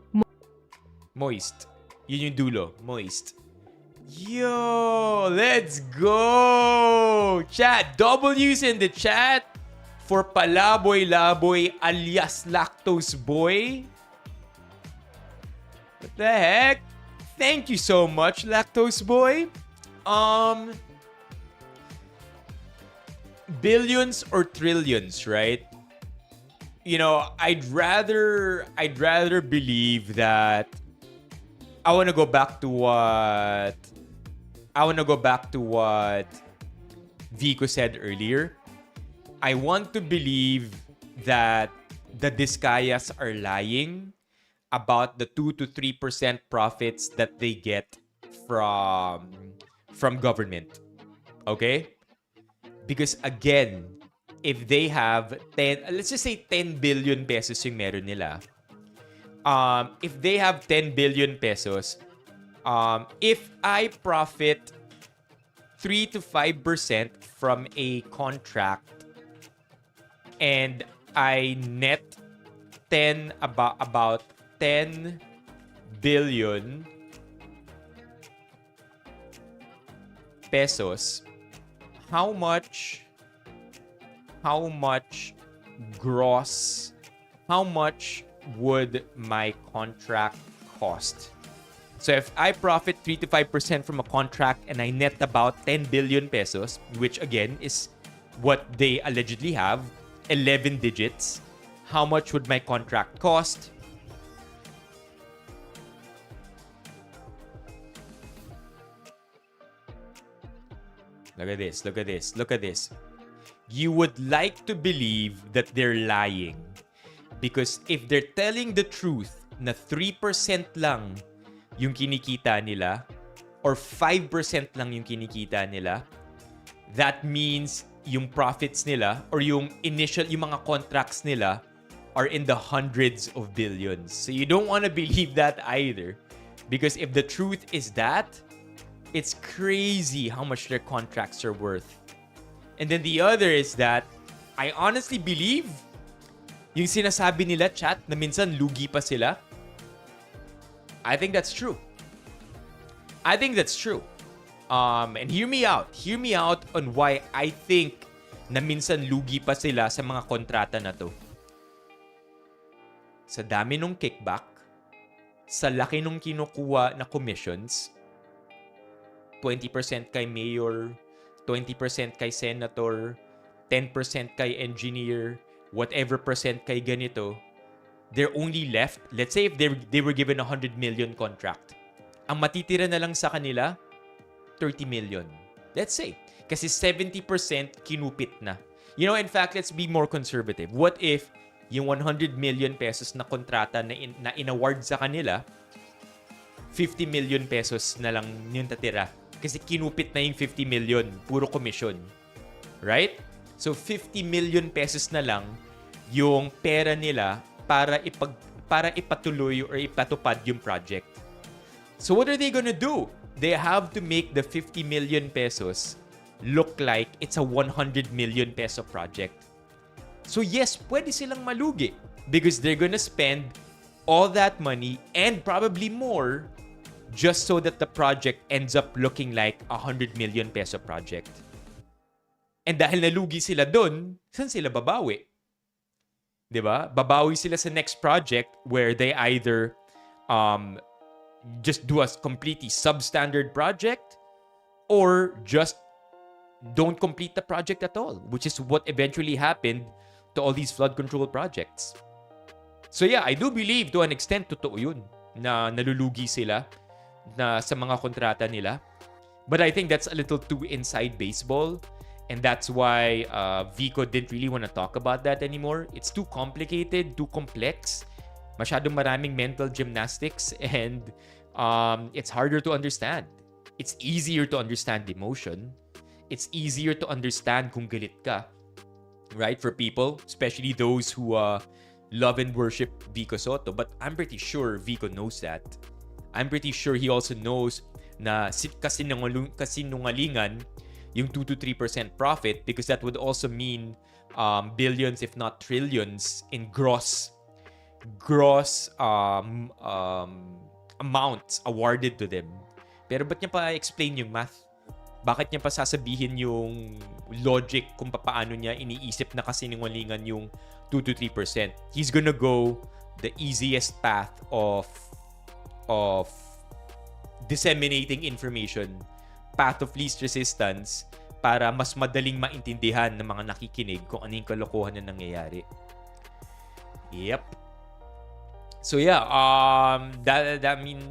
Moist. Yun yung dulo. Moist. Yo, let's go! Chat, W's in the chat for Palaboy Laboy alias Lactose Boy. What the heck? Thank you so much, Lactose Boy. Billions or trillions, right? You know, I'd rather believe that I want to go back to what Vico said earlier. I want to believe that the Discayas are lying about the 2 to 3% profits that they get from government. Okay? Because again, if they have 10, let's just say 10 billion pesos yung meron nila. If they have 10 billion pesos, if I profit 3 to 5% from a contract and I net about 10 billion pesos, how much gross, how much would my contract cost? So if I profit 3 to 5% from a contract and I net about 10 billion pesos, which again is what they allegedly have, 11 digits, how much would my contract cost? Look at this, look at this, look at this. You would like to believe that they're lying. Because if they're telling the truth na 3% lang yung kinikita nila or 5% lang yung kinikita nila, that means yung profits nila or yung mga contracts nila are in the hundreds of billions. So you don't want to believe that either. Because if the truth is that, it's crazy how much their contracts are worth. And then the other is that I honestly believe yung sinasabi nila, chat, na minsan lugi pa sila. I think that's true. I think that's true. And hear me out. Hear me out on why I think na minsan lugi pa sila sa mga kontrata na to. sa dami ng kickback, sa laki nung kinukuha na commissions, 20% kay mayor, 20% kay senator, 10% kay engineer, whatever percent kay ganito, they're only left, let's say if they were given a 100 million contract, ang matitira na lang sa kanila, 30 million. Let's say. Kasi 70% kinupit na. You know, in fact, let's be more conservative. What if yung 100 million pesos na kontrata na in-award sa kanila, 50 million pesos na lang yung tatira. Kasi kinupit na yung 50 million. Puro commission. Right? So, 50 million pesos na lang yung pera nila para ipatuloy or ipatupad yung project. So, what are they gonna do? They have to make the 50 million pesos look like it's a 100 million peso project. So yes, pwede silang malugi because they're gonna spend all that money and probably more just so that the project ends up looking like a 100 million peso project. And dahil nalugi sila dun, saan sila babawi? Diba? Babawi sila sa next project where they either just do a completely substandard project or just don't complete the project at all, which is what eventually happened to all these flood control projects. So yeah, I do believe to an extent totoo yun na nalulugi sila na sa mga kontrata nila. But I think that's a little too inside baseball, and that's why Vico didn't really want to talk about that anymore. It's too complicated, too complex, masyadong maraming mental gymnastics, and it's harder to understand. It's easier to understand emotion. It's easier to understand kung galit ka, right? For people, especially those who love and worship Vico Sotto. But I'm pretty sure Vico knows that. I'm pretty sure he also knows na kasinungalingan yung 2 to 3% profit, because that would also mean billions if not trillions in gross amounts awarded to them. Pero ba't niya pa explain yung math? Bakit niya pa sasabihin yung logic kung paano niya iniisip na kasinungalingan yung 2 to 3%? He's gonna go the easiest path of disseminating information, path of least resistance, para mas madaling maintindihan ng mga nakikinig kung ano yung kalokohan na nangyayari. Yep. So yeah, that I mean,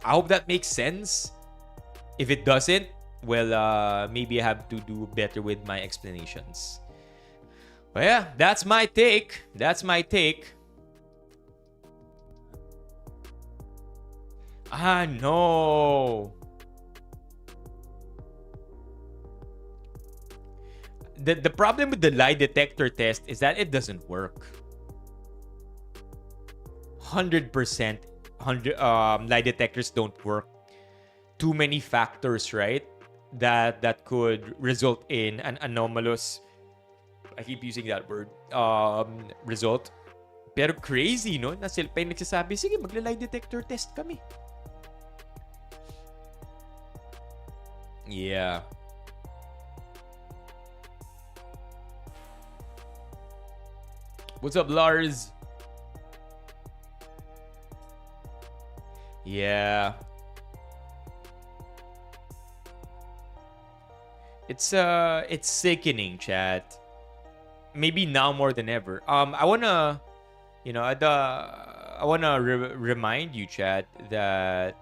I hope that makes sense. If it doesn't, well, maybe I have to do better with my explanations. But yeah, that's my take. That's my take. Ah, no. The problem with the lie detector test is that it doesn't work. 100% lie detectors don't work. Too many factors, right? That could result in an anomalous, I keep using that word, result. Pero crazy, no? Na sila pa yung nagsasabi, sige, magla-lie detector test kami. Yeah. What's up, Lars? Yeah. It's sickening, chat. Maybe now more than ever. I wanna, I wanna remind you, chat, that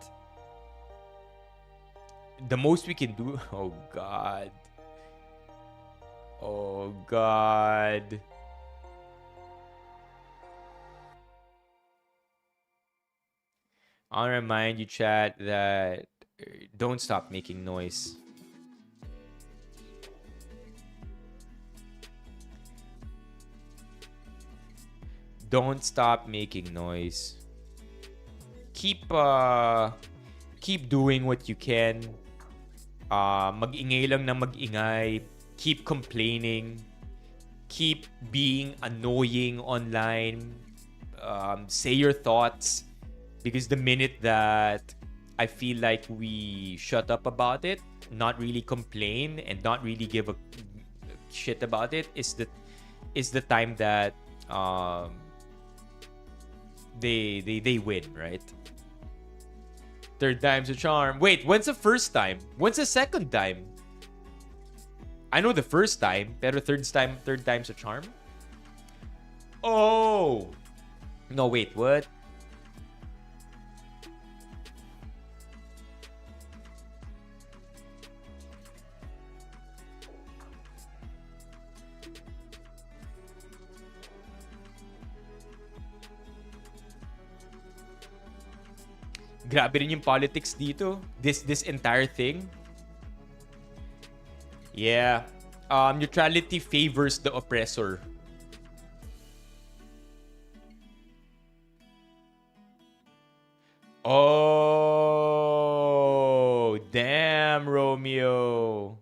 the most we can do. Oh God. Oh God. I'll remind you, chat, that don't stop making noise. Don't stop making noise. Keep doing what you can. Mag-ingay lang na mag-ingay. Keep complaining. Keep being annoying online. Say your thoughts. Because the minute that I feel like we shut up about it, not really complain, and not really give a shit about it, is the time that they win, right? Third time's a charm. Wait, when's the first time? When's the second time? I know the first time, pero third time's a charm? Oh! No, wait, what? Grabe rin yung politics dito. This entire thing. Yeah. Neutrality favors the oppressor. Oh, damn, Romeo.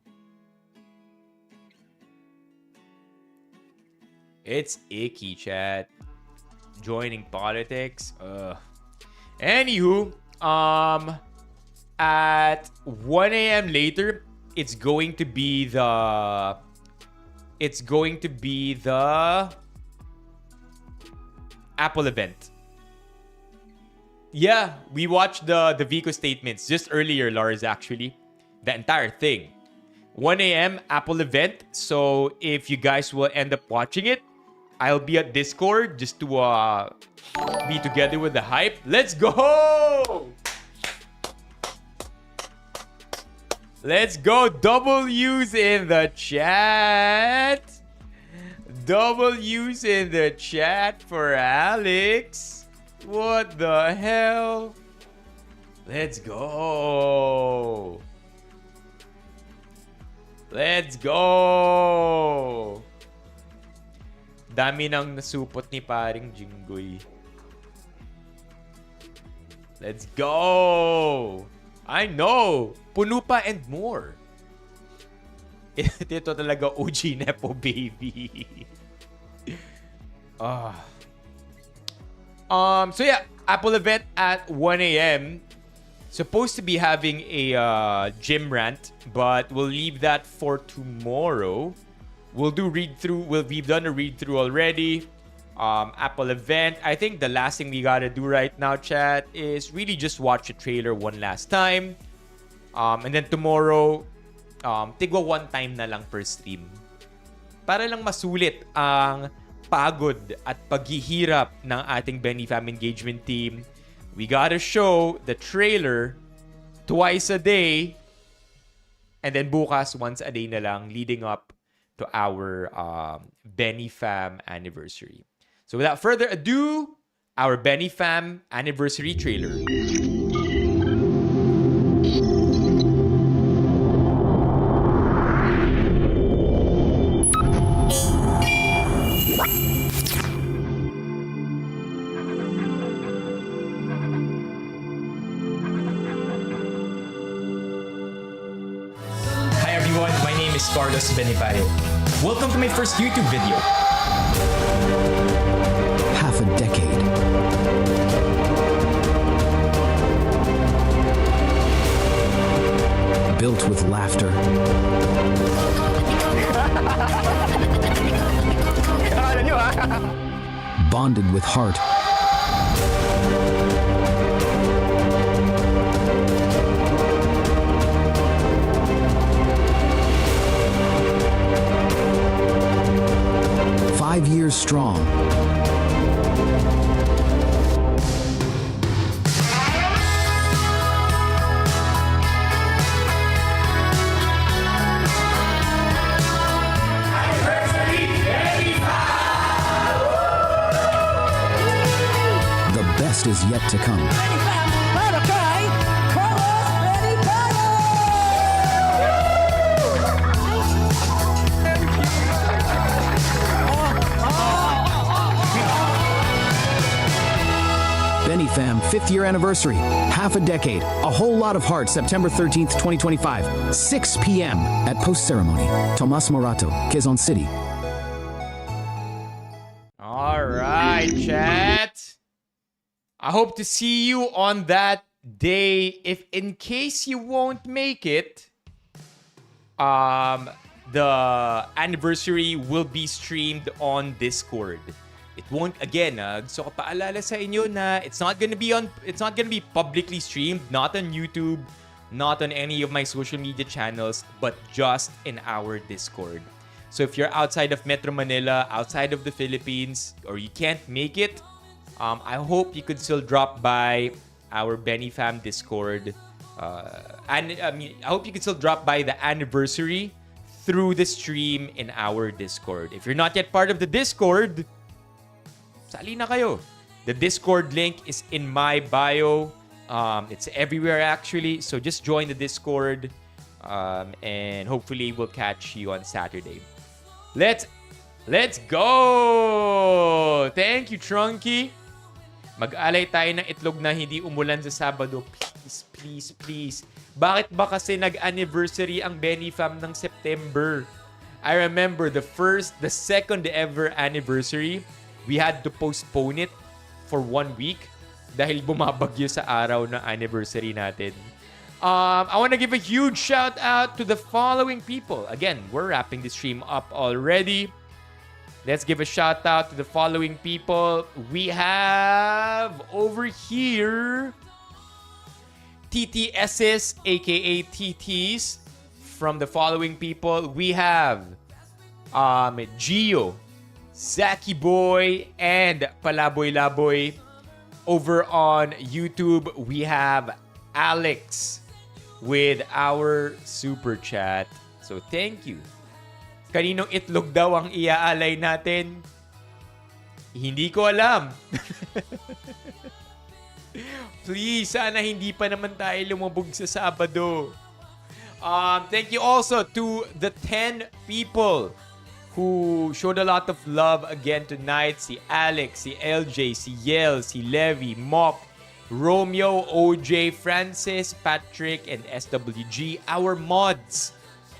It's icky, chat. Joining politics. Anywho, at 1 a.m. later, it's going to be the Apple event. Yeah, we watched the Vico statements just earlier, Lars, actually. The entire thing. 1 a.m. Apple event. So if you guys will end up watching it, I'll be at Discord just to be together with the hype. Let's go! Let's go. W's in the chat. W's in the chat for Alex. What the hell? Let's go. Let's go. Dami nang nasupot ni paring Jinggoy. Let's go. I know. Puno pa and more. Ito talaga OG Nepo baby. So yeah, Apple event at 1 a.m. Supposed to be having a gym rant, but we'll leave that for tomorrow. We'll do read-through. We've done a read-through already. Apple event. I think the last thing we gotta do right now, chat, is really just watch the trailer one last time. And then tomorrow, tigwa one time na lang per stream. Para lang masulit ang pagod at paghihirap ng ating Bfam engagement team. We gotta show the trailer twice a day. And then bukas, once a day na lang, leading up to our Bfam anniversary. So without further ado, our Bfam anniversary trailer. Hi everyone, my name is Benipayo. Welcome to my first YouTube video. Half a decade. Built with laughter. Bonded with heart. Years strong. The best is yet to come. Bfam 5th year anniversary, half a decade, a whole lot of heart, September 13th, 2025, 6 p.m. at post ceremony. Tomas Morato, Quezon City. All right, chat. I hope to see you on that day. If in case you won't make it, the anniversary will be streamed on Discord. It won't, again, gusto ko paalala sa inyo na it's not gonna be publicly streamed, not on YouTube, not on any of my social media channels, but just in our Discord. So if you're outside of Metro Manila, outside of the Philippines, or you can't make it, I hope you could still drop by our Benifam Discord. I hope you could still drop by the anniversary through the stream in our Discord. If you're not yet part of the Discord, sali na kayo. The Discord link is in my bio. It's everywhere actually. So just join the Discord, and hopefully we'll catch you on Saturday. Let's go! Thank you, Trunky. Mag-alay tayo ng itlog na hindi umulan sa Sabado. Please, please, please. Bakit ba kasi nag-anniversary ang Benifam ng September? I remember the second ever anniversary, we had to postpone it for 1 week dahil bumabagyo sa araw ng anniversary natin. I want to give a huge shout out to the following people. Again, we're wrapping the stream up already. Let's give a shout out to the following people. We have over here TTSs, aka TTs, from the following people. We have Gio, Zaki Boy, and Palaboy Laboy. Over on YouTube, we have Alex with our super chat. So thank you. Kaninong itlog daw ang iaalay natin? Hindi ko alam. Please, sana hindi pa naman tayo lumabog sa Sabado. Thank you also to the 10 people who showed a lot of love again tonight. Si Alex, si LJ, si Yel, si Levi, Mop, Romeo, OJ, Francis, Patrick, and SWG. Our mods.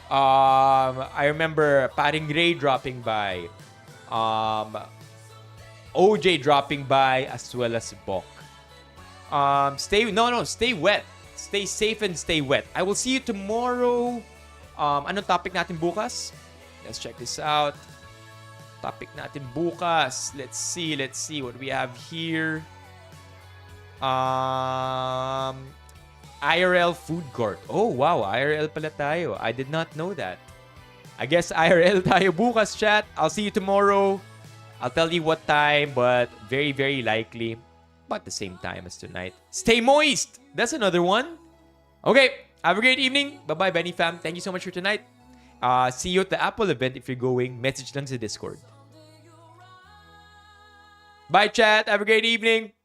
I remember Paring Ray dropping by. OJ dropping by, as well as Bok. Stay wet. Stay safe and stay wet. I will see you tomorrow. Anong topic natin bukas? Let's check this out. Topic natin bukas. Let's see what we have here. IRL food court. Oh, wow. IRL pala tayo. I did not know that. I guess IRL tayo bukas, chat. I'll see you tomorrow. I'll tell you what time, but very, very likely about the same time as tonight. Stay moist! That's another one. Okay. Have a great evening. Bye-bye, Benifam. Thank you so much for tonight. See you at the Apple event if you're going. Message lang sa Discord. Bye, chat. Have a great evening.